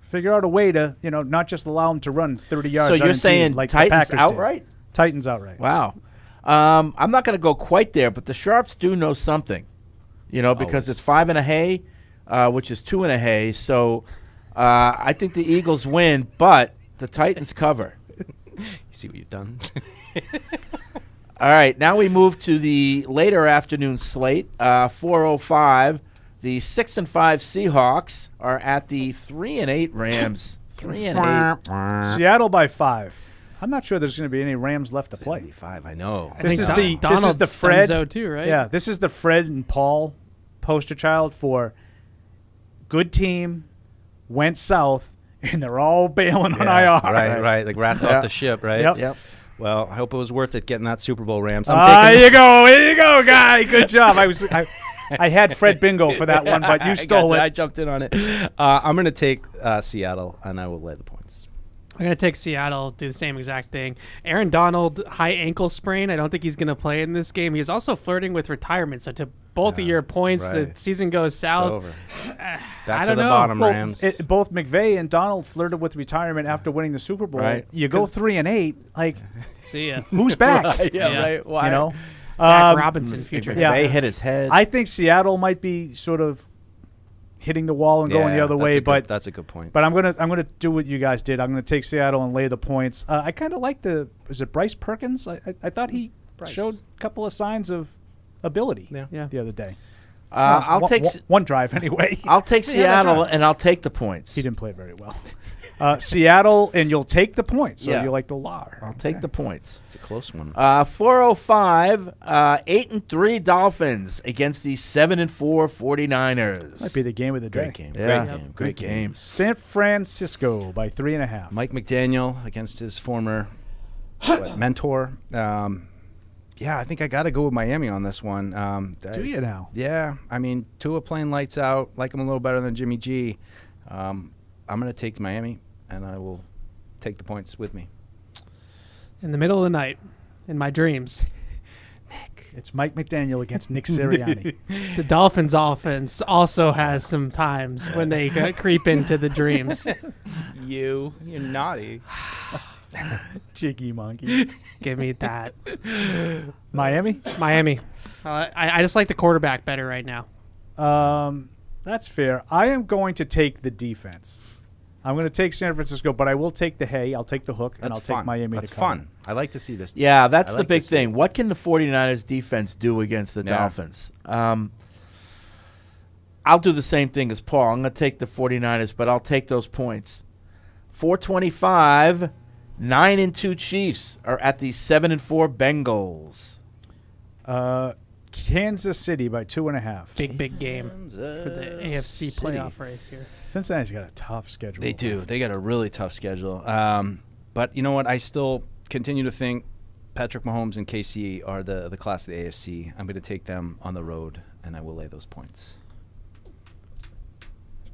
Figure out a way to, not just allow him to run 30 yards. So you're saying like Titans the Packers outright? Did. Titans outright. Wow. I'm not going to go quite there, but the Sharps do know something, because it's 5 and a hay, which is 2 and a hay. So I think the Eagles win, but the Titans cover. You see what you've done? All right, now we move to the later afternoon slate. 4:05, the 6-5 Seahawks are at the 3-8 Rams. 3-8. Seattle by 5. I'm not sure there's going to be any Rams left to play. 5, I know. This is the Fred Stenzo too, right? Yeah, this is the Fred and Paul poster child for good team, went south, and they're all bailing on IR. Right. Like rats off the ship, right? Yep. Well, I hope it was worth it getting that Super Bowl, Rams. There you go, guy. Good job. I had Fred bingo for that one, but you stole it. I jumped in on it. I'm going to take Seattle, and I will lay the points. I'm going to take Seattle, do the same exact thing. Aaron Donald, high ankle sprain. I don't think he's going to play in this game. He's also flirting with retirement. So to both of your points, the season goes south. It's over. Back to the bottom, Rams. Both McVay and Donald flirted with retirement after winning the Super Bowl. Right. You go 3-8, like, see ya. Who's back? Right. Why? Zach Robinson, future. McVay hit his head. I think Seattle might be sort of hitting the wall and going the other way, but that's a good point. But I'm gonna do what you guys did. I'm gonna take Seattle and lay the points. I kind of like is it Bryce Perkins? I thought he showed a couple of signs of ability the other day. I'll take one drive anyway. I'll take Seattle and I'll take the points. He didn't play very well. Seattle, and you'll take the points. So you like the LAR. I'll take the points. It's a close one. 4:05, 8-3 Dolphins against the 7-4 49ers. Might be the game of the day. Great game. Yeah. Great game. San Francisco by 3.5. Mike McDaniel against his former mentor. I think I got to go with Miami on this one. Do you now? Yeah. I mean, Tua playing lights out. Like him a little better than Jimmy G. I'm going to take Miami, and I will take the points with me. In the middle of the night, in my dreams. It's Mike McDaniel against Nick Sirianni. The Dolphins' offense also has some times when they creep into the dreams. You're naughty. Cheeky monkey. Give me that. Miami? Miami. I just like the quarterback better right now. That's fair. I am going to take the defense. I'm going to take San Francisco, but I will take the hay. I'll take the hook, and I'll take Miami That's to cover. fun. I like to see this. Yeah, that's the big thing. What can the 49ers defense do against the Dolphins? I'll do the same thing as Paul. I'm going to take the 49ers, but I'll take those points. 4:25, 9-2 Chiefs are at the 7-4 Bengals. Kansas City by 2.5. Big game for the AFC playoff race here. Cincinnati's got a tough schedule. They do. They got a really tough schedule. But you know what? I still continue to think Patrick Mahomes and KC are the class of the AFC. I'm going to take them on the road, and I will lay those points.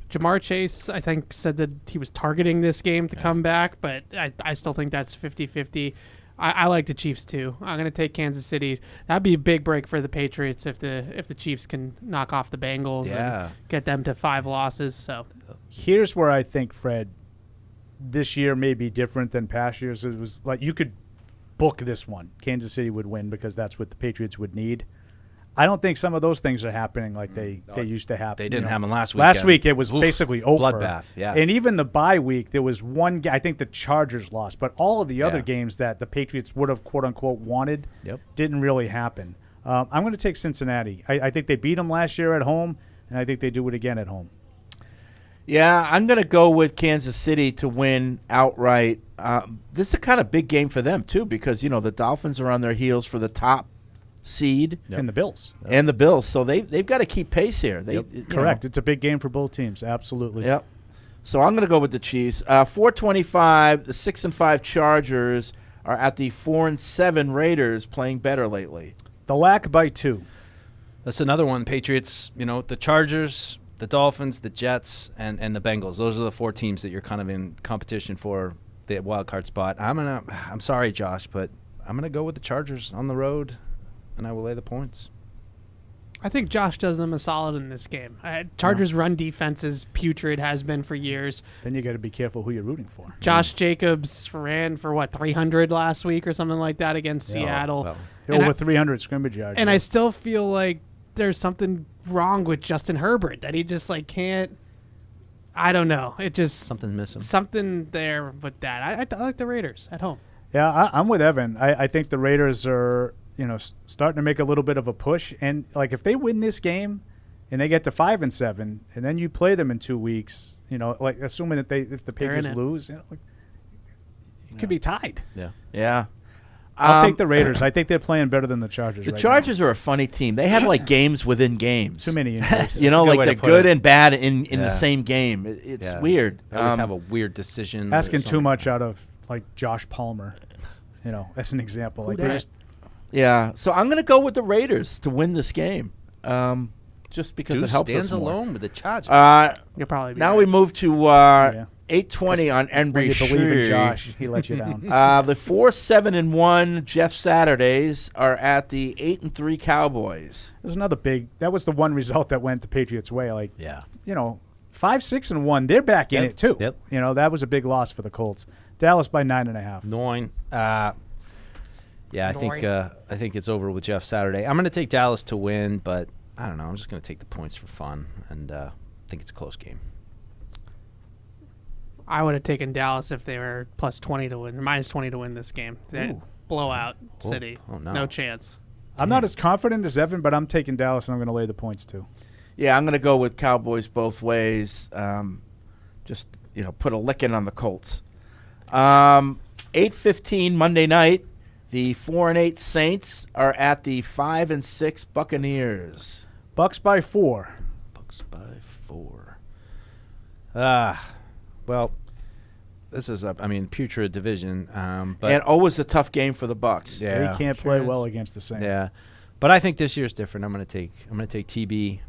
Jamar Chase, I think, said that he was targeting this game to come back, but I still think that's 50-50. I like the Chiefs too. I'm going to take Kansas City. That'd be a big break for the Patriots if the Chiefs can knock off the Bengals and get them to 5 losses. So here's where I think, Fred, this year may be different than past years. It was like you could book this one. Kansas City would win because that's what the Patriots would need. I don't think some of those things are happening like they used to happen. They didn't happen last week. Last week it was basically over. Bloodbath, yeah. And even the bye week, there was one I think the Chargers lost, but all of the other games that the Patriots would have, quote-unquote, wanted didn't really happen. I'm going to take Cincinnati. I think they beat them last year at home, and I think they do it again at home. Yeah, I'm going to go with Kansas City to win outright. This is a kind of big game for them, too, because, the Dolphins are on their heels for the top seed. And the Bills. And the Bills. So they've got to keep pace here. Correct. It's a big game for both teams. Absolutely. Yep. So I'm going to go with the Chiefs. 4:25, the 6-5 Chargers are at the 4-7 Raiders, playing better lately. The lack by 2. That's another one. Patriots, the Chargers, the Dolphins, the Jets, and the Bengals. Those are the 4 teams that you're kind of in competition for the wild card spot. I'm sorry, Josh, but I'm gonna go with the Chargers on the road, and I will lay the points. I think Josh does them a solid in this game. Chargers run defense is putrid, has been for years. Then you got to be careful who you're rooting for. Josh Jacobs ran for 300 last week or something like that against Seattle. Over 300 scrimmage yards. And I still feel like there's something wrong with Justin Herbert, that he just can't. I don't know. It just something's missing. Something there with that. I like the Raiders at home. Yeah, I'm with Evan. I think the Raiders are starting to make a little bit of a push, and if they win this game and they get to 5-7, and then you play them in 2 weeks, assuming that if the Patriots lose, it could be tied. Yeah. I'll take the Raiders. I think they're playing better than the Chargers. The Chargers are a funny team. They have games within games. Too many injuries. They're good and bad in the same game. It's weird. They always have a weird decision. Asking too much out of Josh Palmer, as an example. Yeah, so I'm going to go with the Raiders to win this game, just because it helps stands us more. alone with the Chargers. You'll probably be now right. we move to 8:20 on NBC. When you believe in Josh, he let you down. The 4-7-1 Jeff Saturdays are at the 8-3 Cowboys. There's another big. That was the one result that went the Patriots' way. 5-6-1. They're back in it too. Yep. That was a big loss for the Colts. Dallas by 9.5. 9. Yeah, I think it's over with Jeff Saturday. I'm going to take Dallas to win, but I don't know. I'm just going to take the points for fun, and I think it's a close game. I would have taken Dallas if they were plus 20 to win, minus 20 to win this game. Blowout city. Oh, no. No chance. I'm not as confident as Evan, but I'm taking Dallas, and I'm going to lay the points too. Yeah, I'm going to go with Cowboys both ways. Just put a licking on the Colts. 8:15 Monday night. The 4-8 Saints are at the 5-6 Buccaneers. Bucks by 4. Bucks by 4. Well, this is putrid division. But and always a tough game for the Bucks. Yeah, they can't play well against the Saints. Yeah, but I think this year's different. I'm going to take TB,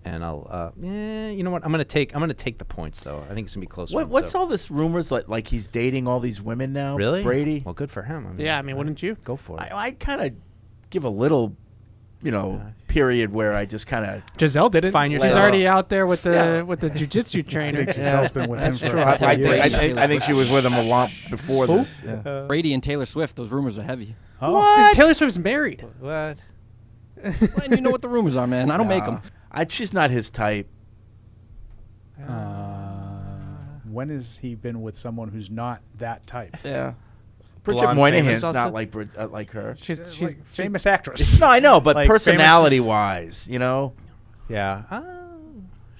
and I'll. You know what? I'm going to take the points though. I think it's going to be close. What's all this rumors like he's dating all these women now? Really, Brady? Well, good for him. Wouldn't you go for it? I kind of give a little. Period where I just kind of Giselle did it. She's already out there with the jiu-jitsu trainer. Giselle's been with him for I think she was with him a lot before this. Yeah. Brady and Taylor Swift. Those rumors are heavy. Oh. What? Taylor Swift's married. What? Well, you know what the rumors are, man. I don't make them. She's not his type. When has he been with someone who's not that type? Yeah. Bridget Moynihan's not like her. She's famous actress. No, I know, but personality-wise, Yeah.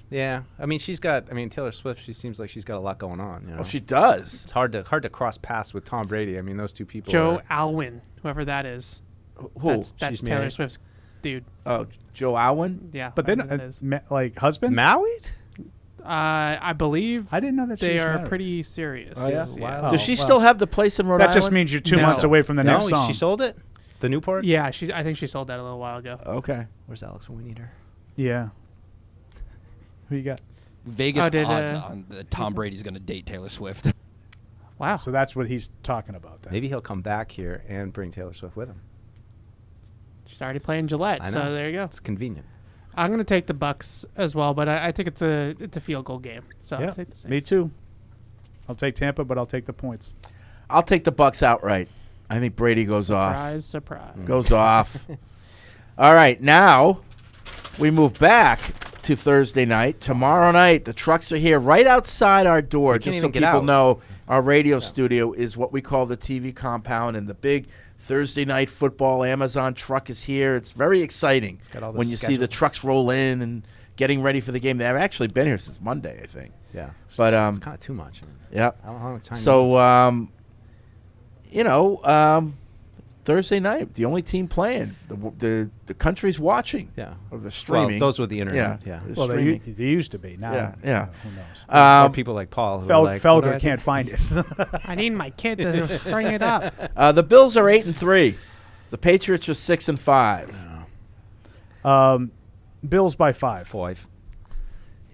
Yeah. She's got. Taylor Swift. She seems like she's got a lot going on. Well, she does. It's hard to cross paths with Tom Brady. Those two people. Joe Alwyn, whoever that is. Who? That's Taylor Swift's dude. Oh, Joe Alwyn. Yeah, but then husband married. I believe. I didn't know that they she was are married. pretty serious. Oh, yeah? Yeah. Does she still have the place in Rhode Island? That just means you're 2 months away from the next song. She sold it. The Newport. Yeah, I think she sold that a little while ago. Okay. Where's Alex when we need her? Yeah. Who you got? Vegas odds on that Tom Brady's going to date Taylor Swift. Wow. So that's what he's talking about. Then. Maybe he'll come back here and bring Taylor Swift with him. She's already playing Gillette, so there you go. It's convenient. I'm going to take the Bucks as well, but I think it's a field goal game. So I'll take the Saints. Me too. I'll take Tampa, but I'll take the points. I'll take the Bucks outright. I think Brady goes off. Surprise. Goes off. All right, now we move back to Thursday night. Tomorrow night, the trucks are here right outside our door. Just so people know, our radio studio is what we call the TV compound, and the big Thursday night football Amazon truck is here. It's very exciting when you see the trucks roll in and getting ready for the game. They've actually been here since Monday, I think. Yeah, but it's kind of too much. Yeah. So, Thursday night, the only team playing, the country's watching. Yeah, or the streaming. Well, those with the internet. Yeah. Well, they used to be. Now, yeah. Who knows? Or people like Paul who Felger can't find it. I need my kid to string it up. The Bills are 8-3. The Patriots are 6-5. Bills by 5. 5.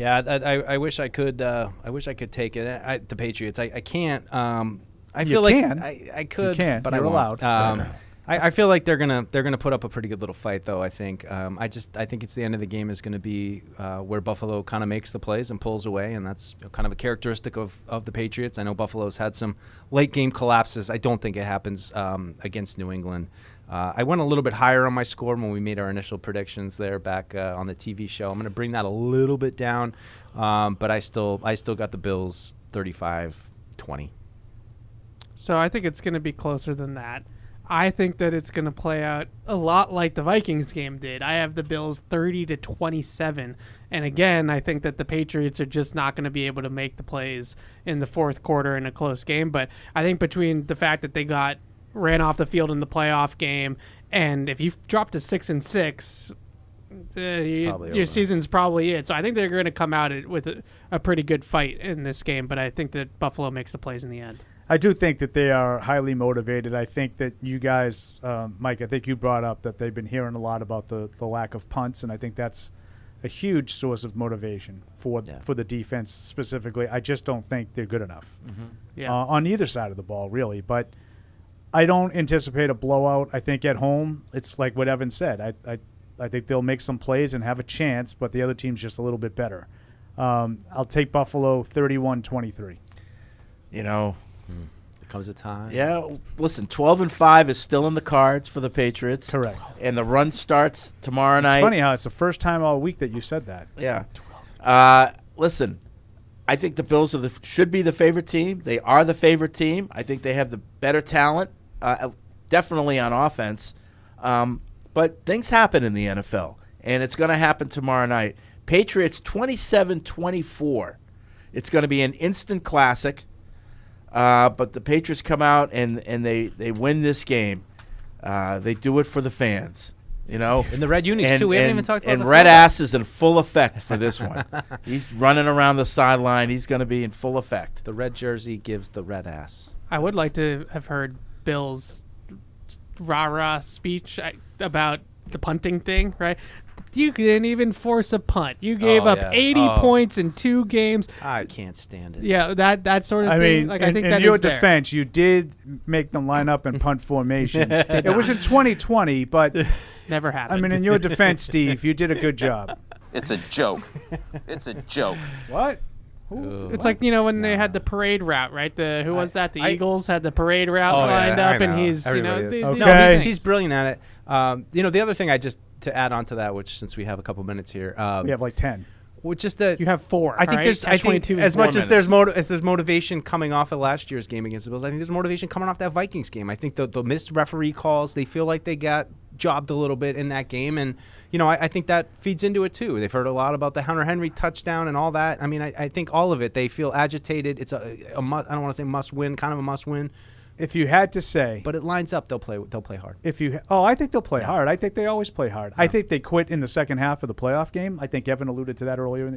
Yeah, I wish I could. I wish I could take it. The Patriots. I can't. I feel like I could, but You're I won't. allowed. I feel like they're gonna put up a pretty good little fight, though. I think. I think it's the end of the game is going to be where Buffalo kind of makes the plays and pulls away, and that's kind of a characteristic of the Patriots. I know Buffalo's had some late game collapses. I don't think it happens against New England. I went a little bit higher on my score when we made our initial predictions there back on the TV show. I'm going to bring that a little bit down, but I still got the Bills 35-20. So I think it's going to be closer than that. I think that it's going to play out a lot like the Vikings game did. I have the Bills 30-27. And again, I think that the Patriots are just not going to be able to make the plays in the fourth quarter in a close game. But I think between the fact that they ran off the field in the playoff game, and if you've dropped to 6-6, your season's probably it. So I think they're going to come out with a pretty good fight in this game, but I think that Buffalo makes the plays in the end. I do think that they are highly motivated. I think that you guys, Mike, I think you brought up that they've been hearing a lot about the lack of punts, and I think that's a huge source of motivation for the defense specifically. I just don't think they're good enough on either side of the ball, really. But I don't anticipate a blowout. I think at home, it's like what Evan said. I think they'll make some plays and have a chance, but the other team's just a little bit better. I'll take Buffalo 31-23. There comes a time. Yeah, listen, 12-5 is still in the cards for the Patriots. Correct. And the run starts tomorrow night. It's funny how it's the first time all week that you said that. Yeah. Listen, I think the Bills should be the favorite team. They are the favorite team. I think they have the better talent, definitely on offense. But things happen in the NFL, and it's going to happen tomorrow night. Patriots 27-24. It's going to be an instant classic. But the Patriots come out and they win this game. They do it for the fans, And the red unis, too. We haven't even talked about the red ass is in full effect for this one. He's running around the sideline. He's going to be in full effect. The red jersey gives the red ass. I would like to have heard Bill's rah-rah speech about the punting thing, right? You didn't even force a punt. You gave up 80 points in 2 games. I can't stand it. Yeah, that sort of thing. Mean, I think that in your is there. defense, you did make them line up in punt formation. It was in 2020, but never happened. In your defense, Steve, you did a good job. It's a joke. It's a joke. What? It's like when they had the parade route, right? Who was that? The Eagles had the parade route lined up, and he's he's brilliant at it. The other thing to add on to that, which since we have a couple minutes here, we have like 10. Which is that you have 4. I think right? there's. I think as much as there's motivation coming off of last year's game against the Bills, I think there's motivation coming off that Vikings game. I think the missed referee calls, they feel like they got jobbed a little bit in that game, and I think that feeds into it too. They've heard a lot about the Hunter Henry touchdown and all that. I think all of it. They feel agitated. It's a I don't want to say must win, kind of a must win. If you had to say, but it lines up, they'll play hard. I think they'll play hard. I think they always play hard. I think they quit in the second half of the playoff game. I think Evan alluded to that earlier.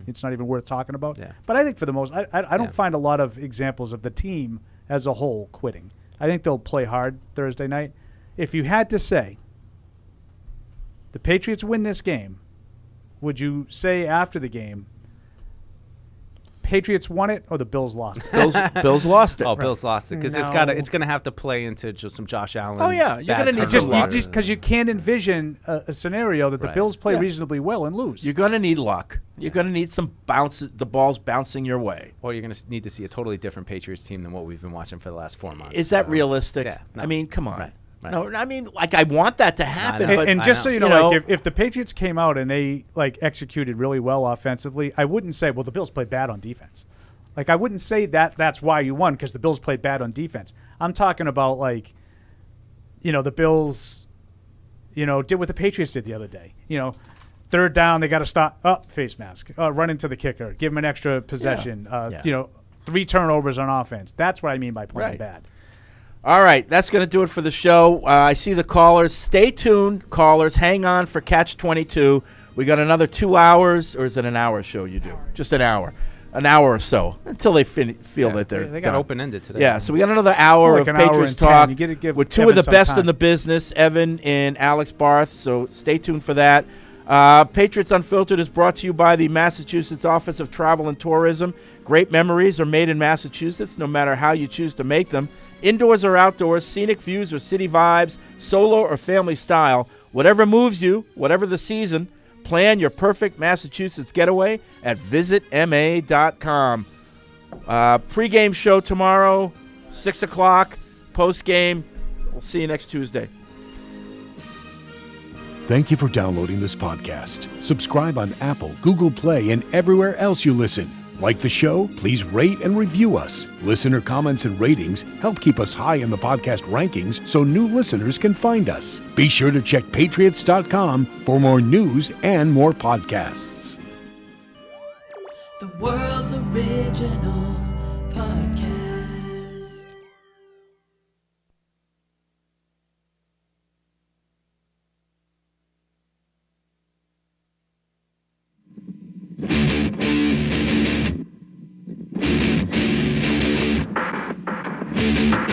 It's not even worth talking about. Yeah. But I think for the most, I don't find a lot of examples of the team as a whole quitting. I think they'll play hard Thursday night. If you had to say, the Patriots win this game, would you say after the game, Patriots won it or the Bills lost it? Bills lost it. Oh, Bills lost it because it's going to have to play into just some Josh Allen. Oh yeah, you're going to need some luck because you can't envision a scenario that the Bills play reasonably well and lose. You're going to need luck. You're going to need some bounces, the balls bouncing your way. Or you're going to need to see a totally different Patriots team than what we've been watching for the last 4 months. Is that realistic? Yeah. No. Come on. Right. No, I want that to happen. And just so you know, if the Patriots came out and they executed really well offensively, I wouldn't say, well, the Bills played bad on defense. I wouldn't say that's why you won because the Bills played bad on defense. I'm talking about the Bills, did what the Patriots did the other day. Third down, they got to stop, face mask, run into the kicker, give them an extra possession. 3 turnovers on offense. That's what I mean by playing bad. All right, that's going to do it for the show. I see the callers. Stay tuned, callers. Hang on for Catch 22. We got another 2 hours, or is it an hour show you do? Just an hour. An hour or so until they feel that they got done. open-ended today. Yeah, so we got another hour of Patriots talk with 2 of the best in the business, Evan and Alex Barth. So stay tuned for that. Patriots Unfiltered is brought to you by the Massachusetts Office of Travel and Tourism. Great memories are made in Massachusetts, no matter how you choose to make them. Indoors or outdoors, scenic views or city vibes, solo or family style. Whatever moves you, whatever the season, plan your perfect Massachusetts getaway at visitma.com. Pre-game show tomorrow, 6 o'clock. Post-game, we'll see you next Tuesday. Thank you for downloading this podcast. Subscribe on Apple, Google Play, and everywhere else you listen. Like the show? Please rate and review us. Listener comments and ratings help keep us high in the podcast rankings so new listeners can find us. Be sure to check Patriots.com for more news and more podcasts. The world's original podcast. Thank you.